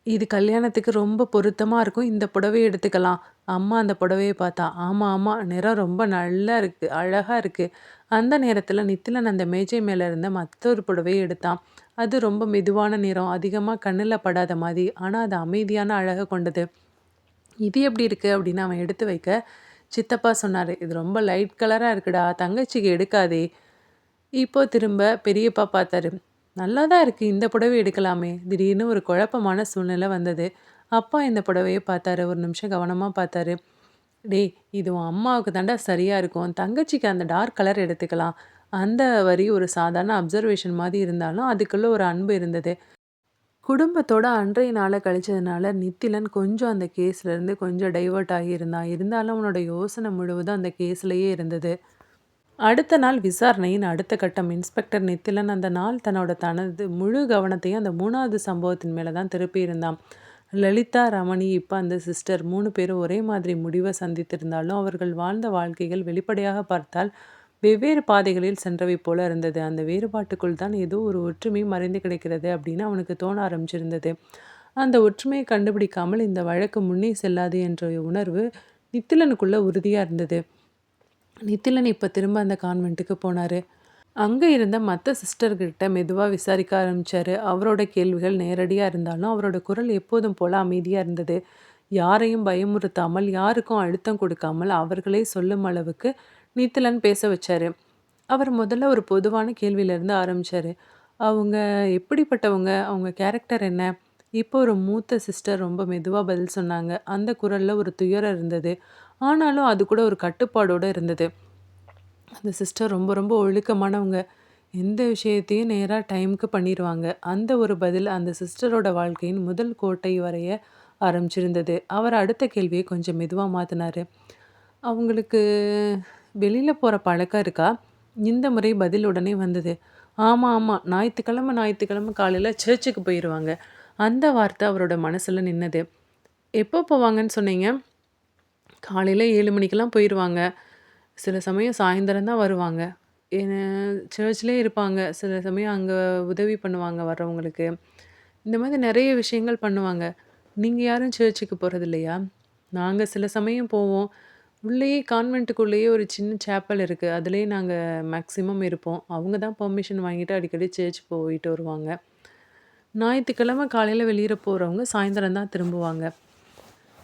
"இது கல்யாணத்துக்கு ரொம்ப பொருத்தமா இருக்கும். இந்த புடவைய எடுத்துக்கலாம்." அம்மா அந்த புடவைய பார்த்தா, "ஆமா, ஆமா. நிறம் ரொம்ப நல்லா இருக்கு. அழகா இருக்கு." அந்த நேரத்துல நித்திலன் அந்த மேஜை மேல இருந்த மற்றொரு புடவைய எடுத்தான். அது ரொம்ப மெதுவான நிறம். அதிகமா கண்ணுல படாத மாரி. ஆனா அது அமைதியான அழக கொண்டது. "இது எப்படி இருக்கு?" அப்படின்னு அவன் எடுத்து வைக்க, சித்தப்பா சொன்னாரு, "இது ரொம்ப லைட் கலரா இருக்குடா. தங்கச்சிக்கு எடுக்காதே." இப்போ திரும்ப பெரியப்பா பார்த்தாரு. "நல்லா தான் இருக்கு. இந்த புடவை எடுக்கலாமே." திடீர்னு ஒரு குழப்பமான சூழ்நிலை வந்தது. அப்பா இந்த புடவைய பார்த்தாரு. ஒரு நிமிஷம் கவனமா பார்த்தாரு. "டேய், இது உன் அம்மாவுக்கு தான்டா சரியா இருக்கும். தங்கச்சிக்கு அந்த டார்க் கலர் எடுத்துக்கலாம்." அந்த வரி ஒரு சாதாரண அப்சர்வேஷன் மாரி இருந்தாலும், அதுக்குள்ள ஒரு அன்பு இருந்தது. குடும்பத்தோட அன்றைய நாள கழிச்சதுனால, நித்திலன் கொஞ்சம் அந்த கேஸ்லேருந்து கொஞ்சம் டைவர்ட் ஆகியிருந்தான். இருந்தாலும் அவனோட யோசனை முழுவதும் அந்த கேஸ்லயே இருந்தது. அடுத்த நாள் விசாரணையின் அடுத்த கட்டம். இன்ஸ்பெக்டர் நித்திலன் அந்த நாள் தனது முழு கவனத்தையும் அந்த 3வது சம்பவத்தின் மேல தான் திருப்பியிருந்தான். லலிதா, ரமணி, இப்ப அந்த சிஸ்டர் 3 பேரும் ஒரே மாதிரி முடிவ சந்தித்திருந்தாலும், அவர்கள் வாழ்ந்த வாழ்க்கைகள் வெளிப்படையாக பார்த்தால் வெவ்வேறு பாதைகளில் சென்றவை போல இருந்தது. அந்த வேறுபாட்டுக்குள் தான் ஏதோ ஒரு ஒற்றுமை மறைந்து கிடக்கிறது அப்படின்னு அவனுக்கு தோண ஆரம்பிச்சிருந்தது. அந்த ஒற்றுமையை கண்டுபிடிக்காமல் இந்த வழக்கு முன்னே செல்லாது என்ற உணர்வு நித்திலனுக்குள்ள உறுதியா இருந்தது. நித்திலன் இப்ப திரும்ப அந்த கான்வென்ட்டுக்கு போனாரு. அங்க இருந்த மத்த சிஸ்டர்கிட்ட மெதுவா விசாரிக்க ஆரம்பிச்சாரு. அவரோட கேள்விகள் நேரடியா இருந்தாலும், அவரோட குரல் எப்போதும் போல அமைதியா இருந்தது. யாரையும் பயமுறுத்தாமல், யாருக்கும் அழுத்தம் கொடுக்காமல், அவர்களே சொல்லும் அளவுக்கு நித்திலன் பேச வச்சாரு. அவர் முதல்ல ஒரு பொதுவான கேள்வியிலிருந்து ஆரம்பிச்சாரு. "அவங்க எப்படிப்பட்டவங்க? அவங்க கேரக்டர் என்ன?" இப்போ ஒரு மூத்த சிஸ்டர் ரொம்ப மெதுவா பதில் சொன்னாங்க. அந்த குரல்ல ஒரு துயரம் இருந்தது. ஆனாலும் அது கூட ஒரு கட்டுப்பாடோட இருந்தது. அந்த சிஸ்டர் ரொம்ப ரொம்ப ஒழுக்கமானவங்க. எந்த விஷயத்தையும் நேரா டைம்க்கு பண்ணிருவாங்க. அந்த ஒரு பதில் அந்த சிஸ்டரோட வாழ்க்கையின் முதல் கோட்டை வரைய ஆரம்பிச்சிருந்தது. அவர் அடுத்த கேள்விய கொஞ்சம் மெதுவா மாத்துனாரு. "அவங்களுக்கு வெளியில போற பழக்கம் இருக்கா?" இந்த முறை பதில் உடனே வந்தது. "ஆமா, ஆமா. ஞாயித்துக்கிழமை ஞாயித்துக்கிழமை காலையில சர்ச்சுக்கு போயிருவாங்க." அந்த வார்த்தை அவரோட மனசுல நின்னது. "எப்போ போவாங்கன்னு சொன்னீங்க?" "காலையில 7 மணிக்கெல்லாம் போயிருவாங்க. சில சமயம் சாயந்தரம் தான் வருவாங்க. ஏன்னா சர்ச்லயே இருப்பாங்க. சில சமயம் அங்க உதவி பண்ணுவாங்க வர்றவங்களுக்கு. இந்த மாதிரி நெறைய விஷயங்கள் பண்ணுவாங்க." "நீங்க யாரும் சர்ச்சுக்கு போறதில்லையா?" "நாங்க சில சமயம் போவோம். உள்ளேயே கான்வென்ட்டுக்குள்ளேயே ஒரு சின்ன சேப்பல் இருக்கு. அதிலேயே நாங்க மேக்ஸிமம் இருப்போம். அவங்க தான் பெர்மிஷன் வாங்கிட்டு அடிக்கடி சர்ச் போயிட்டு வருவாங்க. ஞாயித்துக்கிழமை காலையில வெளியில போறவங்க சாயந்தரம் தான் திரும்புவாங்க."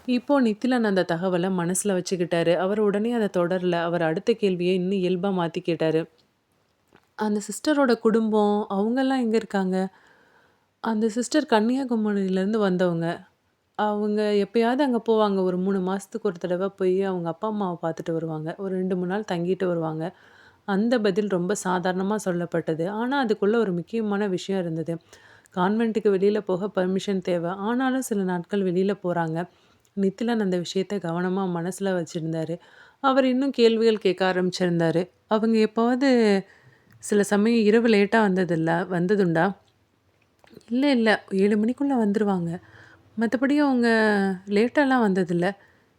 இப்போ நித்திலன் அந்த தகவல மனசுல வச்சுக்கிட்டாரு. அவர் உடனே அத தொடரல. அவர் அடுத்த கேள்விய இன்னும் இயல்பா மாத்தி கேட்டாரு. "அந்த சிஸ்டரோட குடும்பம், அவங்கலாம் எங்க இருக்காங்க?" "அந்த சிஸ்டர் கன்னியாகுமரியிலேருந்து வந்தவங்க. அவங்க எப்பயாவது அங்க போவாங்க. ஒரு 3 மாசத்துக்கு ஒரு தடவ போய் அவங்க அப்பா, அம்மாவ பார்த்துட்டு வருவாங்க. ஒரு 2, 3 நாள் தங்கிட்டு வருவாங்க." அந்த பதில் ரொம்ப சாதாரணமா சொல்லப்பட்டது. ஆனா, அதுக்குள்ள ஒரு முக்கியமான விஷயம் இருந்தது. கான்வென்ட்டுக்கு வெளியில போக பெர்மிஷன் தேவ. ஆனாலும் சில நாட்கள் வெளியில போறாங்க. நித்திலன் அந்த விஷயத்த கவனமா மனசுல வச்சிருந்தாரு. அவர் இன்னும் கேள்விகள் கேட்க ஆரம்பிச்சிருந்தாரு. "அவங்க எப்பவாவது சில சமயம் இரவு லேட்டா வந்ததுண்டா? இல்ல, இல்ல. 7 மணிக்குள்ள வந்துருவாங்க. மத்தபடி அவங்க லேட்டாலாம் வந்ததில்ல.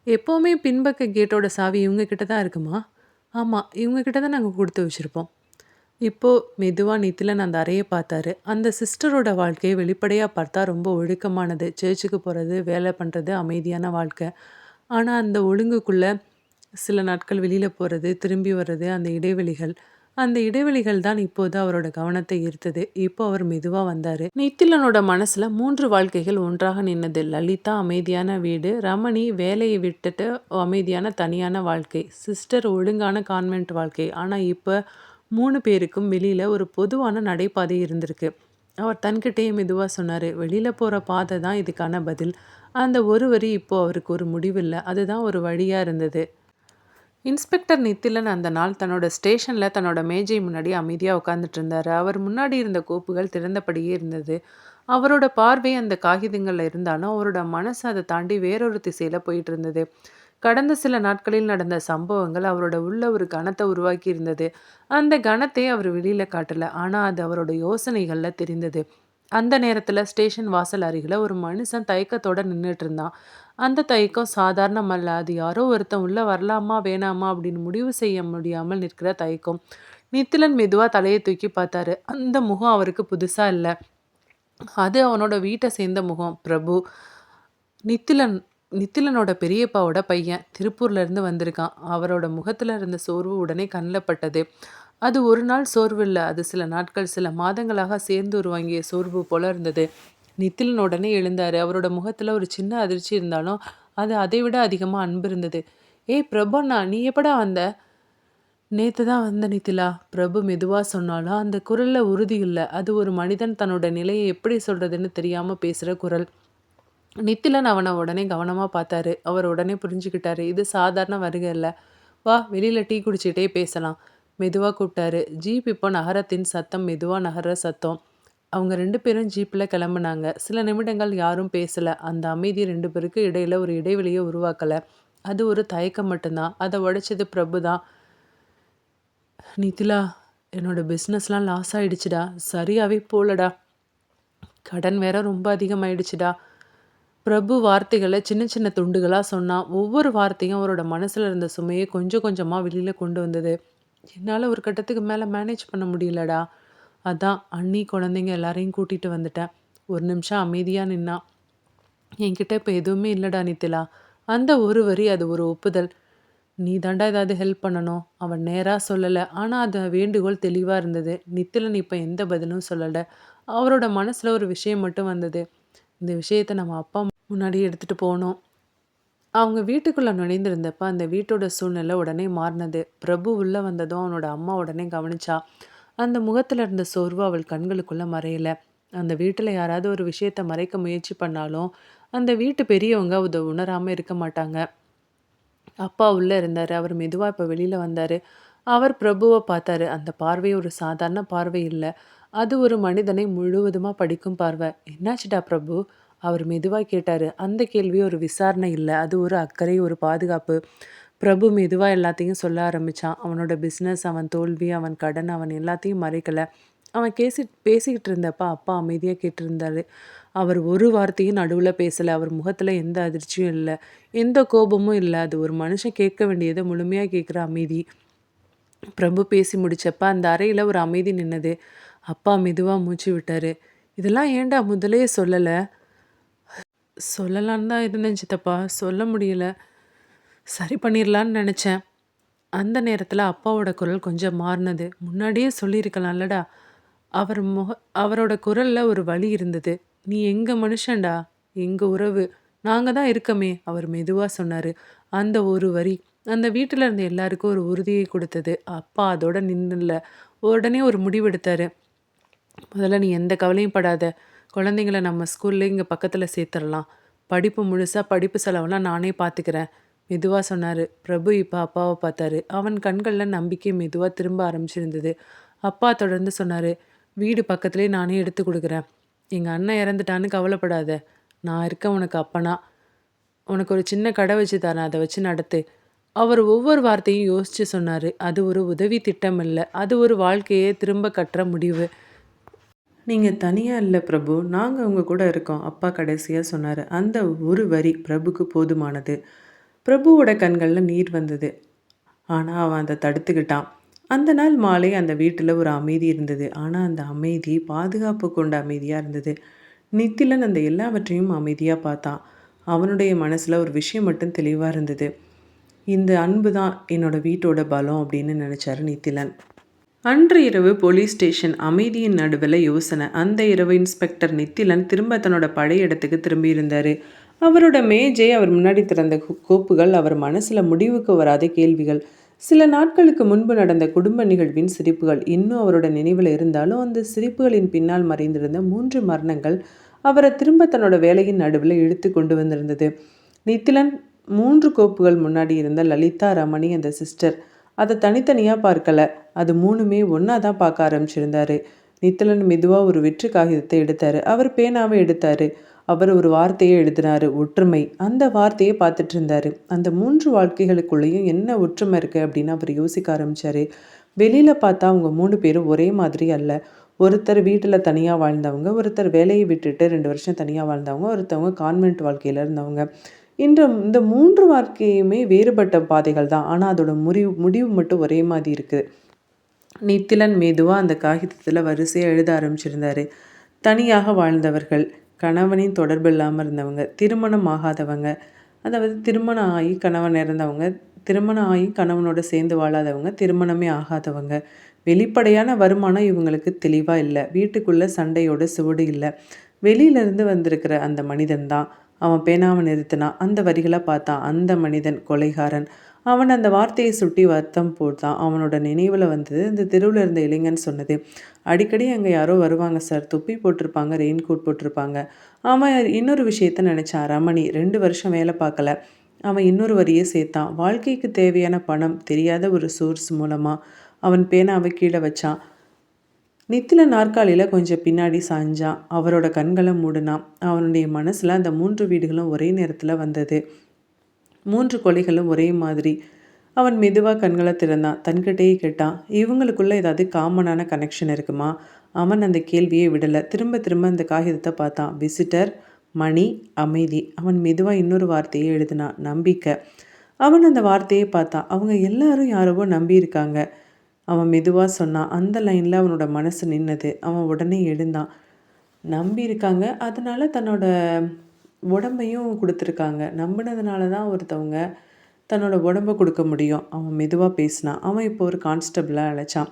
எப்பவுமே பின்பக்க கேட்டோட சாவி இவங்க கிட்ட தான் இருக்குமா? ஆமா. இவங்க கிட்ட தான் நாங்க குடுத்து வச்சிருப்போம். இப்போ மெதுவா நித்திலன் அந்த அறைய பார்த்தாரு. அந்த சிஸ்டரோட வாழ்க்கை வெளிப்படையா பார்த்தா ரொம்ப ஒழுக்கமானது. சர்ச்சுக்கு போறது, வேலை பண்றது, அமைதியான வாழ்க்கை. ஆனா அந்த ஒழுங்குக்குள்ள சில நாட்கள் வெளியில போறது, திரும்பி வர்றது, அந்த இடைவெளிகள் தான் இப்போது அவரோட கவனத்தை ஈர்த்தது. இப்போ அவர் மெதுவா வந்தாரு. நித்திலனோட மனசுல 3 வாழ்க்கைகள் ஒன்றாக நின்னது. லலிதா அமைதியான வீடு, ரமணி வேலையை விட்டுட்டு அமைதியான தனியான வாழ்க்கை, சிஸ்டர் ஒழுங்கான கான்வென்ட் வாழ்க்கை. ஆனா இப்ப 3 பேருக்கும் வெளியில ஒரு பொதுவான நடைபாதை இருந்திருக்கு. அவர் தன்கிட்டயே மெதுவா சொன்னாரு. வெளியில போற பாதை தான் இதுக்கான பதில். அந்த ஒரு வரி இப்போ அவருக்கு ஒரு முடிவில்ல. அதுதான் ஒரு வழியா இருந்தது. இன்ஸ்பெக்டர் நித்திலன் அந்த நாள் தன்னோட ஸ்டேஷன்ல தன்னோட மேஜை முன்னாடி அமைதியா உட்கார்ந்துட்டு இருந்தாரு. அவர் முன்னாடி இருந்த கோப்புகள் திறந்தபடியே இருந்தது. அவரோட பார்வை அந்த காகிதங்கள்ல இருந்தாலும், அவரோட மனசு அதை தாண்டி வேறொரு திசையில போயிட்டு இருந்தது. கடந்த சில நாட்களில் நடந்த சம்பவங்கள் அவரோட உள்ள ஒரு கனத்தை உருவாக்கி இருந்தது. அந்த கனத்தை அவர் வெளியில காட்டல. ஆனா அது அவரோட யோசனைகள்ல தெரிந்தது. அந்த நேரத்துல ஸ்டேஷன் வாசல் அருகில ஒரு மனுஷன் தயக்கத்தோட நின்னுட்டு இருந்தான். அந்த தயக்கம் சாதாரணமல்ல. அது யாரோ ஒருத்தன் உள்ள வரலாமா, வேணாமா அப்படின்னு முடிவு செய்ய முடியாமல் நிற்கிற தயக்கம். நித்திலன் மெதுவா தலையை தூக்கி பார்த்தாரு. அந்த முகம் அவருக்கு புதுசா இல்ல. அது அவனோட வீட்டை சேர்ந்த முகம். பிரபு. நித்திலன் நித்திலனோட பெரியப்பாவோட பையன். திருப்பூர்ல இருந்து வந்திருக்கான். அவரோட முகத்துல இருந்த சோர்வு உடனே கண்ல பட்டது. அது ஒரு நாள் சோர்வு இல்ல. அது சில நாட்கள், சில மாதங்களாக சேர்ந்து உருவாங்கிய சோர்வு போல இருந்தது. நித்திலன் உடனே எழுந்தாரு. அவரோட முகத்துல ஒரு சின்ன அதிர்ச்சி இருந்தாலும், அது அதைவிட அதிகமா அன்பு இருந்தது. "ஏய் பிரபுண்ணா, நீ எப்படா வந்த?" "நேத்து தான் வந்தேன் நித்திலா." பிரபு மெதுவா சொன்னாலும், அந்த குரல்ல உறுதி இல்ல. அது ஒரு மனிதன் தன்னோட நிலையை எப்படி சொல்றதுன்னு தெரியாம பேசுற குரல். நித்திலன் அவன உடனே கவனமா பார்த்தாரு. அவர் உடனே புரிஞ்சுக்கிட்டாரு. இது சாதாரண வருகை இல்ல. "வா, வெளியில டீ குடிச்சிட்டே பேசலாம்." மெதுவா கூப்பிட்டாரு. ஜீப் இப்போ நகரத்தின் சத்தம், மெதுவா நகர்ற சத்தம். அவங்க 2 பேரும் ஜீப்ல கிளம்புனாங்க. சில நிமிடங்கள் யாரும் பேசல. அந்த அமைதி 2 பேருக்கு இடையில ஒரு இடைவெளிய உருவாக்கல. அது ஒரு தயக்கம் மட்டும்தான். அத உடைச்சது பிரபு தான். "நித்திலா, என்னோட பிசினஸ்லாம் லாஸ் ஆயிடுச்சுடா. சரியாவே போலடா. கடன் வேற ரொம்ப அதிகமாயிடுச்சுடா." பிரபு வார்த்தைகள சின்ன சின்ன துண்டுகளா சொன்னான். ஒவ்வொரு வார்த்தையும் அவரோட மனசுல இருந்த சுமைய கொஞ்சம் கொஞ்சமா வெளியில கொண்டு வந்தது. "என்னால ஒரு கட்டத்துக்கு மேல மேனேஜ் பண்ண முடியலடா. அதான் அண்ணி, குழந்தைங்க எல்லாரையும் கூட்டிட்டு வந்துட்டேன்." ஒரு நிமிஷம் அமைதியா நின்னான். "என்கிட்ட இப்ப எதுவுமே இல்லடா நித்திலா." அந்த ஒரு வரி அது ஒரு ஒப்புதல். "நீ தாண்டா ஏதாவது ஹெல்ப் பண்ணணும்." அவன் நேரா சொல்லல. ஆனா அந்த வேண்டுகோள் தெளிவா இருந்தது. நித்திலன் இப்ப எந்த பதிலும் சொல்லல. அவரோட மனசுல ஒரு விஷயம் மட்டும் வந்தது. இந்த விஷயத்த நம்ம அப்பா முன்னாடி எடுத்துட்டு போனோம். அவங்க வீட்டுக்குள்ள நுழைந்திருந்தப்ப, அந்த வீட்டோட சூழ்நிலை உடனே மாறுனது. பிரபு உள்ள வந்ததும் அவனோட அம்மா உடனே கவனிச்சா. அந்த முகத்துல இருந்த சோர்வு அவள் கண்களுக்குள்ள மறையல. அந்த வீட்டுல யாராவது ஒரு விஷயத்த மறைக்க முயற்சி பண்ணாலும், அந்த வீட்டு பெரியவங்க அத உணராம இருக்க மாட்டாங்க. அப்பா உள்ள இருந்தாரு. அவர் மெதுவா இப்ப வெளியில வந்தாரு. அவர் பிரபுவ பார்த்தாரு. அந்த பார்வை ஒரு சாதாரண பார்வை இல்ல. அது ஒரு மனிதனை முழுவதுமா படிக்கும் பார்வை. "என்னாச்சுடா பிரபு?" அவர் மெதுவா கேட்டாரு. அந்த கேள்வி ஒரு விசாரணை இல்ல. அது ஒரு அக்கறை, ஒரு பாதுகாப்பு. பிரபு மெதுவா எல்லாத்தையும் சொல்ல ஆரம்பிச்சான். அவனோட பிசினஸ், அவன் தோல்வி, அவன் கடன், அவன் எல்லாத்தையும் மறைக்கல. அவன் பேசிக்கிட்டு இருந்தப்ப அப்பா அமைதியா கேட்டிருந்தாரு. அவர் ஒரு வார்த்தையும் நடுவுல பேசல. அவர் முகத்துல எந்த அதிர்ச்சியும் இல்ல. எந்த கோபமும் இல்ல. அது ஒரு மனுஷன் கேட்க வேண்டியத முழுமையா கேட்கிற அமைதி. பிரபு பேசி முடிச்சப்ப அந்த அறையில ஒரு அமைதி நின்னது. அப்பா மெதுவா மூச்சு விட்டாரு. "இதெல்லாம் ஏன்டா முதல்லயே சொல்லல?" "சொல்லலான்னு தான் இருந்தேன் சித்தப்பா. சொல்ல முடியல. சரி பண்ணிரலான்னு நெனச்சேன்." அந்த நேரத்துல அப்பாவோட குரல் கொஞ்சம் மாறுனது. "முன்னாடியே சொல்லியிருக்கலாம்லடா." அவர் முக அவரோட குரல்ல ஒரு வலி இருந்தது. "நீ எங்க மனுஷன்டா. எங்க உறவு. நாங்க தான் இருக்கமே." அவர் மெதுவா சொன்னாரு. அந்த ஒரு வரி, அந்த வீட்டுல இருந்த எல்லாருக்கும் ஒரு உறுதியை குடுத்தது. அப்பா அதோட நின்னுல்ல. உடனே ஒரு முடிவெடுத்தாரு. "முதல்ல நீ எந்த கவலையும் படாத. குழந்தைங்கள நம்ம ஸ்கூல்ல இங்க பக்கத்துல சேர்த்துரலாம். படிப்பு செலவெல்லாம் நானே பார்த்துக்கிறேன்." மெதுவா சொன்னாரு. பிரபு இப்ப அப்பாவ பார்த்தாரு. அவன் கண்கள்ல நம்பிக்கை மெதுவா திரும்ப ஆரம்பிச்சிருந்தது. அப்பா தொடர்ந்து சொன்னாரு. "வீடு பக்கத்திலேயே நானே எடுத்து குடுக்குறேன். எங்க அண்ணன் இறந்துட்டான்னு கவலைப்படாத. நான் இருக்கேன் உனக்கு அப்பனா. உனக்கு ஒரு சின்ன கடை வச்சு தரேன். அத வச்சு நடத்து." அவர் ஒவ்வொரு வார்த்தையும் யோசிச்சு சொன்னாரு. அது ஒரு உதவி திட்டம் இல்ல. அது ஒரு வாழ்க்கையே திரும்ப கட்டுற முடிவு. நீங்க தனியா இல்ல பிரபு. நாங்க உங்க கூட இருக்கோம். அப்பா கடைசியா சொன்னாரு. அந்த ஒரு வரி பிரபுக்கு போதுமானது. பிரபுவோட கண்கள்ல நீர் வந்தது. ஆனா அவன் அத தடுத்துக்கிட்டான். அந்த நாள் மாலை அந்த வீட்டுல ஒரு அமைதி இருந்தது. ஆனா அந்த அமைதி பாதுகாப்பு கொண்ட அமைதியா இருந்தது. நித்திலன் அந்த எல்லாவற்றையும் அமைதியா பார்த்தான். அவனுடைய மனசுல ஒரு விஷயம் மட்டும் தெளிவா இருந்தது. இந்த அன்பு தான் என்னோட வீட்டோட பலம் அப்படின்னு நினைச்சாரு நித்திலன். அன்று இரவு போலீஸ் ஸ்டேஷன் அமைதியின் நடுவில் யோசனை. அந்த இரவு இன்ஸ்பெக்டர் நித்திலன் திரும்ப தன்னோட பழைய இடத்துக்கு திரும்பி இருந்தாரு. அவரோட மேஜை, அவர் முன்னாடி திறந்த கோப்புகள், அவர் மனசுல முடிவுக்கு வராத கேள்விகள். சில நாட்களுக்கு முன்பு நடந்த குடும்ப நிகழ்வின் சிரிப்புகள் இன்னும் அவரோட நினைவில் இருந்தாலும் அந்த சிரிப்புகளின் பின்னால் மறைந்திருந்த 3 மரணங்கள் அவரை திரும்ப தன்னோட வேலையின் நடுவில் இழுத்து கொண்டு வந்திருந்தது. நித்திலன் 3 கோப்புகள் முன்னாடி இருந்த லலிதா, ரமணி, அந்த சிஸ்டர் அதை தனித்தனியாக பார்க்கல. அது 3மே ஒன்றா தான் பார்க்க ஆரம்பிச்சிருந்தாரு. நித்திலன் மெதுவாக ஒரு வெற்று காகிதத்தை எடுத்தார். அவர் பேனாவை எடுத்தார். அவர் ஒரு வார்த்தையை எழுதினார், ஒற்றுமை. அந்த வார்த்தையை பார்த்துட்டு இருந்தார். அந்த 3 வாழ்க்கைகளுக்குள்ளேயும் என்ன ஒற்றுமை இருக்குது அப்படின்னு அவர் யோசிக்க ஆரம்பித்தார். வெளியில் பார்த்தா அவங்க 3 பேரும் ஒரே மாதிரி அல்ல. ஒருத்தர் வீட்டில் தனியாக வாழ்ந்தவங்க, ஒருத்தர் வேலையை விட்டுட்டு 2 வருஷம் தனியாக வாழ்ந்தவங்க, ஒருத்தவங்க கான்வென்ட் வாழ்க்கையில் இருந்தவங்க. இந்த 3 வாழ்க்கையுமே வேறுபட்ட பாதைகள் தான். ஆனால் அதோட முடிவு மட்டும் ஒரே மாதிரி இருக்குது. நித்திலன் மெதுவாக அந்த காகிதத்தில் வரிசையாக எழுத ஆரம்பிச்சிருந்தாரு. தனியாக வாழ்ந்தவர்கள், கணவனின் தொடர்பு இல்லாமல் இருந்தவங்க, திருமணம் ஆகாதவங்க, அதாவது திருமணம் ஆகி கணவன் இறந்தவங்க, திருமணம் ஆகி கணவனோட சேர்ந்து வாழாதவங்க, திருமணமே ஆகாதவங்க. வெளிப்படையான வருமானம் இவங்களுக்கு தெளிவாக இல்லை. வீட்டுக்குள்ளே சண்டையோட சுவடு இல்லை. வெளியிலேருந்து வந்திருக்கிற அந்த மனிதன் தான். அவன் பேனாவை நிறுத்தினான். அந்த வரிகளை பார்த்தான். அந்த மனிதன் கொலைகாரன். அவன் அந்த வார்த்தையை சுட்டி வருத்தம் போட்டான். அவனோட நினைவில் வந்தது இந்த தெருவில் இருந்த இளைஞன் சொன்னது. அடிக்கடி அங்கே யாரோ வருவாங்க சார், தொப்பி போட்டிருப்பாங்க, ரெயின் கோட் போட்டிருப்பாங்க. அவன் இன்னொரு விஷயத்த நினச்சான். ரமணி 2 வருஷம் வேலை பார்க்கல. அவன் இன்னொரு வரியை சேர்த்தான். வாழ்க்கைக்கு தேவையான பணம் தெரியாத ஒரு சோர்ஸ் மூலமாக. அவன் பேனாவை கீழே வச்சான். நித்தில நாற்காலியில் கொஞ்சம் பின்னாடி சாஞ்சான். அவரோட கண்களை மூடினான். அவனுடைய மனசில் அந்த 3 வீடுகளும் ஒரே நேரத்தில் வந்தது. 3 கொலைகளும் ஒரே மாதிரி. அவன் மெதுவாக கண்களை திறந்தான். தன்கிட்டேயே கேட்டான், இவங்களுக்குள்ள ஏதாவது காமனான கனெக்ஷன் இருக்குமா? அவன் அந்த கேள்வியை விடலை. திரும்ப திரும்ப அந்த காகிதத்தை பார்த்தான். விசிட்டர், மணி, அமைதி. அவன் மெதுவாக இன்னொரு வார்த்தையை எழுதினான், நம்பிக்கை. அவன் அந்த வார்த்தையை பார்த்தான். அவங்க எல்லாரும் யாரவோ நம்பியிருக்காங்க. அவன் மெதுவாக சொன்னான். அந்த லைனில் அவனோட மனசு நின்னது. அவன் உடனே எழுந்தான். நம்பியிருக்காங்க, அதனால தன்னோட உடம்பையும் கொடுத்துருக்காங்க. நம்பினதுனால தான் ஒருத்தவங்க தன்னோட உடம்பை கொடுக்க முடியும். அவன் மெதுவாக பேசினான். அவன் இப்போ ஒரு கான்ஸ்டபிளாக அழைச்சான்.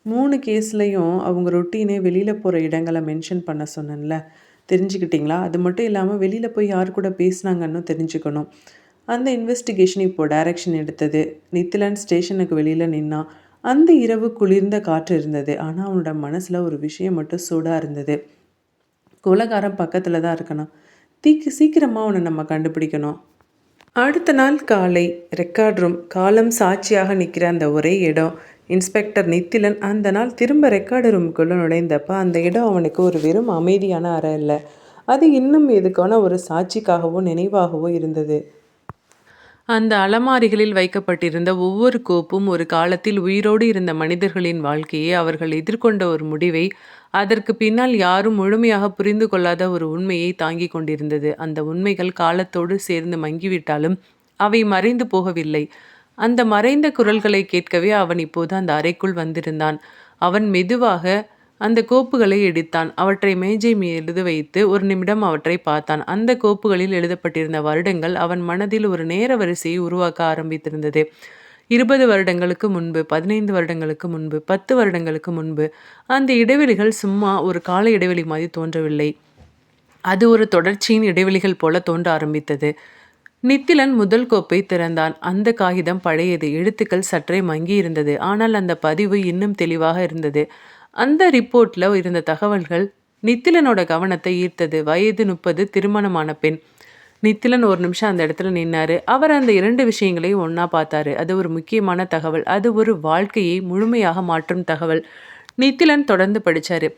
3 கேஸ்லையும் அவங்க ரொட்டீனே வெளியில் போகிற இடங்களை மென்ஷன் பண்ண சொன்னேன்ல, தெரிஞ்சுக்கிட்டிங்களா? அது மட்டும் இல்லாமல் வெளியில் போய் யார் கூட பேசுனாங்கன்னு தெரிஞ்சுக்கணும். அந்த இன்வெஸ்டிகேஷன் இப்போது டைரக்ஷன் எடுத்தது. நித்திலன் ஸ்டேஷனுக்கு வெளியில் நின்னான். அந்த இரவு குளிர்ந்த காற்று இருந்தது. ஆனால் அவனோட மனசில் ஒரு விஷயம் மட்டும் சூடாக இருந்தது. கொலைகாரன் பக்கத்தில் தான் இருக்கணும். சீக்கிரமாக அவனை நம்ம கண்டுபிடிக்கணும். அடுத்த நாள் காலை ரெக்கார்ட் ரூம். காலம் சாட்சியாக நிற்கிற அந்த ஒரே இடம். இன்ஸ்பெக்டர் நித்திலன் அந்த நாள் திரும்ப ரெக்கார்டு ரூமுக்குள்ளே நுழைந்தப்ப அந்த இடம் அவனுக்கு ஒரு வெறும் அமைதியான அறை இல்லை. அது இன்னும் எதுக்கான ஒரு சாட்சிக்காகவோ நினைவாகவோ இருந்தது. அந்த அலமாரிகளில் வைக்கப்பட்டிருந்த ஒவ்வொரு கோப்பும் ஒரு காலத்தில் உயிரோடு இருந்த மனிதர்களின் வாழ்க்கையை, அவர்கள் எதிர்கொண்ட ஒரு முடிவை, அதற்கு பின்னால் யாரும் முழுமையாக புரிந்து கொள்ளாத ஒரு உண்மையை தாங்கிக் கொண்டிருந்தது. அந்த உண்மைகள் காலத்தோடு சேர்ந்து மங்கிவிட்டாலும் அவை மறைந்து போகவில்லை. அந்த மறைந்த குரல்களை கேட்கவே அவன் இப்போது அந்த அறைக்குள் வந்திருந்தான். அவன் மெதுவாக அந்த கோப்புகளை எடுத்தான். அவற்றை மேஜை மீது வைத்து ஒரு நிமிடம் அவற்றை பார்த்தான். அந்த கோப்புகளில் எழுதப்பட்டிருந்த வருடங்கள் அவன் மனதில் ஒரு நேர வரிசையை உருவாக்க ஆரம்பித்திருந்தது. 20 வருடங்களுக்கு முன்பு, 15 வருடங்களுக்கு முன்பு, 10 வருடங்களுக்கு முன்பு. அந்த இடைவெளிகள் சும்மா ஒரு கால இடைவெளி மாதிரி தோன்றவில்லை. அது ஒரு தொடர்ச்சியின் இடைவெளிகள் போல தோன்ற ஆரம்பித்தது. நித்திலன் முதல் கோப்பை திறந்தான். அந்த காகிதம் பழையது. எழுத்துக்கள் சற்றே மங்கி இருந்தது. ஆனால் அந்த பதிவு இன்னும் தெளிவாக இருந்தது. அந்த ரிப்போர்ட்ல இருந்த தகவல்கள் நித்திலனோட கவனத்தை ஈர்த்தது. வயது 30, திருமணமான பெண். நித்திலன் ஒரு நிமிஷம் அந்த இடத்துல நின்னாரு. அவர் அந்த 2 விஷயங்களையும் ஒன்றா பார்த்தாரு. அது ஒரு முக்கியமான தகவல். அது ஒரு வாழ்க்கையை முழுமையாக மாற்றும் தகவல். நித்திலன் தொடர்ந்து படித்தாரு.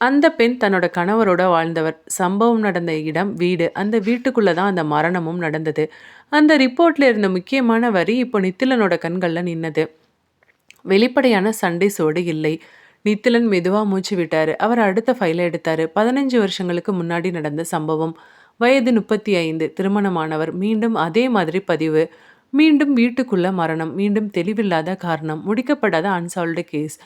அந்த பெண் தன்னோட கணவரோட வாழ்ந்தவர். சம்பவம் நடந்த இடம் வீடு. அந்த வீட்டுக்குள்ள தான் அந்த மரணமும் நடந்தது. அந்த ரிப்போர்ட்ல இருந்த முக்கியமான வரி இப்போ நித்திலனோட கண்கள்ல நின்னது. வெளிப்படையான சண்டை சோடு இல்லை. நித்திலன் மெதுவா மூச்சு விட்டாரு. அவர் அடுத்த ஃபைல எடுத்தாரு. 15 வருஷங்களுக்கு முன்னாடி நடந்த சம்பவம். வயது 35. திருமணமானவர். மீண்டும் அதே மாதிரி பதிவு. மீண்டும் வீட்டுக்குள்ள மரணம். மீண்டும் தெளிவில்லாத காரணம். முடிக்கப்படாத அன்சால்வ்டு கேஸ்.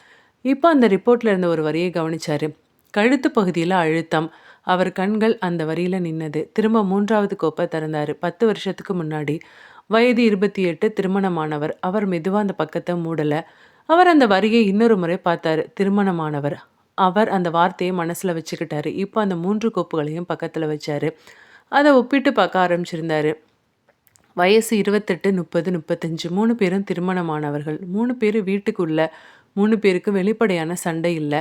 இப்போ அந்த ரிப்போர்ட்ல இருந்த ஒரு வரியை கவனிச்சாரு. கழுத்து பகுதியில அழுத்தம். அவர் கண்கள் அந்த வரியில நின்னது. திரும்ப 3வது கோப்ப திறந்தாரு. 10 வருஷத்துக்கு முன்னாடி. வயது 28. திருமணமானவர். அவர் மெதுவா அந்த பக்கத்த மூடல. அவர் அந்த வரியை இன்னொரு முறை பார்த்தாரு. திருமணமானவர். அவர் அந்த வார்த்தைய மனசுல வச்சுக்கிட்டாரு. இப்போ அந்த 3 கோப்புகளையும் பக்கத்துல வச்சாரு. அத ஒப்பிட்டு பார்க்க ஆரம்பிச்சிருந்தாரு. வயசு 28, 30, 35. 3 பேரும் திருமணமானவர்கள். 3 பேரும் வீட்டுக்குள்ள. 3 பேருக்கும் வெளிப்படையான சண்டை இல்ல.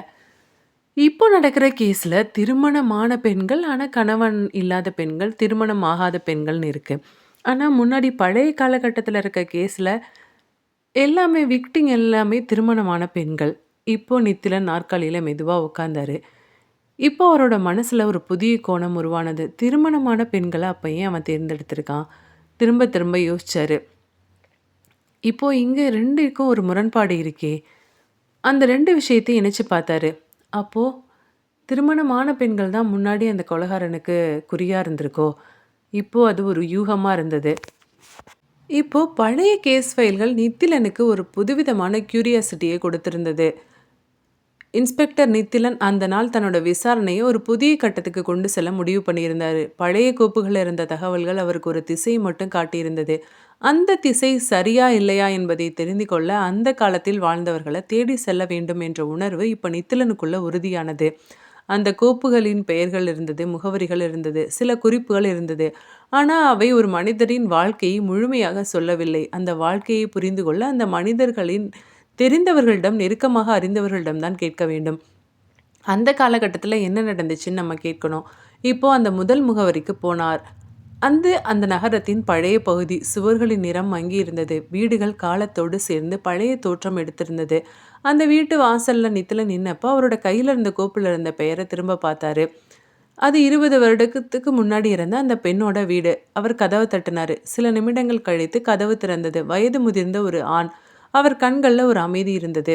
இப்போ நடக்கிற கேஸ்ல திருமணமான பெண்கள், ஆனா கணவன் இல்லாத பெண்கள், திருமணம் ஆகாத பெண்கள்னு இருக்கு. ஆனா முன்னாடி பழைய காலகட்டத்துல இருக்க கேஸ்ல எல்லாமே விக்டிம் எல்லாமே திருமணமான பெண்கள். இப்போ நித்திலன் நாற்காலியில மெதுவா உட்கார்ந்தாரு. இப்போ அவரோட மனசுல ஒரு புதிய கோணம் உருவானது. திருமணமான பெண்கள அப்ப ஏன் அவன் தேர்ந்தெடுத்திருக்கான்? திரும்ப திரும்ப யோசிச்சாரு. இப்போ இங்க 2க்கும் ஒரு முரண்பாடு இருக்கே! அந்த 2 விஷயத்தையும் இணைச்சு பார்த்தாரு. அப்போ திருமணமான பெண்கள் தான் முன்னாடி அந்த கொலைகாரனுக்கு குறியா இருந்திருக்கோ! இப்போ அது ஒரு யூகமா இருந்தது. இப்போ பழைய கேஸ் ஃபைல்கள் நித்திலனுக்கு ஒரு புதுவிதமான கியூரியாசிட்டியை கொடுத்திருந்தது. இன்ஸ்பெக்டர் நித்திலன் அந்த நாள் தன்னோட விசாரணையை ஒரு புதிய கட்டத்துக்கு கொண்டு செல்ல முடிவு பண்ணியிருந்தாரு. பழைய கோப்புகள் இருந்த தகவல்கள் அவருக்கு ஒரு திசையை மட்டும் காட்டியிருந்தது. அந்த திசை சரியா இல்லையா என்பதை தெரிந்து கொள்ள அந்த காலத்தில் வாழ்ந்தவர்களை தேடி செல்ல வேண்டும் என்ற உணர்வு இப்போ நித்திலனுக்குள்ள உறுதியானது. அந்த கோப்புகளின் பெயர்கள் இருந்தது, முகவரிகள் இருந்தது, சில குறிப்புகள் இருந்தது. ஆனா அவை ஒரு மனிதரின் வாழ்க்கையை முழுமையாக சொல்லவில்லை. அந்த வாழ்க்கையை புரிந்து கொள்ள அந்த மனிதர்களின் தெரிந்தவர்களிடம், நெருக்கமாக அறிந்தவர்களிடம் தான் கேட்க வேண்டும். அந்த காலகட்டத்துல என்ன நடந்துச்சுன்னு நம்ம கேட்கணும். இப்போ அந்த முதல் முகவரிக்கு போனார். அந்த நகரத்தின் பழைய பகுதி. சுவர்களின் நிறம் மங்கியிருந்தது. வீடுகள் காலத்தோடு சேர்ந்து பழைய தோற்றம் எடுத்திருந்தது. அந்த வீட்டு வாசல்ல நித்திலன் நின்னப்ப அவரோட கையில இருந்த கோப்புல இருந்த பெயரை திரும்ப பார்த்தாரு. அது 20 வருடத்துக்கு முன்னாடி இருந்த அந்த பெண்ணோட வீடு. அவர் கதவை தட்டினாரு. சில நிமிடங்கள் கழித்து கதவு திறந்தது. வயது முதிர்ந்த ஒரு ஆண். அவர் கண்கள்ல ஒரு அமைதி இருந்தது.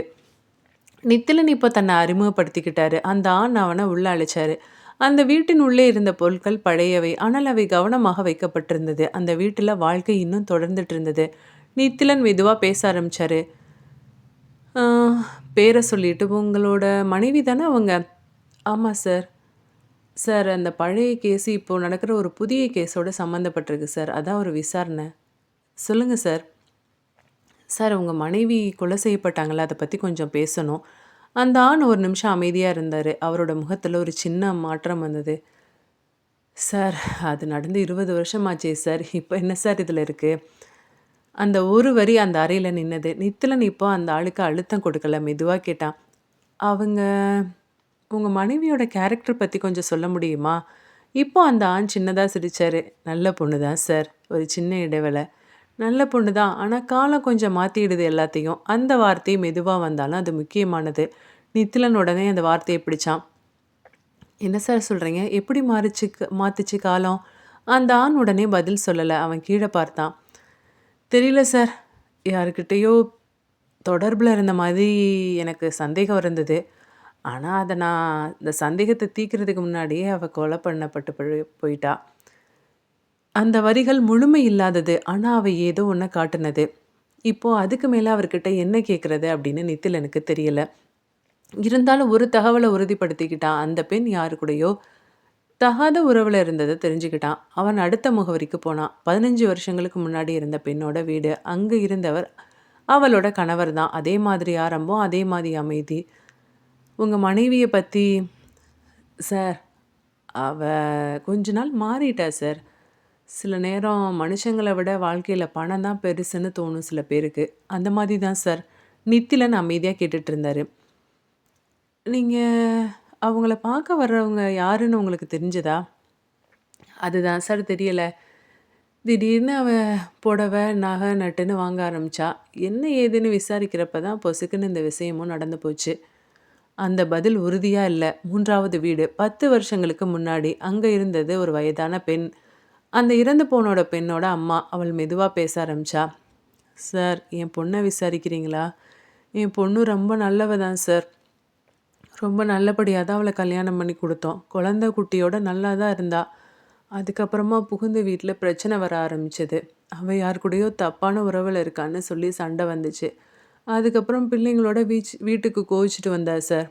நித்திலன் இப்போ தன்னை அறிமுகப்படுத்திக்கிட்டாரு. அந்த ஆண் அவனை உள்ள அழைச்சாரு. அந்த வீட்டின் உள்ளே இருந்த பொருட்கள் பழையவை. ஆனால் அவை கவனமாக வைக்கப்பட்டிருந்தது. அந்த வீட்டுல வாழ்க்கை இன்னும் தொடர்ந்துட்டு இருந்தது. நித்திலன் மெதுவா பேச ஆரம்பிச்சாரு. பேரை சொல்லிட்டு, உங்களோட மனைவி தானே அவங்க? ஆமா சார். சார், அந்த பழைய கேஸ் இப்போ நடக்கிற ஒரு புதிய கேஸோட சம்மந்தப்பட்டிருக்கு சார். அதான் ஒரு விசாரணை. சொல்லுங்க சார். சார், உங்க மனைவி கொலை செய்யப்பட்டாங்கல்ல, அதை பத்தி கொஞ்சம் பேசணும். அந்த ஆண் ஒரு நிமிஷம் அமைதியா இருந்தாரு. அவரோட முகத்துல ஒரு சின்ன மாற்றம் வந்தது. சார், அது நடந்து 20 வருஷமாச்சே சார். இப்போ என்ன சார் இதுல இருக்கு? அந்த ஒரு வரி அந்த அறையில நின்னது. நித்திலன் இப்போ அந்த ஆளுக்கு அழுத்தம் கொடுக்கல. மெதுவா கேட்டான். அவங்க உங்க மனைவியோட கேரக்டர் பத்தி கொஞ்சம் சொல்ல முடியுமா? இப்போ அந்த ஆண் சின்னதா சிரிச்சாரு. நல்ல பொண்ணு தான் சார். ஒரு சின்ன இடைவேளை. நல்ல பொண்ணு தான். ஆனா காலம் கொஞ்சம் மாத்திடுது எல்லாத்தையும். அந்த வார்த்தை மெதுவா வந்தாலும் அது முக்கியமானது. நித்திலன் உடனே அந்த வார்த்தையை பிடிச்சான். என்ன சார் சொல்றீங்க? எப்படி மாத்துச்சு காலம்? அந்த ஆண் உடனே பதில் சொல்லல. அவன் கீழ பார்த்தான். தெரியல சார். யாருக்கிட்டயோ தொடர்புல இருந்த மாதிரி எனக்கு சந்தேகம் இருந்தது. ஆனா, இந்த சந்தேகத்த தீர்க்கிறதுக்கு முன்னாடியே அவ கொலை பண்ணப்பட்டு போயிட்டா. அந்த வரிகள் முழுமை இல்லாதது. ஆனா, அவ ஏதோ ஒண்ண காட்டுனது. இப்போ அதுக்கு மேல அவர்கிட்ட என்ன கேட்கிறது அப்படின்னு நித்திலனுக்கு தெரியல. இருந்தாலும் ஒரு தகவல உறுதிப்படுத்திக்கிட்டான். அந்த பெண் யாரு கூடயோ தகாத உறவுல இருந்தத தெரிஞ்சுக்கிட்டான். அவன் அடுத்த முகவரிக்கு போனான். 15 வருஷங்களுக்கு முன்னாடி இருந்த பெண்ணோட வீடு. அங்க இருந்தவர் அவளோட கணவர் தான். அதே மாதிரி ஆரம்பம், அதே மாதிரி அமைதி. உங்க மனைவிய பத்தி சார், அவ கொஞ்ச நாள் மாறிட்டா சார். சில நேரம் மனுஷங்கள விட வாழ்க்கையில பணம் தான் பெருசுன்னு தோணும் சில பேருக்கு. அந்த மாதிரி தான் சார். நித்திலன் அமைதியா கேட்டுட்டு இருந்தாரு. நீங்க அவங்கள பார்க்க வர்றவங்க யாருன்னு உங்களுக்கு தெரிஞ்சதா? அதுதான் சார் தெரியல. திடீர்னு அவ புடவை, நகை, நட்டுன்னு வாங்க ஆரம்பிச்சா. என்ன ஏதுன்னு விசாரிக்கிறப்ப தான் பொசுக்குன்னு இந்த விஷயமும் நடந்து போச்சு. அந்த பதில் உறுதியா இல்ல. 3வது வீடு. 10 வருஷங்களுக்கு முன்னாடி அங்க இருந்தது ஒரு வயதான பெண். அந்த இறந்து போனோட பெண்ணோட அம்மா. அவள் மெதுவா பேச ஆரம்பிச்சா. "சார், என் பொண்ண விசாரிக்கிறீங்களா? என் பொண்ணு ரொம்ப நல்லவ தான் சார். ரொம்ப நல்லபடியா தான் அவள கல்யாணம் பண்ணி குடுத்தோம். குழந்தை குட்டியோட நல்லா தான் இருந்தா. அதுக்கப்புறமா புகுந்த வீட்ல பிரச்சனை வர ஆரம்பிச்சது. அவ யார் கூடயோ தப்பான உறவுல இருக்கான்னு சொல்லி சண்டை வந்துச்சு. அதுக்கப்புறம் பிள்ளைங்களோட வீட்டுக்கு கோவிச்சுட்டு வந்தா சார்.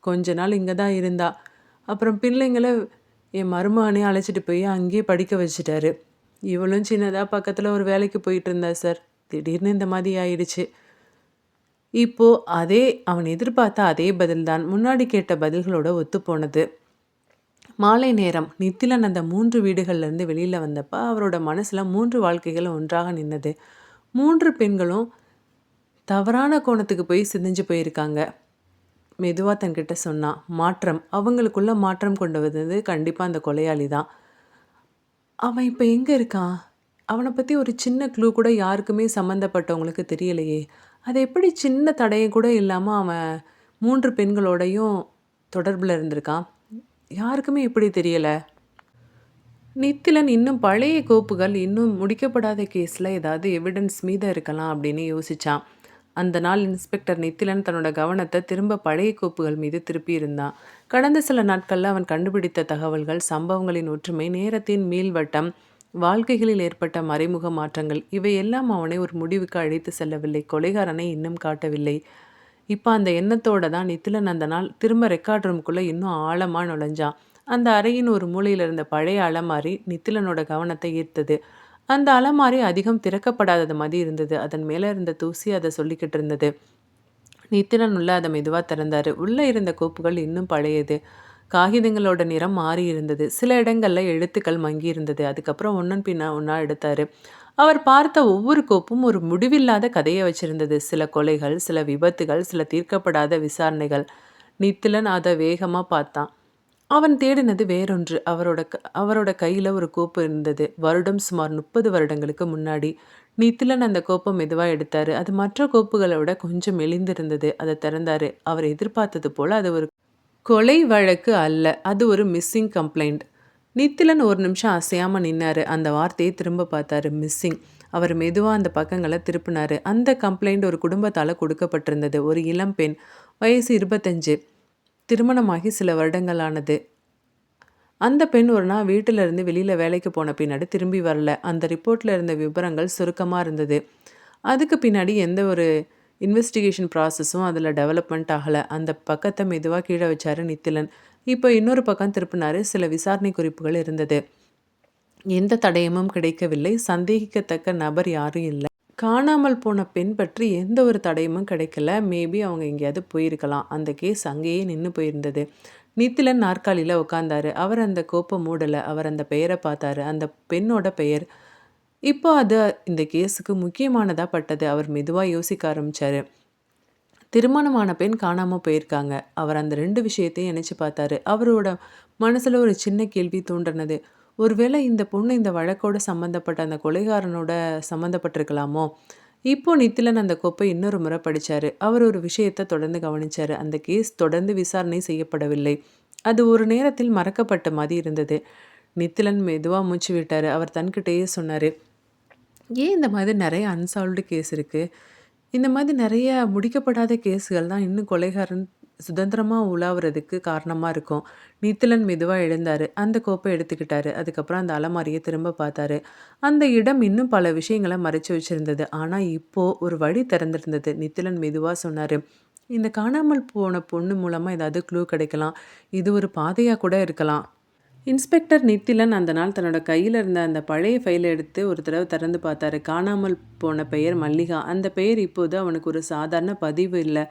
கொஞ்ச நாள் இங்க தான் இருந்தா. அப்புறம் பிள்ளைங்கள என் மருமகனே அழைச்சிட்டு போய் அங்கேயே படிக்க வச்சுட்டாரு. இவளும் சின்னதா பக்கத்துல ஒரு வேலைக்கு போயிட்டு இருந்தா சார். திடீர்னு இந்த மாதிரி ஆயிடுச்சு. இப்போ அவன் எதிர்பார்த்த அதே பதில்தான் முன்னாடி கேட்ட பதில்களோட ஒத்துப்போனது. மாலை நேரம் நித்திலன் அந்த 3 வீடுகள்லேருந்து வெளியில வந்தப்ப அவரோட மனசுல 3 வாழ்க்கைகள் ஒன்றாக நின்னது. 3 பெண்களும் தவறான கோணத்துக்கு போய் சிதைஞ்சு போயிருக்காங்க. மெதுவா தன்கிட்ட சொன்னான். மாற்றம். அவங்களுக்குள்ள மாற்றம் கொண்டு வந்தது கண்டிப்பா அந்த கொலையாளி தான். அவன் இப்ப எங்க இருக்கான்? அவன பத்தி ஒரு சின்ன க்ளூ கூட யாருக்குமே சம்மந்தப்பட்டவங்களுக்கு தெரியலையே! அது எப்படி சின்ன தடயம் கூட இல்லாம அவன் 3 பெண்களோடையும் தொடர்புல இருந்திருக்கான்? யாருக்குமே எப்படி தெரியல? நித்திலன் இன்னும் பழைய கோப்புகள், இன்னும் முடிக்கப்படாத கேஸ்ல ஏதாவது எவிடன்ஸ் மீதம் இருக்கலாம் அப்படின்னு யோசிச்சான். அந்த நாள் இன்ஸ்பெக்டர் நித்திலன் தன்னோட கவனத்த திரும்ப பழைய கோப்புகள் மீது திருப்பியிருந்தான். கடந்த சில நாட்கள்ல அவன் கண்டுபிடித்த தகவல்கள், சம்பவங்களின் ஒற்றுமை, நேரத்தின் மீள்வட்டம், வாழ்க்கைகளில் ஏற்பட்ட மறைமுக மாற்றங்கள் இவையெல்லாம் அவனை ஒரு முடிவுக்கு அழைத்து செல்லவில்லை. கொலைகாரனை இன்னும் காட்டவில்லை. இப்ப அந்த எண்ணத்தோட தான் நித்திலன் அந்த நாள் திரும்ப ரெக்கார்ட் ரூம்குள்ள இன்னும் ஆழமா நுழைஞ்சான். அந்த அறையின் ஒரு மூலையில இருந்த பழைய அலமாரி நித்திலனோட கவனத்தை ஈர்த்தது. அந்த அலமாரி அதிகம் திறக்கப்படாதது மாதிரி இருந்தது. அதன் மேல இருந்த தூசி அதை சொல்லிக்கிட்டு இருந்தது. நித்திலன் உள்ள அதை மெதுவா திறந்தாரு. உள்ள இருந்த கோப்புகள் இன்னும் பழையது. காகிதங்களோட நிறம் மாறி இருந்தது. சில இடங்கள்ல எழுத்துக்கள் மங்கி இருந்தது. அதுக்கப்புறம் ஒன்னன் பின்ன ஒன்னா எடுத்தாரு. அவர் பார்த்த ஒவ்வொரு கோப்பும் ஒரு முடிவில்லாத கதையை வச்சிருந்தது. சில கொலைகள், சில விபத்துகள், சில தீர்க்கப்படாத விசாரணைகள். நித்திலன் அதை வேகமா பார்த்தான். அவன் தேடினது வேறொன்று. அவரோட கையில ஒரு கோப்பு இருந்தது. வருடம் சுமார் 30 வருடங்களுக்கு முன்னாடி. நித்திலன் அந்த கோப்பை மெதுவா எடுத்தாரு. அது மற்ற கோப்புகளை விட கொஞ்சம் மெலிந்திருந்தது. அதை திறந்தாரு. அவர் எதிர்பார்த்தது போல அது ஒரு கொலை வழக்கு அல்ல. அது ஒரு மிஸ்ஸிங் கம்ப்ளைண்ட். நித்திலன் ஒரு நிமிஷம் அசையாம நின்னாரு. அந்த வார்த்தையை திரும்ப பார்த்தாரு. மிஸ்ஸிங். அவர் மெதுவா அந்த பக்கங்களை திருப்பினாரு. அந்த கம்ப்ளைண்ட் ஒரு குடும்பத்தால கொடுக்கப்பட்டிருந்தது. ஒரு இளம் பெண். வயசு 25. திருமணமாகி சில வருடங்கள் ஆனது. அந்த பெண் ஒரு நாள் வீட்டில இருந்து வெளியில வேலைக்கு போன பின்னாடி திரும்பி வரல. அந்த ரிப்போர்ட்ல இருந்த விவரங்கள் சுருக்கமா இருந்தது. அதுக்கு பின்னாடி எந்த ஒரு இன்வெஸ்டிகேஷன் ப்ராசஸும் அதில் டெவலப்மெண்ட் ஆகலை. அந்த பக்கத்தை மெதுவாக கீழே வச்சாரு நித்திலன். இப்போ இன்னொரு பக்கம் திருப்பினாரு. சில விசாரணை குறிப்புகள் இருந்தது. எந்த தடயமும் கிடைக்கவில்லை. சந்தேகிக்கத்தக்க நபர் யாரும் இல்லை. காணாமல் போன பெண் பற்றி எந்த ஒரு தடயமும் கிடைக்கல. மேபி அவங்க எங்கேயாவது போயிருக்கலாம். அந்த கேஸ் அங்கேயே நின்று போயிருந்தது. நித்திலன் நாற்காலியில் உட்காந்தாரு. அவர் அந்த கோப்பை மூடலை. அவர் அந்த பெயரை பார்த்தாரு. அந்த பெண்ணோட பெயர். இப்போ அது இந்த கேஸுக்கு முக்கியமானதா பட்டது. அவர் மெதுவா யோசிக்க ஆரம்பிச்சாரு. திருமணமான பெண் காணாம போயிருக்காங்க. அவர் அந்த 2 விஷயத்தையும் நினைச்சு பார்த்தாரு. அவரோட மனசுல ஒரு சின்ன கேள்வி தோன்றினது. ஒருவேளை இந்த பொண்ணு இந்த வழக்கோட சம்மந்தப்பட்ட அந்த கொலைகாரனோட சம்மந்தப்பட்டிருக்கலாமோ? இப்போ நித்திலன் அந்த கோப்பை இன்னொரு முறை படிச்சாரு. அவர் ஒரு விஷயத்த தொடர்ந்து கவனிச்சாரு. அந்த கேஸ் தொடர்ந்து விசாரணை செய்யப்படவில்லை. அது ஒரு நேரத்தில் மறக்கப்பட்ட மாதிரி இருந்தது. நித்திலன் மெதுவா மூச்சு விட்டாரு. அவர் தன்கிட்டயே சொன்னாரு. ஏன் இந்த மாதிரி நிறைய அன்சால்வ்டு கேஸ் இருக்கு? இந்த மாதிரி நிறைய முடிக்கப்படாத கேஸ்கள் தான் இன்னும் கொலைகாரன் சுதந்திரமா உலாவுறதுக்கு காரணமா இருக்கும். நித்திலன் மெதுவா எழுந்தாரு. அந்த கோப்பை எடுத்துக்கிட்டாரு. அதுக்கப்புறம் அந்த அலமாரியை திரும்ப பார்த்தாரு. அந்த இடம் இன்னும் பல விஷயங்கள மறைச்சு வச்சிருந்தது. ஆனா இப்போ ஒரு வழி திறந்திருந்தது. நித்திலன் மெதுவா சொன்னாரு. இந்த காணாமல் போன பொண்ணு மூலமா ஏதாவது க்ளூ கிடைக்கலாம். இது ஒரு பாதையா கூட இருக்கலாம். இன்ஸ்பெக்டர் நித்திலன் அந்த நாள் தன்னோட கையில் இருந்த அந்த பழைய ஃபைலை எடுத்து ஒரு தடவை திறந்து பார்த்தாரு. காணாமல் போன பெயர் மல்லிகா. அந்த பெயர் இப்போது அவனுக்கு ஒரு சாதாரண பதிவு இல்லை.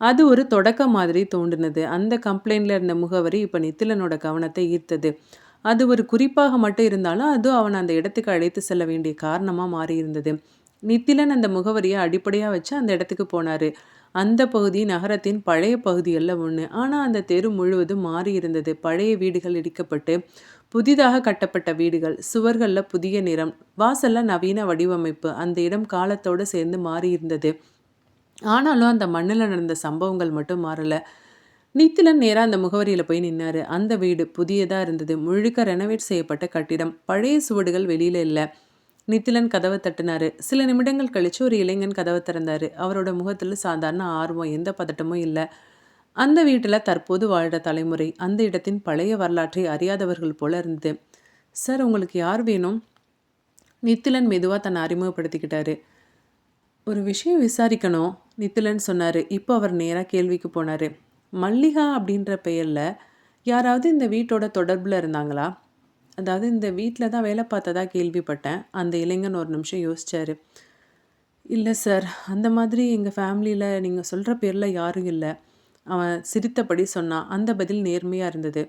அது ஒரு தொடக்கம் மாதிரி தோன்றினது. அந்த கம்ப்ளைண்ட்ல இருந்த முகவரி இப்போ நித்திலனோட கவனத்தை ஈர்த்தது. அது ஒரு குறிப்பாக மட்டும் இருந்தாலும் அது அவன் அந்த இடத்துக்கு அழைத்து செல்ல வேண்டிய காரணமாக மாறியிருந்தது. நித்திலன் அந்த முகவரியை அடிப்படையாக வச்சு அந்த இடத்துக்கு போனாரு. அந்த பகுதி நகரத்தின் பழைய பகுதிகளில் ஒன்று. ஆனால் அந்த தெரு முழுவதும் மாறி இருந்தது. பழைய வீடுகள் இடிக்கப்பட்டு புதிதாக கட்டப்பட்ட வீடுகள். சுவர்களில் புதிய நிறம், வாசல்ல நவீன வடிவமைப்பு. அந்த இடம் காலத்தோடு சேர்ந்து மாறி இருந்தது. ஆனாலும் அந்த மண்ணில் நடந்த சம்பவங்கள் மட்டும் மாறல. நித்திலன் நேரா அந்த முகவரியில போய் நின்னாரு. அந்த வீடு புதியதா இருந்தது. முழுக்க ரெனோவேட் செய்யப்பட்ட கட்டிடம். பழைய சுவடுகள் வெளியில இல்ல. நித்திலன் கதவ தட்டுனாரு. சில நிமிடங்கள் கழிச்சு ஒரு இளைஞன் கதவ திறந்தாரு. அவரோட முகத்துல சாதாரண ஆர்வம், எந்த பதட்டமும் இல்ல. அந்த வீட்டுல தற்போது வாழ்ற தலைமுறை, அந்த இடத்தின் பழைய வரலாற்றை அறியாதவர்கள் போல இருந்தது. "சார், உங்களுக்கு யார் வேணும்?" நித்திலன் மெதுவா தன்னை அறிமுகப்படுத்திக்கிட்டாரு. "ஒரு விஷயம் விசாரிக்கணும்." நித்திலன் சொன்னாரு. இப்போ அவர் நேரா கேள்விக்கு போனாரு. "மல்லிகா அப்படின்ற பெயர்ல யாராவது இந்த வீட்டோட தொடர்புல இருந்தாங்களா? அதாவது இந்த வீட்ல தான் வேலை பார்த்ததா கேள்விப்பட்டேன்." அந்த இளைஞன் ஒரு நிமிஷம் யோசிச்சாரு. "இல்ல சார், அந்த மாதிரி எங்க ஃபேமிலியில நீங்க சொல்ற பேர்ல யாரும் இல்ல." அவன் சிரித்தபடி சொன்னான். அந்த பதில் நேர்மையா இருந்தது.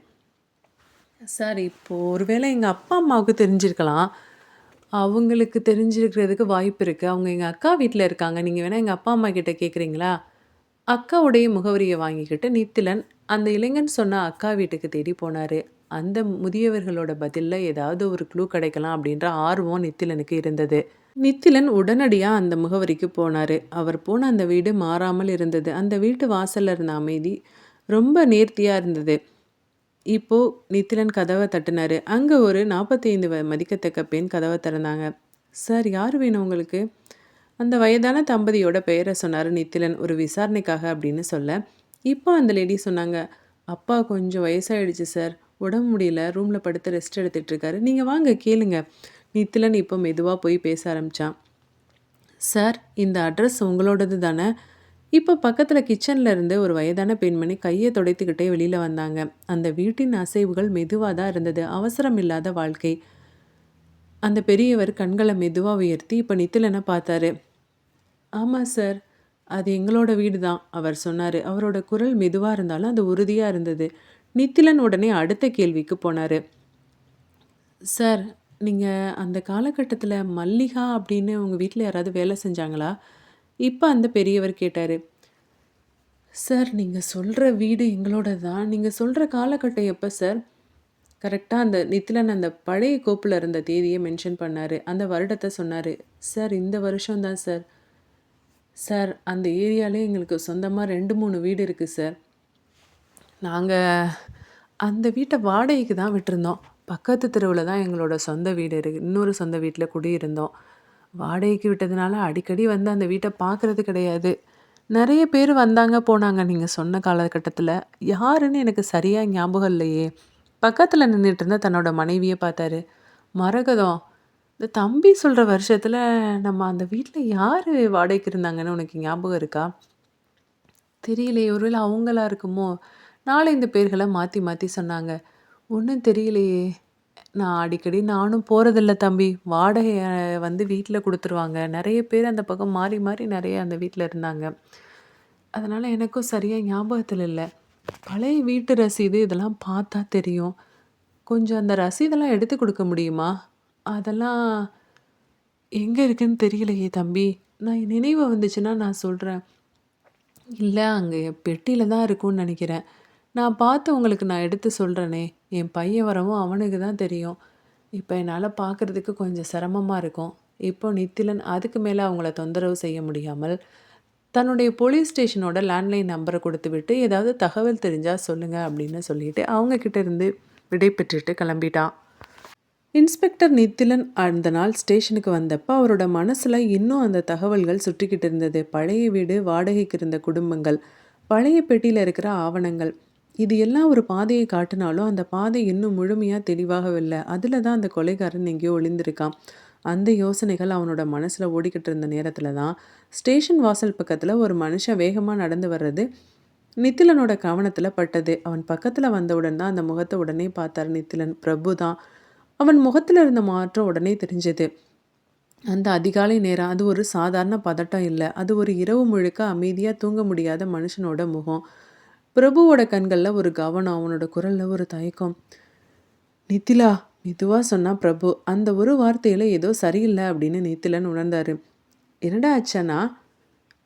"சார், இப்போ ஒருவேளை எங்க அப்பா, அம்மாவுக்கு தெரிஞ்சிருக்கலாம். அவங்களுக்கு தெரிஞ்சிருக்கிறதுக்கு வாய்ப்பு இருக்கு. அவங்க எங்க அக்கா வீட்ல இருக்காங்க. நீங்க வேணா எங்க அப்பா, அம்மா கிட்ட கேட்குறீங்களா?" அக்காவுடைய முகவரிய வாங்கிக்கிட்டு நித்திலன் அந்த இளைஞன் சொன்ன அக்கா வீட்டுக்கு தேடி போனாரு. அந்த முதியவர்களோட பதில்ல ஏதாவது ஒரு க்ளூ கிடைக்கலாம் அப்படின்ற ஆர்வம் நித்திலனுக்கு இருந்தது. நித்திலன் உடனடியா அந்த முகவரிக்கு போனாரு. அவர் போன அந்த வீடு மாறாமல் இருந்தது. அந்த வீட்டு வாசல்ல இருந்த அமைதி ரொம்ப நேர்த்தியா இருந்தது. இப்போ நித்திலன் கதவ தட்டுனாரு. அங்க ஒரு 45 மதிக்கத்தக்க பெண் கதவ திறந்தாங்க. "சார், யார் வேணும் உங்களுக்கு?" அந்த வயதான தம்பதியோட பெயர சொன்னாரு நித்திலன், ஒரு விசாரணைக்காக அப்படின்னு சொல்ல. இப்போ அந்த லேடி சொன்னாங்க, "அப்பா கொஞ்சம் வயசாயிடுச்சு சார். உடம்பு முடியல. ரூம்ல படுத்து ரெஸ்ட் எடுத்துட்டு இருக்காரு. நீங்க வாங்க கேளுங்க." நித்திலன் இப்போ மெதுவா போய் பேச ஆரம்பிச்சான். "சார், இந்த அட்ரஸ் உங்களோடது தானே?" இப்போ பக்கத்துல கிச்சன்ல இருந்து ஒரு வயதான பெண்மணி கைய துடைத்துக்கிட்டே வெளியில வந்தாங்க. அந்த வீட்டின் அசைவுகள் மெதுவா தான் இருந்தது. அவசரம் இல்லாத வாழ்க்கை. அந்த பெரியவர் கண்கள மெதுவா உயர்த்தி இப்ப நித்திலன பார்த்தாரு. "ஆமா சார், அது எங்களோட வீடு தான்." அவர் சொன்னாரு. அவரோட குரல் மெதுவா இருந்தாலும் அது உறுதியா இருந்தது. நித்திலன் உடனே அடுத்த கேள்விக்கு போனாரு. "சார், நீங்க அந்த காலகட்டத்துல மல்லிகா அப்படின்னு உங்க வீட்ல யாராவது வேலை செஞ்சாங்களா?" இப்ப அந்த பெரியவர் கேட்டாரு. "சார், நீங்க சொல்ற வீடு எங்களோடது தான். நீங்க சொல்ற காலகட்டம் எப்ப சார்?" கரெக்ட்டா அந்த நித்திலன் அந்த பழைய கோப்புல இருந்த தேதிய மென்ஷன் பண்ணாரு. அந்த வருடத்த சொன்னாரு. "சார், இந்த வருஷம் தான் சார்." "சார், அந்த ஏரியாலே எங்களுக்கு சொந்தமா 2, 3 வீடு இருக்கு சார். நாங்க அந்த வீட்ட வாடகைக்கு தான் விட்டிருந்தோம். பக்கத்து தெருவுல தான் எங்களோட சொந்த வீடு இருக்கு. இன்னொரு சொந்த வீட்ல குடியிருந்தோம். வாடகைக்கு விட்டதுனால அடிக்கடி வந்து அந்த வீட்ட பார்க்கறது கிடையாது. நெறைய பேர் வந்தாங்க, போனாங்க நீங்க சொன்ன காலகட்டத்தில. யாருன்னு எனக்கு சரியா ஞாபகம் இல்லையே." பக்கத்துல நின்னுட்டு இருந்த தன்னோட மனைவிய பார்த்தாரு. "மரகதம், இந்த தம்பி சொல்ற வருஷத்துல நம்ம அந்த வீட்ல யாரு வாடகைக்கு இருந்தாங்கன்னு உனக்கு ஞாபகம் இருக்கா?" "தெரியலையே. ஒருவேள அவங்களா இருக்குமோ?" 4, 5 பேர்கள மாத்தி மாத்தி சொன்னாங்க. "ஒண்ணும் தெரியலையே. நான் அடிக்கடி நானும் போறதில்ல தம்பி. வாடகைய வந்து வீட்ல குடுத்துருவாங்க." நெறைய பேர் அந்த பக்கம் மாறி மாறி நெறைய அந்த வீட்ல இருந்தாங்க. அதனால எனக்கும் சரியா ஞாபகத்துல இல்ல. பழைய வீட்டு ரசீது இதெல்லாம் பார்த்தா தெரியும். கொஞ்சம் அந்த ரசீதெல்லாம் எடுத்து குடுக்க முடியுமா? அதெல்லாம் எங்க இருக்குன்னு தெரியலையே தம்பி. நான் நினைவு வந்துச்சுன்னா நான் சொல்றேன். இல்ல, அங்க என் பெட்டியில தான் இருக்கும்னு நெனைக்கிறேன். நான் பார்த்து உங்களுக்கு நான் எடுத்து சொல்றேனே. என் பையன் வரவும் அவனுக்கு தான் தெரியும். இப்ப என்னால பார்க்கறதுக்கு கொஞ்சம் சிரமமா இருக்கும்." இப்போ நித்திலன் அதுக்கு மேல அவங்கள தொந்தரவு செய்ய முடியாமல், தன்னுடைய போலீஸ் ஸ்டேஷனோட லேண்ட்லைன் நம்பர குடுத்துவிட்டு, "ஏதாவது தகவல் தெரிஞ்சா சொல்லுங்க." அப்படின்னு சொல்லிட்டு அவங்க கிட்ட இருந்து விடை பெற்றுட்டு கிளம்பிட்டான். இன்ஸ்பெக்டர் நித்திலன் அந்த நாள் ஸ்டேஷனுக்கு வந்தப்ப அவரோட மனசுல இன்னும் அந்த தகவல்கள் சுற்றிக்கிட்டு இருந்தது. பழைய வீடு, வாடகைக்கு இருந்த குடும்பங்கள், பழைய பெட்டியில இருக்கிற ஆவணங்கள். இது எல்லாம் ஒரு பாதையை காட்டினாலும் அந்த பாதை இன்னும் முழுமையா தெளிவாகவில்லை. அதுல தான் அந்த கொலைகாரன் எங்கேயோ ஒளிந்திருக்கான். அந்த யோசனைகள் அவனோட மனசுல ஓடிக்கிட்டு இருந்த நேரத்துல தான் ஸ்டேஷன் வாசல் பக்கத்துல ஒரு மனுஷன் வேகமா நடந்து வர்றது நித்திலனோட கவனத்துல பட்டது. அவன் பக்கத்துல வந்தவுடன் தான் அந்த முகத்தை உடனே பார்த்தார் நித்திலன். பிரபு தான். அவன் முகத்துல இருந்த மாற்றம் உடனே தெரிஞ்சது. அந்த அதிகாலை நேரம் அது ஒரு சாதாரண பதட்டம் இல்ல. அது ஒரு இரவு முழுக்க அமைதியா தூங்க முடியாத மனுஷனோட முகம். பிரபுவோட கண்கள்ல ஒரு கவனம், அவனோட குரல்ல ஒரு தயக்கம். "நித்திலா," மெதுவா சொன்னான் பிரபு. அந்த ஒரு வார்த்தையில ஏதோ சரியில்ல அப்படின்னு நித்திலன் உணர்ந்தாரு. "என்னடா ஆச்சண்ணா?"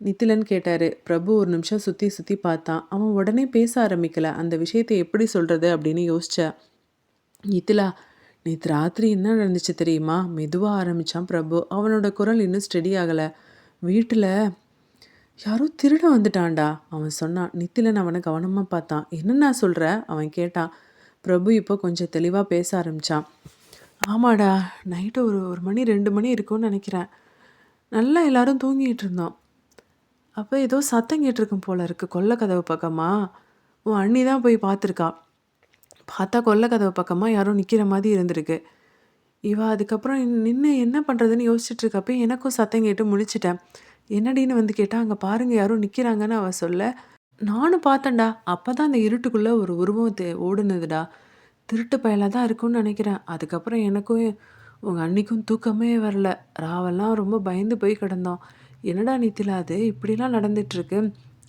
நித்திலன் கேட்டாரு. பிரபு ஒரு நிமிஷம் சுத்தி சுத்தி பார்த்தான். அவன் உடனே பேச ஆரம்பிக்கல. அந்த விஷயத்தை எப்படி சொல்றது அப்படின்னு யோசிச்சா. "நித்திலா, நேத்து ராத்திரி என்ன நடந்துச்சு தெரியுமா?" மெதுவா ஆரம்பிச்சான் பிரபு. அவனோட குரல் இன்னும் ஸ்டெடி ஆகல. "வீட்டுல யாரோ திருடன் வந்துட்டான்டா அவன் சொன்னான். நித்திலன் அவனை கவனமாக பார்த்தான். என்னண்ணா சொல்கிற அவன் கேட்டான். பிரபு இப்போ கொஞ்சம் தெளிவாக பேச ஆரம்பித்தான். ஆமாடா, நைட்டு ஒரு 1 மணி 2 மணி இருக்கும்னு நினைக்கிறேன். நல்லா எல்லாரும் தூங்கிட்டு இருந்தோம். அப்போ ஏதோ சத்தம் கேட்டிருக்கும் போல இருக்கு கொல்லை கதவு பக்கமா. உன் அண்ணி தான் போய் பார்த்துருக்கா. பார்த்தா கொல்லை கதவு பக்கமாக யாரோ நிற்கிற மாதிரி இருந்திருக்கு. இவ அதுக்கப்புறம் நின்று என்ன பண்ணுறதுன்னு யோசிச்சுட்டு இருக்கப்ப எனக்கும் சத்தம் கேட்டு முழிச்சிட்டேன். என்னடின்னு வந்து கேட்டால் அங்கே பாருங்க யாரோ நிற்கிறாங்கன்னு அவ சொல்ல, நானும் பார்த்தேன்டா. அப்போ தான் அந்த இருட்டுக்குள்ளே ஒரு உருவம் ஓடுனதுடா. திருட்டு பயலாக தான் இருக்கும்னு நினைக்கிறேன். அதுக்கப்புறம் எனக்கும் உங்கள் அன்னிக்கும் தூக்கமே வரல. ராவெல்லாம் ரொம்ப பயந்து போய் கிடந்தோம். என்னடா நித்திலா அது இப்படிலாம் நடந்துட்டுருக்கு.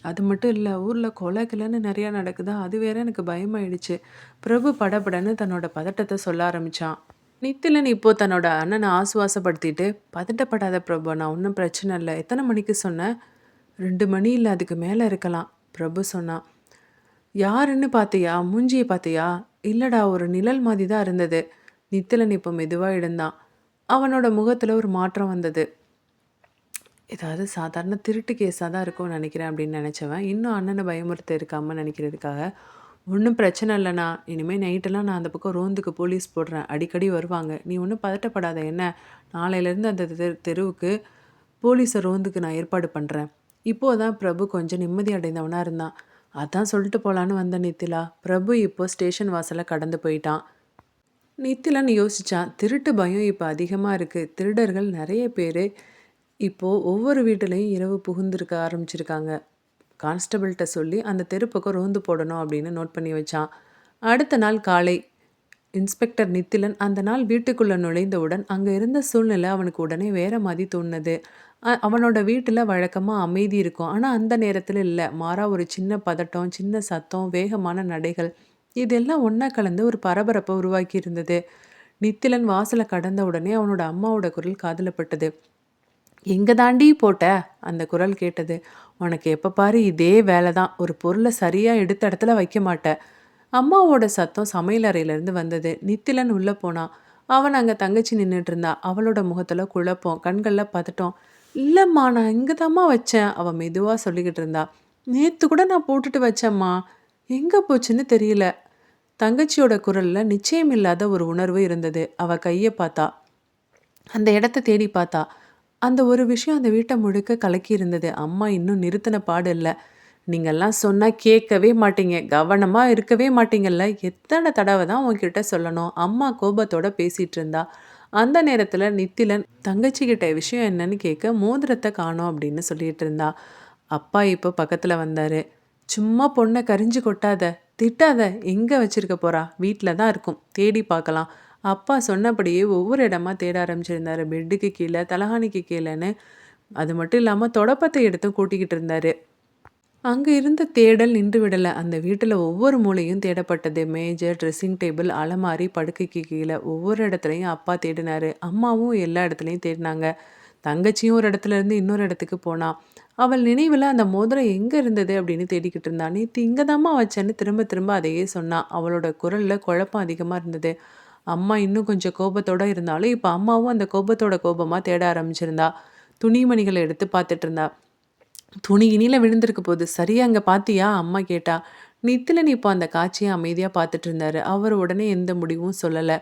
அது மட்டும் இல்லை, ஊரில் கொலை கிளைன்னு நிறையா நடக்குதா, அது வேற எனக்கு பயமாயிடுச்சு. பிரபு படபடன்னு தன்னோட பதட்டத்தை சொல்ல ஆரம்பித்தான். நித்திலன் இப்போ தன்னோட அண்ணனை ஆசுவாசப்படுத்திட்டு, பதட்டப்படாத பிரபு, நான் ஒன்றும் பிரச்சனை இல்லை. எத்தனை மணிக்கு சொன்னேன்? 2 மணி இல்லை, அதுக்கு மேலே இருக்கலாம் பிரபு சொன்னான். யாருன்னு பார்த்தியா? மூஞ்சியை பார்த்தியா? இல்லடா, ஒரு நிழல் மாதிரி தான் இருந்தது. நித்திலன் இப்போ மெதுவாக எழுந்தான். அவனோட முகத்தில் ஒரு மாற்றம் வந்தது. ஏதாவது சாதாரண திருட்டு கேஸாக தான் இருக்கும்னு நினைக்கிறேன் அப்படின்னு நினச்சவன், இன்னும் அண்ணனை பயமுறுத்த இருக்காமல் நினைக்கிறதுக்காக, ஒன்றும் பிரச்சனை இல்லைண்ணா, இனிமேல் நைட்டெல்லாம் நான் அந்த பக்கம் ரோந்துக்கு போலீஸ் போடுறேன், அடிக்கடி வருவாங்க, நீ ஒன்றும் பதட்டப்படாத. என்ன, நாளையிலேருந்து அந்த தெருவுக்கு போலீஸை ரோந்துக்கு நான் ஏற்பாடு பண்ணுறேன். இப்போது தான் பிரபு கொஞ்சம் நிம்மதி அடைந்தவனாக இருந்தான். அதான் சொல்லிட்டு போகலான்னு வந்த நித்திலா. பிரபு இப்போ ஸ்டேஷன் வாசலை கடந்து போயிட்டான். நித்திலன்னு யோசித்தான். திருட்டு பயம் இப்போ அதிகமாக இருக்குது. திருடர்கள் நிறைய பேர் இப்போது ஒவ்வொரு வீட்டிலையும் இரவு புகுந்திருக்க ஆரம்பிச்சிருக்காங்க. கான்ஸ்டபிள்கிட்ட சொல்லி அந்த தெரு பக்கம் ரோந்து போடணும் அப்படின்னு நோட் பண்ணி வச்சான். அடுத்த நாள் காலை இன்ஸ்பெக்டர் நித்திலன் அந்த நாள் வீட்டுக்குள்ளே நுழைந்தவுடன் அங்கே இருந்த சூழ்நிலை அவனுக்கு உடனே வேற மாதிரி தோணுது. அவனோட வீட்டில் வழக்கமாக அமைதி இருக்கும். ஆனால் அந்த நேரத்தில் இல்லை, மாறா ஒரு சின்ன பதட்டம், சின்ன சத்தம், வேகமான நடைகள், இதெல்லாம் ஒன்றா கலந்து ஒரு பரபரப்பை உருவாக்கி இருந்தது. நித்திலன் வாசலை கடந்த உடனே அவனோட அம்மாவோட குரல் காதலப்பட்டது. எங்கே தாண்டி போட்ட? அந்த குரல் கேட்டது. உனக்கு எப்போ பாரு இதே வேலை தான், ஒரு பொருளை சரியாக எடுத்த இடத்துல வைக்க மாட்டேன். அம்மாவோட சத்தம் சமையல் அறையிலேருந்து வந்தது. நித்திலன் உள்ளே போனான். அவன் அங்கே தங்கச்சி நின்றுட்டு இருந்தா. அவளோட முகத்தில் குழப்பம், கண்களில் பதட்டம். இல்லைம்மா, நான் இங்கே தாம்மா வச்சேன், அவள் மெதுவாக சொல்லிக்கிட்டு இருந்தா. நேற்று கூட நான் போட்டுட்டு வச்சேம்மா, எங்கே போச்சுன்னு தெரியல. தங்கச்சியோட குரலில் நிச்சயம் இல்லாத ஒரு உணர்வு இருந்தது. அவள் கையை பார்த்தா, அந்த இடத்த தேடி பார்த்தா. அந்த ஒரு விஷயம் அந்த வீட்டை முழுக்க கலக்கி இருந்தது. அம்மா இன்னும் நிறுத்தின பாடு இல்லை. நீங்கள்லாம் சொன்னால் கேட்கவே மாட்டீங்க, கவனமாக இருக்கவே மாட்டீங்கல்ல, எத்தனை தடவை தான் உங்ககிட்ட சொல்லணும். அம்மா கோபத்தோட பேசிகிட்டு இருந்தா. அந்த நேரத்தில் நித்திலன் தங்கச்சிக்கிட்ட விஷயம் என்னன்னு கேட்க, மோதிரத்தை காணோம் அப்படின்னு சொல்லிட்டு இருந்தா. அப்பா இப்போ பக்கத்தில் வந்தார். சும்மா பொண்ணை கரிஞ்சு கொட்டாத, திட்டாத, எங்கே வச்சிருக்க போறா, வீட்டில் தான் இருக்கும், தேடி பார்க்கலாம். அப்பா சொன்னபடியே ஒவ்வொரு இடமா தேட ஆரம்பிச்சிருந்தாரு. பெட்டுக்கு கீழே, தலகாணிக்கு கீழேன்னு. அது மட்டும் இல்லாமல் தொடப்பத்தை எடுத்து கூட்டிக்கிட்டு இருந்தாரு. அங்கே இருந்த தேடல் நின்று விடலை. அந்த வீட்டில் ஒவ்வொரு மூலையும் தேடப்பட்டது. மேஜர், ட்ரெஸ்ஸிங் டேபிள், அலமாரி, படுக்கைக்கு கீழே, ஒவ்வொரு இடத்துலையும் அப்பா தேடினாரு. அம்மாவும் எல்லா இடத்துலையும் தேடினாங்க. தங்கச்சியும் ஒரு இடத்துல இருந்து இன்னொரு இடத்துக்கு போனான். அவள் நினைவில் அந்த மோதிரம் எங்கே இருந்தது அப்படின்னு தேடிக்கிட்டு இருந்தான். நேற்று இங்கே தாம்மா வச்சேன்னு திரும்ப திரும்ப அதையே சொன்னான். அவளோட குரலில் குழப்பம் அதிகமாக இருந்தது. அம்மா இன்னும் கொஞ்சம் கோபத்தோடு இருந்தாலும் இப்போ அம்மாவும் அந்த கோபத்தோட கோபமாக தேட ஆரம்பிச்சிருந்தா. துணிமணிகளை எடுத்து பார்த்துட்டு இருந்தா. துணி இனியில் விழுந்திருக்கு போது, சரியா அங்கே பார்த்தியா, அம்மா கேட்டா. நித்திலன் இப்போ அந்த காட்சியை அமைதியாக பார்த்துட்டு இருந்தாரு. அவர் உடனே எந்த முடிவும் சொல்லலை.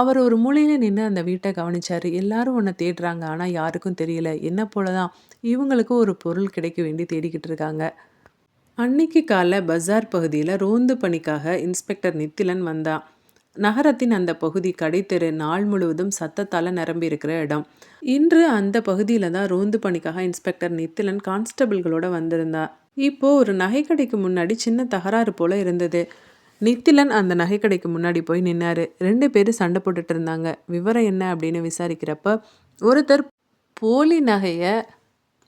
அவர் ஒரு மூலையில் நின்று அந்த வீட்டை கவனிச்சாரு. எல்லாரும் உன்னை தேடுறாங்க, ஆனால் யாருக்கும் தெரியல. என்ன போல தான் இவங்களுக்கும் ஒரு பொருள் கிடைக்க வேண்டி தேடிக்கிட்டு இருக்காங்க. அன்னைக்கு காலை பஜார் பகுதியில் ரோந்து பணிக்காக இன்ஸ்பெக்டர் நித்திலன் வந்தான். நகரத்தின் அந்த பகுதி கடைத்தெரு, நாள் முழுவதும் சத்தத்தால் நிரம்பி இருக்கிற இடம். இன்று அந்த பகுதியில் தான் ரோந்து பணிக்காக இன்ஸ்பெக்டர் நித்திலன் கான்ஸ்டபிள்களோட வந்திருந்தா. இப்போ ஒரு நகைக்கடைக்கு முன்னாடி சின்ன தகராறு போல இருந்தது. நித்திலன் அந்த நகைக்கடைக்கு முன்னாடி போய் நின்னாரு. 2 பேரும் சண்டை போட்டுட்டு இருந்தாங்க. விவரம் என்ன அப்படின்னு விசாரிக்கிறப்ப, ஒருத்தர் போலி நகையை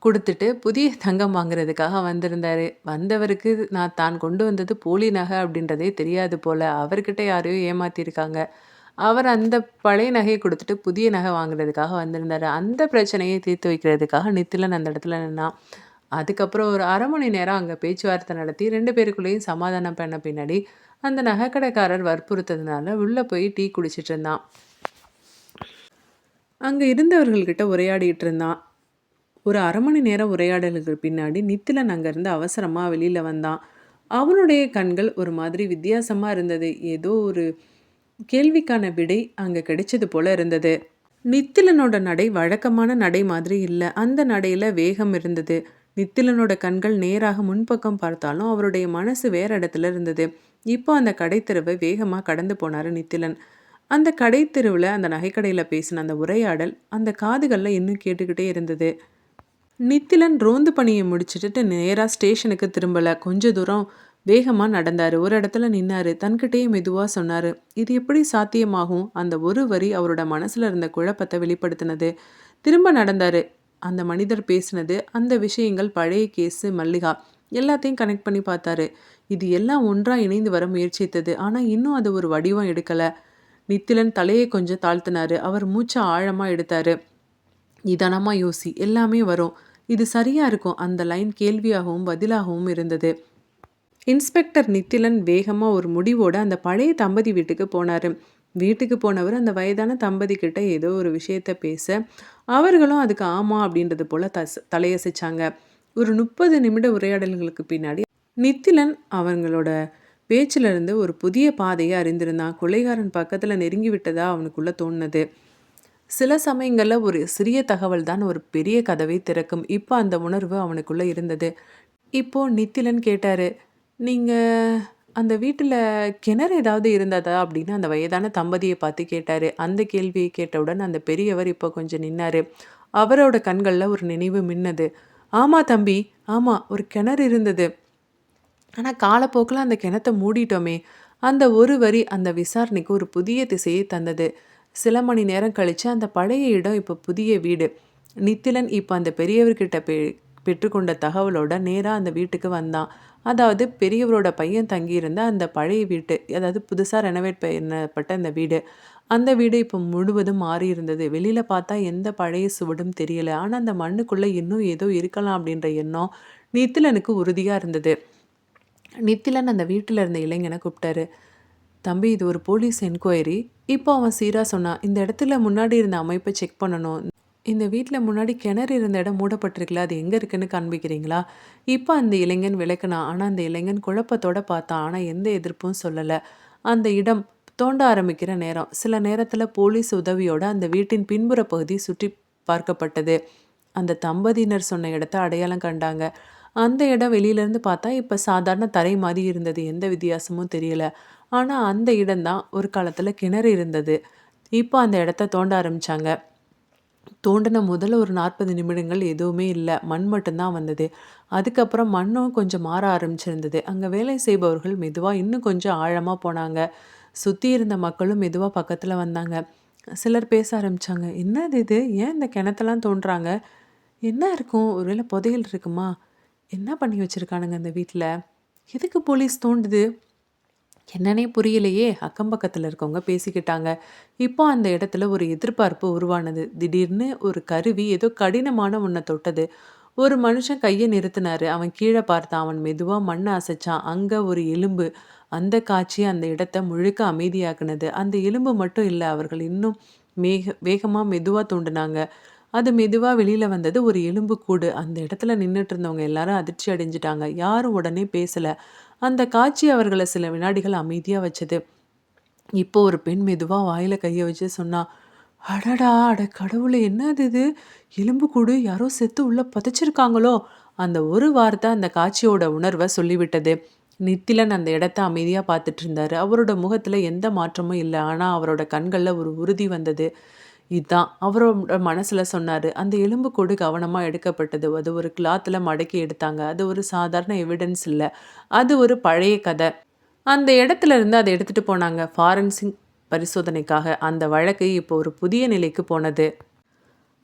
கொடுத்துட்டு புதிய தங்கம் வாங்குறதுக்காக வந்திருந்தாரு. வந்தவருக்கு நான் தான் கொண்டு வந்தது போலி நகை அப்படின்றதே தெரியாது போல. அவர்கிட்ட யாரையோ ஏமாத்திருக்காங்க. அவர் அந்த பழைய நகையை கொடுத்துட்டு புதிய நகை வாங்குறதுக்காக வந்திருந்தாரு. அந்த பிரச்சனையை தீர்த்து வைக்கிறதுக்காக நித்திலன் அந்த இடத்துல நின்னான். அதுக்கப்புறம் ஒரு 1/2 மணி நேரம் அங்கே பேச்சுவார்த்தை நடத்தி 2 பேருக்குள்ளேயும் சமாதானம் பண்ண பின்னாடி அந்த நகைக்கடைக்காரர் வற்புறுத்ததுனால உள்ளே போய் டீ குடிச்சிட்டு இருந்தான். அங்கே இருந்தவர்கள்கிட்ட உரையாடிட்டு இருந்தான். ஒரு 1/2 மணி நேர உரையாடலுக்கு பின்னாடி நித்திலன் அங்கேருந்து அவசரமா வெளியில வந்தான். அவனுடைய கண்கள் ஒரு மாதிரி வித்தியாசமா இருந்தது. ஏதோ ஒரு கேள்விக்கான விடை அங்க கிடைச்சது போல இருந்தது. நித்திலனோட நடை வழக்கமான நடை மாதிரி இல்ல. அந்த நடையில வேகம் இருந்தது. நித்திலனோட கண்கள் நேராக முன்பக்கம் பார்த்தாலும் அவருடைய மனசு வேற இடத்துல இருந்தது. இப்போ அந்த கடைத்தெருவை வேகமா கடந்து போனாரு நித்திலன். அந்த கடைத்தெருவுல அந்த நகைக்கடையில பேசின அந்த உரையாடல் அந்த காதுகள்ல இன்னும் கேட்டுக்கிட்டே இருந்தது. நித்திலன் ரோந்து பணியை முடிச்சுட்டு நேரா ஸ்டேஷனுக்கு திரும்பல. கொஞ்ச தூரம் வேகமா நடந்தாரு. ஒரு இடத்துல நின்னாரு. தன்கிட்டயே மெதுவா சொன்னாரு. இது எப்படி சாத்தியமாகும்? அந்த ஒரு வரி அவரோட மனசுல இருந்த குழப்பத்தை வெளிப்படுத்தினது. திரும்ப நடந்தாரு. அந்த மனிதர் பேசினது, அந்த விஷயங்கள், பழைய கேஸு, மல்லிகா எல்லாத்தையும் கனெக்ட் பண்ணி பார்த்தாரு. இது எல்லாம் ஒன்றா இணைந்து வர முயற்சித்தது. ஆனா இன்னும் அது ஒரு வடிவம் எடுக்கல. நித்திலன் தலையை கொஞ்சம் தாழ்த்தினாரு. அவர் மூச்சை ஆழமா எடுத்தாரு. நிதானமா யோசி, எல்லாமே வரும். இது சரியா இருக்கும். அந்த லைன் கேள்வியாகவும் பதிலாகவும் இருந்தது. இன்ஸ்பெக்டர் நித்திலன் வேகமா ஒரு முடிவோட அந்த பழைய தம்பதி வீட்டுக்கு போனாரு. வீட்டுக்கு போனவர் அந்த வயதான தம்பதி கிட்ட ஏதோ ஒரு விஷயத்த பேச, அவர்களும் அதுக்கு ஆமா அப்படின்றது போல தலையசைச்சாங்க. ஒரு 30 நிமிட உரையாடல்களுக்கு பின்னாடி நித்திலன் அவங்களோட பேச்சுல இருந்து ஒரு புதிய பாதையை அறிந்திருந்தான். கொலைகாரன் பக்கத்துல நெருங்கி விட்டதா அவனுக்குள்ள தோணுனது. சில சமயங்கள்ல ஒரு சிறிய தகவல் தான் ஒரு பெரிய கதவை திறக்கும். இப்போ அந்த உணர்வு அவனுக்குள்ள இருந்தது. இப்போ நித்திலன் கேட்டாரு, நீங்க அந்த வீட்டுல கிணறு ஏதாவது இருந்ததா? அப்படின்னு அந்த வயதான தம்பதிய பார்த்து கேட்டாரு. அந்த கேள்வியை கேட்டவுடன் அந்த பெரியவர் இப்போ கொஞ்சம் நின்னாரு. அவரோட கண்கள்ல ஒரு நினைவு மின்னது. ஆமா தம்பி, ஆமா, ஒரு கிணறு இருந்தது. ஆனா காலப்போக்குல அந்த கிணத்த மூடிட்டோமே. அந்த ஒரு வரி அந்த விசாரணைக்கு ஒரு புதிய திசையை தந்தது. சில மணி நேரம் கழிச்சு அந்த பழைய இடம் இப்போ புதிய வீடு. நித்திலன் இப்போ அந்த பெரியவர்கிட்ட பெற்றுக்கொண்ட தகவலோட நேரா அந்த வீட்டுக்கு வந்தான். அதாவது பெரியவரோட பையன் தங்கியிருந்த அந்த பழைய வீட்டு, அதாவது புதுசா ரெனோவேட் பண்ணப்பட்ட அந்த வீடு. அந்த வீடு இப்போ முழுவதும் மாறி இருந்தது. வெளியில பார்த்தா எந்த பழைய சுவடும் தெரியல. ஆனா அந்த மண்ணுக்குள்ள இன்னும் ஏதோ இருக்கலாம் அப்படின்ற எண்ணம் நித்திலனுக்கு உறுதியா இருந்தது. நித்திலன் அந்த வீட்டுல இருந்த இளைஞனை கூப்பிட்டாரு. தம்பி, இது ஒரு போலீஸ் என்கொயரி. இப்போ அவன் சீரா சொன்னான். இந்த இடத்துல முன்னாடி இருந்த அமைப்பை செக் பண்ணணும். இந்த வீட்டில் முன்னாடி கிணறு இருந்த இடம் மூடப்பட்டிருக்குல்ல, அது எங்கே இருக்குன்னு காண்பிக்கிறீங்களா? இப்போ அந்த இளைஞன் விளக்குனான். ஆனால் அந்த இளைஞன் குழப்பத்தோட பார்த்தான். ஆனால் எந்த எதிர்ப்பும் சொல்லலை. அந்த இடம் தோண்ட ஆரம்பிக்கிற நேரம். சில நேரத்தில் போலீஸ் உதவியோட அந்த வீட்டின் பின்புற பகுதி சுற்றி பார்க்கப்பட்டது. அந்த தம்பதியினர் சொன்ன இடத்த அடையாளம் கண்டாங்க. அந்த இடம் வெளியிலேருந்து பார்த்தா இப்போ சாதாரண தரை மாதிரி இருந்தது. எந்த வித்தியாசமும் தெரியல. ஆனால் அந்த இடம்தான் ஒரு காலத்தில் கிணறு இருந்தது. இப்போ அந்த இடத்த தோண்ட ஆரம்பிச்சாங்க. தோண்டின முதல்ல ஒரு 40 நிமிடங்கள் எதுவுமே இல்லை. மண் மட்டும்தான் வந்தது. அதுக்கப்புறம் மண்ணும் கொஞ்சம் மாற ஆரம்பிச்சிருந்தது. அங்கே வேலை செய்பவர்கள் மெதுவாக இன்னும் கொஞ்சம் ஆழமாக போனாங்க. சுற்றி இருந்த மக்களும் மெதுவாக பக்கத்தில் வந்தாங்க. சிலர் பேச ஆரம்பிச்சாங்க. என்னது இது? ஏன் இந்த கிணத்தெல்லாம் தோண்டுறாங்க? என்ன இருக்கும்? ஒருவேளை புதையல் இருக்குமா? என்ன பண்ணி வச்சிருக்கானுங்க இந்த வீட்டில்? எதுக்கு போலீஸ் தோண்டுது? என்னன்னே புரியலையே. அக்கம் பக்கத்தில் இருக்கவங்க பேசிக்கிட்டாங்க. இப்போ அந்த இடத்துல ஒரு எதிர்பார்ப்பு உருவானது. திடீர்னு ஒரு கருவி ஏதோ கடினமான ஒன்றை தொட்டது. ஒரு மனுஷன் கையை நிறுத்தினாரு. அவன் கீழே பார்த்தான். அவன் மெதுவாக மண்ணை அசைச்சான். அங்கே ஒரு எலும்பு. அந்த காட்சி அந்த இடத்த முழுக்க அமைதியாக்குனது. அந்த எலும்பு மட்டும் இல்லை, அவர்கள் இன்னும் வேகமாக மெதுவாக தோண்டினாங்க. அது மெதுவா வெளியில வந்தது ஒரு எலும்பு கூடு. அந்த இடத்துல நின்னுட்டு இருந்தவங்க எல்லாரும் அதிர்ச்சி அடைஞ்சுட்டாங்க. யாரும் உடனே பேசல. அந்த காட்சி அவர்கள சில வினாடிகள் அமைதியா வச்சது. இப்போ ஒரு பெண் மெதுவா வாயில கைய வச்சு சொன்னா, "அடடா! அட கடவுளே! என்னது இது? எலும்புக்கூடு, யாரோ செத்து உள்ள புதைச்சிருக்காங்களோ?" அந்த ஒரு வார்த்தை அந்த காட்சியோட உணர்வ சொல்லிவிட்டது. நித்திலன் அந்த இடத்த அமைதியா பார்த்துட்டு இருந்தாரு. அவரோட முகத்துல எந்த மாற்றமும் இல்ல. ஆனா அவரோட கண்கள்ல ஒரு உறுதி வந்தது. இதான் அவரோட மனசுல சொன்னாரு. அந்த எலும்புக்கூடு கவனமா எடுக்கப்பட்டது. அது ஒரு கிளாத்ல மடக்கி எடுத்தாங்க. அது ஒரு சாதாரண எவிடன்ஸ் இல்ல. அது ஒரு பழைய கதை. அந்த இடத்துல இருந்து அத எடுத்துட்டு போனாங்க. ஃபாரன்சிக் பரிசோதனைக்காக. அந்த வழக்கு இப்போ ஒரு புதிய நிலைக்கு போனது.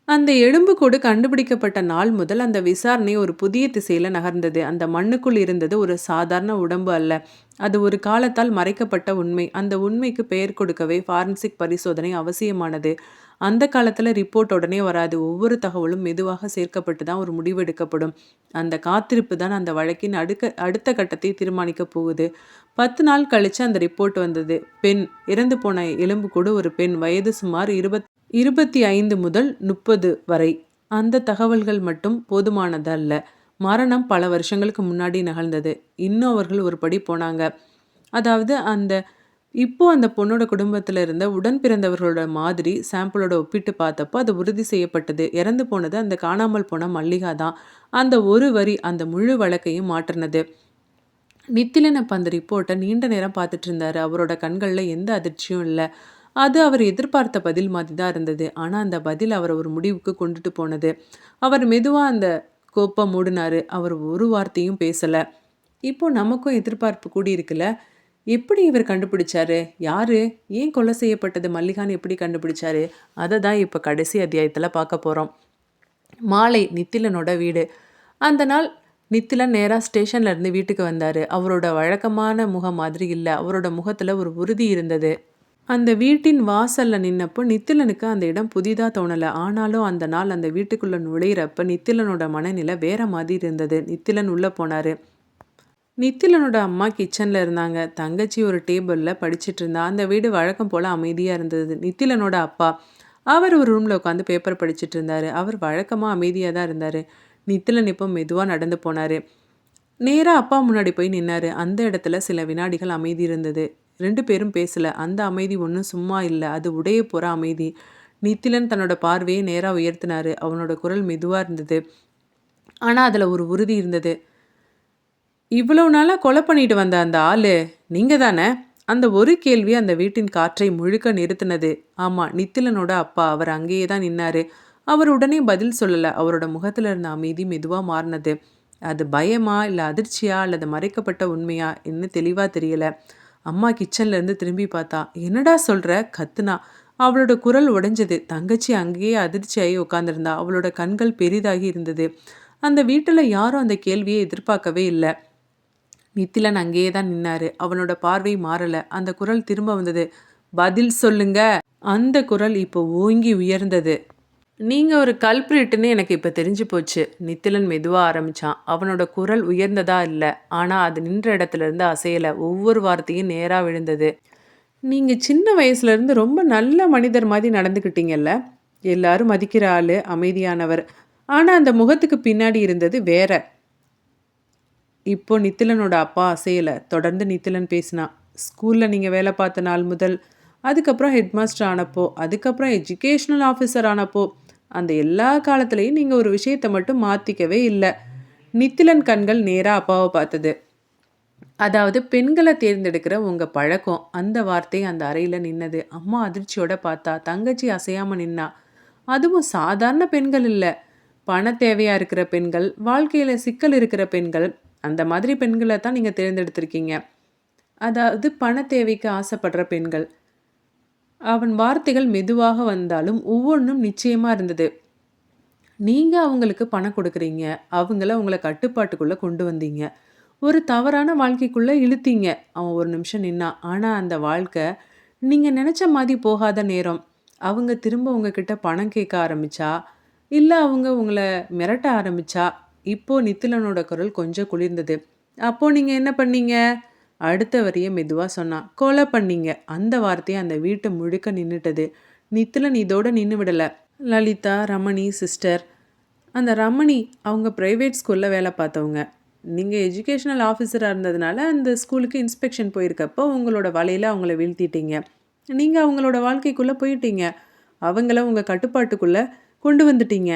அந்த எலும்புக்கூடு கண்டுபிடிக்கப்பட்ட நாள் முதல் அந்த விசாரணை ஒரு புதிய திசையில நகர்ந்தது. அந்த மண்ணுக்குள் இருந்தது ஒரு சாதாரண உடம்பு அல்ல. அது ஒரு காலத்தால் மறைக்கப்பட்ட உண்மை. அந்த உண்மைக்கு பெயர் கொடுக்கவே ஃபாரன்சிக் பரிசோதனை அவசியமானது. அந்த காலத்துல ரிப்போர்ட் உடனே வராது. ஒவ்வொரு தகவலும் மெதுவாக சேர்க்கப்பட்டு தான் ஒரு முடிவு எடுக்கப்படும். அந்த காத்திருப்பு தான் அந்த வழக்கின் அடுத்த கட்டத்தை தீர்மானிக்க போகுது. 10 நாள் கழிச்சு அந்த ரிப்போர்ட் வந்தது. பெண், இறந்து போன எலும்புக்கூடு ஒரு பெண், வயது சுமார் 25 முதல் 30 வரை. அந்த தகவல்கள் மட்டும் போதுமானதல்ல. மரணம் பல வருஷங்களுக்கு முன்னாடி நிகழ்ந்தது. இன்னும் அவர்கள் ஒரு படி போனாங்க. அதாவது இப்போ அந்த பொண்ணோட குடும்பத்துல இருந்த உடன் பிறந்தவர்களோட மாதிரி சாம்பிளோட ஒப்பிட்டு பார்த்தப்போ அது உறுதி செய்யப்பட்டது. இறந்து போனது அந்த காணாமல் போன மல்லிகா தான். அந்த ஒரு வரி அந்த முழு வழக்கையும் மாற்றினது. நித்திலன் அப்ப அந்த ரிப்போர்ட்டை நீண்ட நேரம் பார்த்துட்டு இருந்தாரு. அவரோட கண்கள்ல எந்த அதிர்ச்சியும் இல்ல. அது அவர் எதிர்பார்த்த பதில் மாதிரி தான் இருந்தது. ஆனா அந்த பதில் அவர ஒரு முடிவுக்கு கொண்டுட்டு போனது. அவர் மெதுவா அந்த கோப்ப மூடுனாரு. அவர் ஒரு வார்த்தையும் பேசல. இப்போ நமக்கும் எதிர்பார்ப்பு கூடியிருக்குல்ல. எப்படி இவர் கண்டுபிடிச்சாரு? யாரு? ஏன் கொலை செய்யப்பட்டது மல்லிகான்னு எப்படி கண்டுபிடிச்சாரு? அத தான் இப்ப கடைசி அத்தியாயத்துல பார்க்க போறோம். மாலை நித்திலனோட வீடு. அந்த நாள் நித்திலன் நேரா ஸ்டேஷன்ல இருந்து வீட்டுக்கு வந்தாரு. அவரோட வழக்கமான முகம் மாதிரி இல்ல. அவரோட முகத்துல ஒரு உறுதி இருந்தது. அந்த வீட்டின் வாசல்ல நின்னப்போ நித்திலனுக்கு அந்த இடம் புதிதா தோணல. ஆனாலும் அந்த நாள் அந்த வீட்டுக்குள்ள நுழையிறப்ப நித்திலனோட மனநிலை வேற மாதிரி இருந்தது. நித்திலன் உள்ள போனாரு. நித்திலனோட அம்மா கிச்சன்ல இருந்தாங்க. தங்கச்சி ஒரு டேபிள்ல படிச்சிட்டு இருந்தா. அந்த வீடு வழக்கம் போல அமைதியா இருந்தது. நித்திலனோட அப்பா அவர் ஒரு ரூம்ல உட்காந்து பேப்பர் படிச்சிட்டு இருந்தாரு. அவர் வழக்கமா அமைதியா தான் இருந்தாரு. நித்திலன் இப்போ மெதுவா நடந்து போனாரு. நேரா அப்பா முன்னாடி போய் நின்னாரு. அந்த இடத்துல சில வினாடிகள் அமைதி இருந்தது. 2 பேரும் பேசல. அந்த அமைதி ஒன்றும் சும்மா இல்ல. அது உடைய போற அமைதி. நித்திலன் தன்னோட பார்வையை நேரா உயர்த்தினாரு. அவனோட குரல் மெதுவா இருந்தது. ஆனா அதுல ஒரு உறுதி இருந்தது. இவ்வளவு நாளா கொலை பண்ணிட்டு வந்த அந்த ஆளு நீங்க தானே? அந்த ஒரு கேள்வி அந்த வீட்டின் காற்றை முழுக்க நிறுத்தினது. ஆமா, நித்திலனோட அப்பா. அவர் அங்கேயே தான் நின்னாரு. அவர் உடனே பதில் சொல்லல. அவரோட முகத்துல இருந்த அமைதி மெதுவா மாறினது. அது பயமா, இல்ல அதிர்ச்சியா, அல்லது மறைக்கப்பட்ட உண்மையா என்ன தெளிவா தெரியல. அம்மா கிச்சன்ல இருந்து திரும்பி பார்த்தா. என்னடா சொல்ற? கத்துனா. அவளோட குரல் உடைஞ்சது. தங்கச்சி அங்கேயே அதிர்ச்சியாகி உட்கார்ந்திருந்தா. அவளோட கண்கள் பெரிதாகி இருந்தது. அந்த வீட்டுல யாரும் அந்த கேள்வியை எதிர்பார்க்கவே இல்லை. நித்திலன் அங்கேயே தான் நின்னாரு. அவனோட பார்வை மாறல. அந்த குரல் திரும்ப வந்தது. பதில் சொல்லுங்க. அந்த குரல் இப்போ ஓங்கி உயர்ந்தது. நீங்க ஒரு கல்பிரிட்னு எனக்கு இப்ப தெரிஞ்சு போச்சு. நித்திலன் மெதுவா ஆரம்பிச்சான். அவனோட குரல் உயர்ந்ததா இல்ல. ஆனா அது நின்ற இடத்துல இருந்து அசையல. ஒவ்வொரு வார்த்தையும் நேரா விழுந்தது. நீங்க சின்ன வயசுல இருந்து ரொம்ப நல்ல மனிதர் மாதிரி நடந்துக்கிட்டீங்கல்ல. எல்லாரும் மதிக்கிற ஆளு, அமைதியானவர். ஆனா அந்த முகத்துக்கு பின்னாடி இருந்தது வேற. இப்போ நித்திலனோட அப்பா அசையல. தொடர்ந்து நித்திலன் பேசினான். ஸ்கூல்ல நீங்க வேலை பார்த்த நாள் முதல், அதுக்கப்புறம் ஹெட்மாஸ்டர் ஆனப்போ, அதுக்கப்புறம் எஜுகேஷனல் ஆஃபீஸர் ஆனப்போ, அந்த எல்லா காலத்துலேயும் நீங்கள் ஒரு விஷயத்தை மட்டும் மாற்றிக்கவே இல்லை. நித்திலன் கண்கள் நேராக அப்பாவை பார்த்தது. அதாவது பெண்களை தேர்ந்தெடுக்கிற உங்கள் பழக்கம். அந்த வார்த்தை அந்த அறையில் நின்னது. அம்மா அதிர்ச்சியோட பார்த்தா. தங்கச்சி அசையாமல் நின்னா. அதுவும் சாதாரண பெண்கள் இல்லை. பண தேவையாக இருக்கிற பெண்கள், வாழ்க்கையில் சிக்கல் இருக்கிற பெண்கள், அந்த மாதிரி பெண்களை தான் நீங்கள் தேர்ந்தெடுத்திருக்கீங்க. அதாவது பண தேவைக்கு ஆசைப்படுற பெண்கள். அவன் வார்த்தைகள் மெதுவாக வந்தாலும் ஒவ்வொன்றும் நிச்சயமா இருந்தது. நீங்க அவங்களுக்கு பணம் கொடுக்குறீங்க. அவங்கள உங்கள கட்டுப்பாட்டுக்குள்ள கொண்டு வந்தீங்க. ஒரு தவறான வாழ்க்கைக்குள்ள இழுத்தீங்க. அவன் ஒரு நிமிஷம் நின்னான். ஆனா அந்த வாழ்க்கை நீங்க நினைச்ச மாதிரி போகாத நேரம். அவங்க திரும்ப உங்ககிட்ட பணம் கேட்க ஆரம்பிச்சா, இல்ல அவங்க உங்கள மிரட்ட ஆரம்பிச்சா, இப்போ நித்திலனோட குரல் கொஞ்சம் குளிர்ந்தது. அப்போ நீங்க என்ன பண்ணீங்க? அடுத்த வரிய மெதுவா சொன்னான். கொலை பண்ணீங்க. அந்த வார்த்தை அந்த வீட்டு முழுக்க நின்னுட்டது. நித்திலன் இதோட நின்னு விடல. லலிதா, ரமணி சிஸ்டர். அந்த ரமணி அவங்க பிரைவேட் ஸ்கூல்ல வேலை பார்த்தவங்க. நீங்க எஜுகேஷனல் ஆஃபீஸரா இருந்ததுனால அந்த ஸ்கூலுக்கு இன்ஸ்பெக்ஷன் போயிருக்கப்போ உங்களோட வலையில அவங்கள வீழ்த்திட்டீங்க. நீங்க அவங்களோட வாழ்க்கைக்குள்ள போயிட்டீங்க. அவங்கள உங்க கட்டுப்பாட்டுக்குள்ள கொண்டு வந்துட்டீங்க.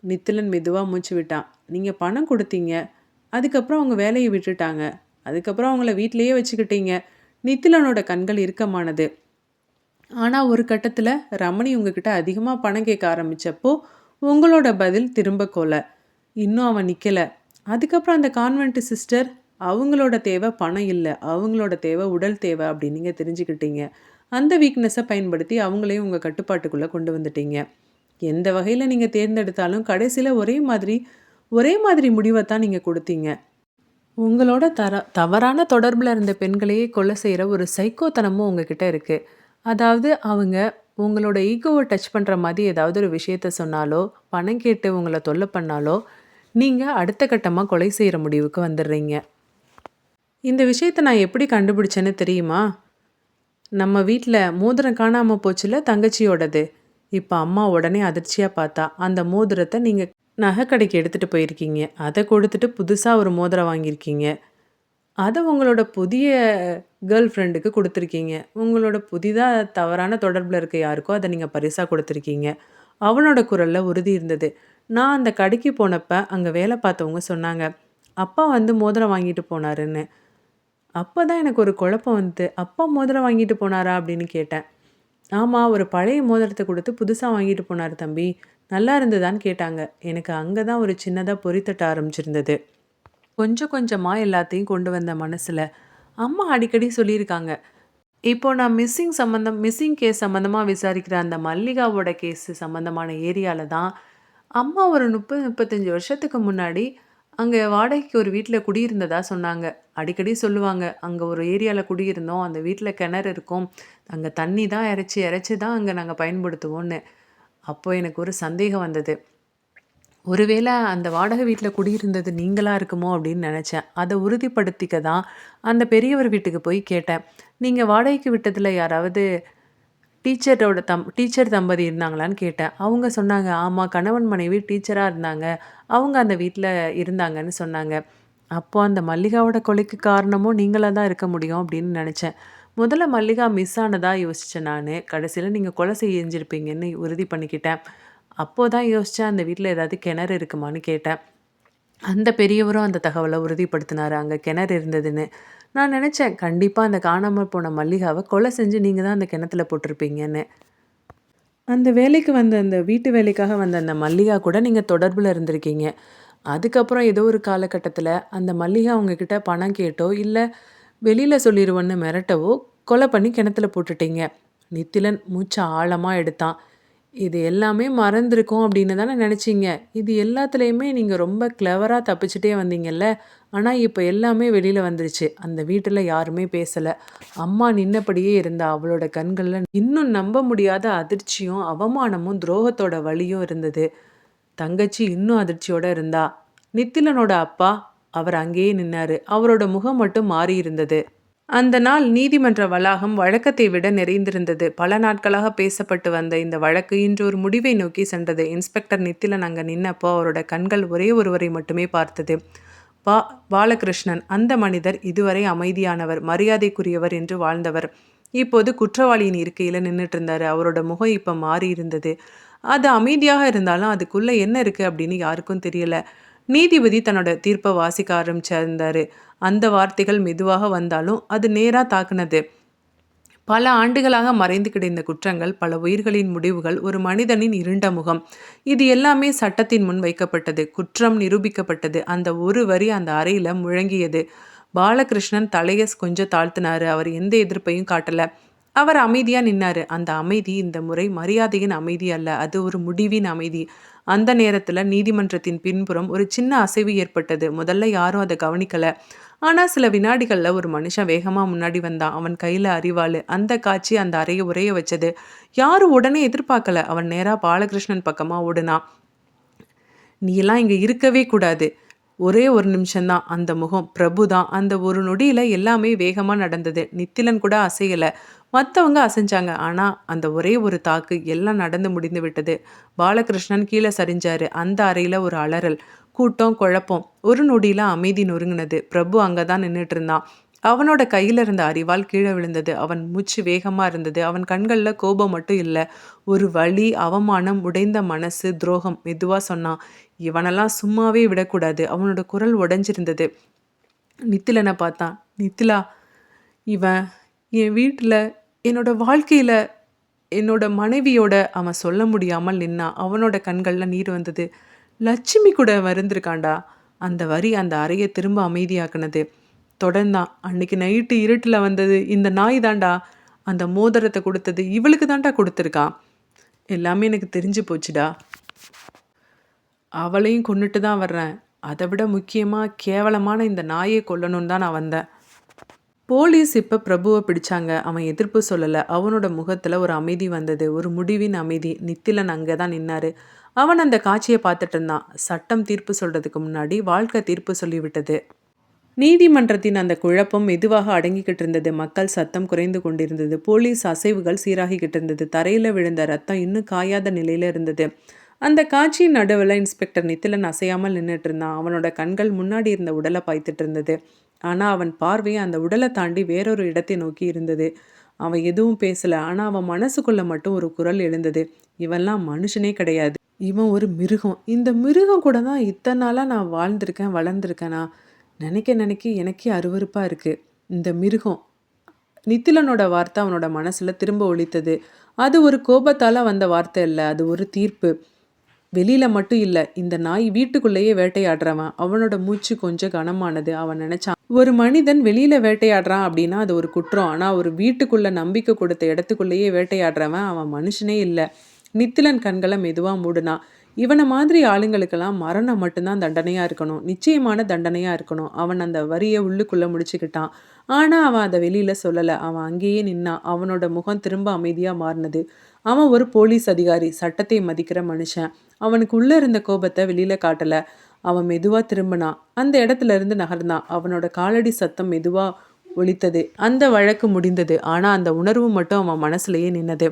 நித்திலன் மெதுவா மூச்சு விட்டான். நீங்க பணம் கொடுத்தீங்க. அதுக்கப்புறம் அவங்க வேலையை விட்டுட்டாங்க. அதுக்கப்புறம் அவங்கள வீட்டிலேயே வச்சுக்கிட்டீங்க. நித்திலனோட கண்கள் இறுக்கமானது. ஆனால் ஒரு கட்டத்தில் ரமணி உங்ககிட்ட அதிகமாக பணம் கேட்க ஆரம்பித்தப்போ உங்களோட பதில் திரும்ப கொலை. இன்னும் அவன் நிற்கலை. அதுக்கப்புறம் அந்த கான்வென்ட் சிஸ்டர், அவங்களோட தேவை பணம் இல்லை, அவங்களோட தேவை உடல் தேவை அப்படின்னு நீங்கள் தெரிஞ்சுக்கிட்டீங்க. அந்த வீக்னஸை பயன்படுத்தி அவங்களையும் உங்கள் கட்டுப்பாட்டுக்குள்ளே கொண்டு வந்துட்டீங்க. எந்த வகையில் நீங்கள் தேர்ந்தெடுத்தாலும் கடைசியில் ஒரே மாதிரி முடிவை தான் நீங்கள் கொடுத்தீங்க. உங்களோட தவறான தொடர்பில் இருந்த பெண்களையே கொலை செய்கிற ஒரு சைக்கோத்தனமும் உங்ககிட்ட இருக்குது. அதாவது அவங்க உங்களோட ஈகோவை டச் பண்ணுற மாதிரி ஏதாவது ஒரு விஷயத்த சொன்னாலோ, பணம் கேட்டு உங்களை தொல்லை பண்ணாலோ, நீங்கள் அடுத்த கட்டமாக கொலை செய்கிற முடிவுக்கு வந்துடுறீங்க. இந்த விஷயத்தை நான் எப்படி கண்டுபிடிச்சேன்னு தெரியுமா? நம்ம வீட்டில் மோதிரம் காணாமல் போச்சுல, தங்கச்சியோடது. இப்போ அம்மா உடனே அதிர்ச்சியாக பார்த்தா, அந்த மோதிரத்தை நீங்கள் நகை கடைக்கு எடுத்துகிட்டு போயிருக்கீங்க. அதை கொடுத்துட்டு புதுசாக ஒரு மோதிரம் வாங்கியிருக்கீங்க. அத உங்களோட புதிய கேர்ள் ஃப்ரெண்டுக்கு குடுத்துருக்கீங்க. உங்களோட புதிதா தவறான தொடர்புல இருக்க யாருக்கோ அத நீங்க பரிசா குடுத்துருக்கீங்க. அவனோட குரல்ல உறுதி இருந்தது. நான் அந்த கடைக்கு போனப்ப, அங்க வேல பார்த்தவங்க சொன்னாங்க. அப்பா வந்து மோதிரம் வாங்கிட்டு போனாருன்னு. அப்பதான் எனக்கு ஒரு குழப்பம் வந்தது. அப்பா மோதிரம் வாங்கிட்டு போனாரா? அப்படின்னு கேட்டேன். ஆமா, ஒரு பழைய மோதிரத்த குடுத்து புதுசா வாங்கிட்டு போனாரு தம்பி. நல்லா இருந்ததான்னு கேட்டாங்க. எனக்கு அங்க தான் ஒரு சின்னதா பொறி தட்ட ஆரம்பிச்சிருந்தது. கொஞ்சம் கொஞ்சமா எல்லாத்தையும் கொண்டு வந்த மனசுல. அம்மா அடிக்கடி சொல்லியிருக்காங்க. இப்போ நான் மிஸ்ஸிங் கேஸ் சம்மந்தமா விசாரிக்கிற அந்த மல்லிகாவோட கேஸ் சம்மந்தமான ஏரியால தான், அம்மா ஒரு 30, 35 வருஷத்துக்கு முன்னாடி அங்க வாடகைக்கு ஒரு வீட்ல குடியிருந்ததா சொன்னாங்க. அடிக்கடி சொல்லுவாங்க, "அங்க ஒரு ஏரியால குடியிருந்தோம். அந்த வீட்ல கிணறு இருக்கும். அங்க தண்ணி தான் இறைச்சு இறைச்சு தான் அங்க நாங்க பயன்படுத்துவோம்னு." அப்போ எனக்கு ஒரு சந்தேகம் வந்தது. ஒருவேள அந்த வாடகை வீட்ல குடியிருந்தது நீங்களா இருக்குமோ அப்படின்னு நெனச்சேன். அத உறுதிப்படுத்திக்க தான் அந்த பெரியவர் வீட்டுக்கு போய் கேட்டேன். நீங்க வாடகைக்கு விட்டதுல யாராவது டீச்சர் தம்பதி இருந்தாங்களான்னு கேட்டேன். அவங்க சொன்னாங்க, ஆமா கணவன் மனைவி டீச்சரா இருந்தாங்க. அவங்க அந்த வீட்ல இருந்தாங்கன்னு சொன்னாங்க. அப்போ அந்த மல்லிகாவோட கொலைக்கு காரணமும் நீங்களா தான் இருக்க முடியும் அப்படின்னு நெனச்சேன். முதல்ல மல்லிகா மிஸ் ஆனதா யோசிச்சேன் நானு. கடைசில நீங்க கொலை செஞ்சிருப்பீங்கன்னு உறுதி பண்ணிக்கிட்டேன். அப்போ தான் யோசிச்சேன், அந்த வீட்ல ஏதாவது கிணறு இருக்குமான்னு கேட்டேன். அந்த பெரியவரும் அந்த தகவல உறுதிப்படுத்தினாரு. அங்க கிணறு இருந்ததுன்னு. நான் நெனச்சேன், கண்டிப்பா அந்த காணாம போன மல்லிகாவ கொலை செஞ்சு நீங்க தான் அந்த கிணத்துல போட்டிருப்பீங்கன்னு. அந்த வேலைக்கு வந்த அந்த வீட்டு வேலைக்காக வந்த அந்த மல்லிகா கூட நீங்க தொடர்புல இருந்திருக்கீங்க. அதுக்கப்புறம் ஏதோ ஒரு காலகட்டத்தில அந்த மல்லிகா உங்ககிட்ட பணம் கேட்டோ, இல்ல வெளியில சொல்லிருவேன்னு மிரட்டவோ, கொலை பண்ணி கிணத்துல போட்டுட்டீங்க. நித்திலன் மூச்ச ஆழமா எடுத்தான். இது எல்லாமே மறந்திருக்கும் அப்படின்னு தானே நெனச்சீங்க. இது எல்லாத்துலயுமே நீங்க ரொம்ப கிளவரா தப்பிச்சுட்டே வந்தீங்கல்ல. ஆனா இப்ப எல்லாமே வெளியில வந்துருச்சு. அந்த வீட்டுல யாருமே பேசல. அம்மா நின்னபடியே இருந்தா. அவளோட கண்கள்ல இன்னும் நம்ப முடியாத அதிர்ச்சியும், அவமானமும், துரோகத்தோட வலியும் இருந்தது. தங்கச்சி இன்னும் அதிர்ச்சியோட இருந்தா. நித்திலனோட அப்பா, அவர் அங்கேயே நின்னாரு. அவரோட முகம் மட்டும் மாறியிருந்தது. அந்த நாள் நீதிமன்ற வளாகம் வழக்கத்தை விட நிறைந்திருந்தது. பல நாட்களாக பேசப்பட்டு வந்த இந்த வழக்கு இன்று ஒரு முடிவை நோக்கி சென்றது. இன்ஸ்பெக்டர் நித்திலன் அங்க நின்னப்போ அவரோட கண்கள் ஒரே ஒருவரை மட்டுமே பார்த்தது. பா பாலகிருஷ்ணன். அந்த மனிதர் இதுவரை அமைதியானவர், மரியாதைக்குரியவர் என்று வாழ்ந்தவர். இப்போது குற்றவாளியின் இருக்கையில நின்னுட்டு இருந்தாரு. அவரோட முகம் இப்ப மாறி இருந்தது. அது அமைதியாக இருந்தாலும் அதுக்குள்ள என்ன இருக்கு அப்படின்னு யாருக்கும் தெரியல. நீதிபதி தன்னோட தீர்ப்ப வாசிக்க ஆரம்பிச்சிருந்தாரு. அந்த வார்த்தைகள் மெதுவாக வந்தாலும் அது நேரா தாக்குனது. பல ஆண்டுகளாக மறைந்து கிடந்த குற்றங்கள், பல உயிர்களின் முடிவுகள், ஒரு மனிதனின் இருண்ட முகம். இது எல்லாமே சட்டத்தின் முன் வைக்கப்பட்டது. குற்றம் நிரூபிக்கப்பட்டது. அந்த ஒரு வரி அந்த அறையில முழங்கியது. பாலகிருஷ்ணன் தலைய கொஞ்சம் தாழ்த்தினாரு. அவர் எந்த எதிர்ப்பையும் காட்டல. அவர் அமைதியா நின்னாரு. அந்த அமைதி இந்த முறை மரியாதையின் அமைதி அல்ல. அது ஒரு முடிவின் அமைதி. அந்த நேரத்துல நீதிமன்றத்தின் பின்புறம் ஒரு சின்ன அசைவு ஏற்பட்டது. முதல்ல யாரும் அத கவனிக்கல. ஆனா சில வினாடிகள்ல ஒரு மனுஷன் வேகமா முன்னாடி வந்தான். அவன் கையில அரிவாளு. அந்த காட்சி அந்த அறைய உறைய வச்சது. யாரும் உடனே எதிர்பார்க்கல. அவன் நேரா பாலகிருஷ்ணன் பக்கமா ஓடுனான். "நீ எல்லாம் இங்க இருக்கவே கூடாது." ஒரே ஒரு நிமிஷம் தான். அந்த முகம் பிரபு தான். அந்த ஒரு நொடியில எல்லாமே வேகமா நடந்தது. நித்திலன் கூட அசையல. மத்தவங்க அசைஞ்சாங்க. ஆனா அந்த ஒரே ஒரு தாக்கு எல்லாம் நடந்து முடிந்து விட்டது. பாலகிருஷ்ணன் கீழ சரிஞ்சாரு. அந்த அறையில ஒரு அலறல். கூட்டம், குழப்பம். ஒரு நொடியில அமைதி நொறுங்குனது. பிரபு அங்கதான் நின்னுட்டு இருந்தான். அவனோட கையில இருந்த அரிவாள் கீழ விழுந்தது. அவன் மூச்சு வேகமா இருந்தது. அவன் கண்கள்ல கோபம் மட்டும் இல்ல. ஒரு வலி, அவமானம், உடைந்த மனசு, துரோகம். மெதுவா சொன்னான். இவனெல்லாம் சும்மாவே விடக்கூடாது. அவனோட குரல் உடைஞ்சிருந்தது. நித்திலனை பார்த்தான். நித்திலா, இவன் என் வீட்டுல, என்னோட வாழ்க்கையில, என்னோட மனைவியோட அவன் சொல்ல முடியாமல் நின்னான். அவனோட கண்கள்ல நீர் வந்தது. லட்சுமி கூட இருந்திருக்காண்டா. அந்த வரி அந்த அறைய திரும்ப அமைதியாக்குனது. தொடர்ந்தான். அன்னைக்கு நைட்டு இருட்டுல வந்தது இந்த நாய் தாண்டா. அந்த மோதிரத்தை கொடுத்தது இவளுக்கு தாண்டா கொடுத்துருக்கான். எல்லாமே எனக்கு தெரிஞ்சு போச்சுடா. அவளையும் கொன்னுட்டு தான் வர்றேன். அதை விட முக்கியமா கேவலமான இந்த நாயை கொல்லணும்னு தான் நான் வந்தேன். போலீஸ் இப்ப பிரபுவை பிடிச்சாங்க. அவன் எதிர்ப்பு சொல்லல. அவனோட முகத்துல ஒரு அமைதி வந்தது. ஒரு முடிவின் அமைதி. நித்திலன் அங்கதான் நின்னாரு. அவன் அந்த காட்சியை பார்த்துட்டு இருந்தான். சட்டம் தீர்ப்பு சொல்றதுக்கு முன்னாடி வாழ்க்கை தீர்ப்பு சொல்லிவிட்டது. நீதிமன்றத்தின் அந்த குழப்பம் மெதுவாக அடங்கிக்கிட்டு இருந்தது. மக்கள் சத்தம் குறைந்து கொண்டிருந்தது. போலீஸ் அசைவுகள் சீராகிக்கிட்டு இருந்தது. தரையில் விழுந்த ரத்தம் இன்னும் காயாத நிலையில் இருந்தது. அந்த காட்சியின் நடுவில் இன்ஸ்பெக்டர் நித்திலன் அசையாமல் நின்றுட்டு இருந்தான். அவனோட கண்கள் முன்னாடி இருந்த உடலை பாய்த்துட்டு இருந்தது. ஆனால் அவன் பார்வை அந்த உடலை தாண்டி வேறொரு இடத்தை நோக்கி இருந்தது. அவன் எதுவும் பேசல. ஆனால் அவன் மனசுக்குள்ள மட்டும் ஒரு குரல் எழுந்தது. இவன்லாம் மனுஷனே கிடையாது, இவன் ஒரு மிருகம். இந்த மிருகம் கூட தான் இத்தனை நாளாக நான் வாழ்ந்திருக்கேன், வளர்ந்துருக்கேனா? நினைக்க எனக்கே அருவருப்பாக இருக்குது. இந்த மிருகம். நித்திலனோட வார்த்தை அவனோட மனசில் திரும்ப ஒலித்தது. அது ஒரு கோபத்தால் வந்த வார்த்தை இல்லை, அது ஒரு தீர்ப்பு. வெளியில் மட்டும் இல்லை, இந்த நாய் வீட்டுக்குள்ளேயே வேட்டையாடுறவன். அவனோட மூச்சு கொஞ்சம் கனமானது. அவன் நினச்சான், ஒரு மனிதன் வெளியில் வேட்டையாடுறான் அப்படின்னா அது ஒரு குற்றம். ஆனால் ஒரு வீட்டுக்குள்ளே நம்பிக்கை கொடுத்த இடத்துக்குள்ளேயே வேட்டையாடுறவன் அவன் மனுஷனே இல்லை. நித்திலன் கண்களை மெதுவாக மூடுனான். இவனை மாதிரி ஆளுங்களுக்கெல்லாம் மரணம் மட்டும்தான் தண்டனையாக இருக்கணும், நிச்சயமான தண்டனையாக இருக்கணும். அவன் அந்த வரியை உள்ளுக்குள்ளே முடிச்சுக்கிட்டான். ஆனால் அவன் அதை வெளியில் சொல்லலை. அவன் அங்கேயே நின்னான். அவனோட முகம் திரும்ப அமைதியாக மாறினது. அவன் ஒரு போலீஸ் அதிகாரி, சட்டத்தை மதிக்கிற மனுஷன். அவனுக்கு உள்ளே இருந்த கோபத்தை வெளியில் காட்டலை. அவன் மெதுவாக திரும்பினான். அந்த இடத்துல இருந்து நகர்ந்தான். அவனோட காலடி சத்தம் மெதுவாக ஒலித்தது. அந்த வழக்கு முடிந்தது. ஆனால் அந்த உணர்வு மட்டும் அவன் மனசுலேயே நின்னது.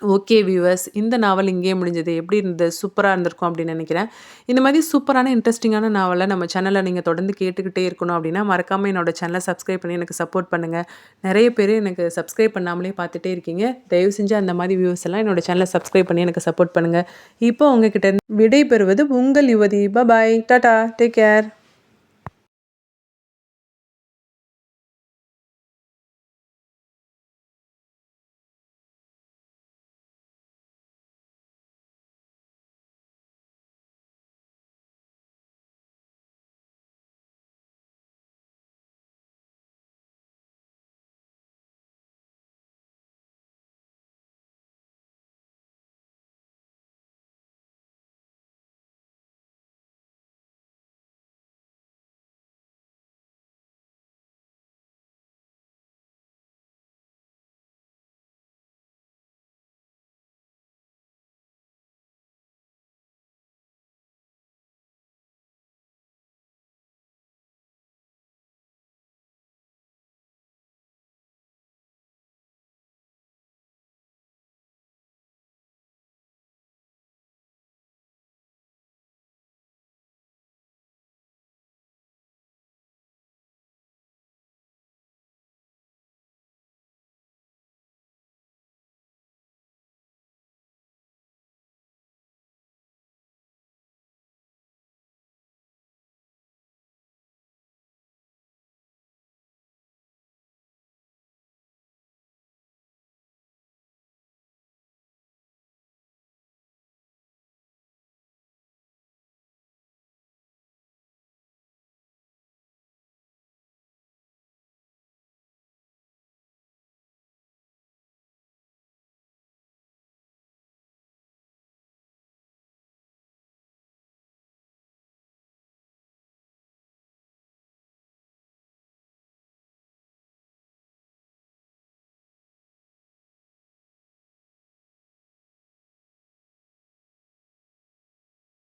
ஓகே வியூவர்ஸ், இந்த நாவல் இங்கேயே முடிஞ்சது. எப்படி இருந்தது? சூப்பராக இருந்திருக்கும் அப்படின்னு நினைக்கிறேன். இந்த மாதிரி சூப்பரான இன்ட்ரெஸ்டிங்கான நாவலை நம்ம சேனலில் நீங்கள் தொடர்ந்து கேட்டுக்கிட்டே இருக்கணும் அப்படின்னா மறக்காமல் என்னோடய சேனலை சப்ஸ்கிரைப் பண்ணி எனக்கு சப்போர்ட் பண்ணுங்கள். நிறைய பேர் எனக்கு சப்ஸ்கிரைப் பண்ணாமலே பார்த்துட்டே இருக்கீங்க. தயவு செஞ்சு அந்த மாதிரி வியூவர்ஸ் எல்லாம் என்னோடய சேனலை சப்ஸ்கிரைப் பண்ணி எனக்கு சப்போர்ட் பண்ணுங்கள். இப்போ உங்ககிட்ட விடை பெறுவது உங்கள் யுவதி. பாய், டாடா, டேக் கேர்.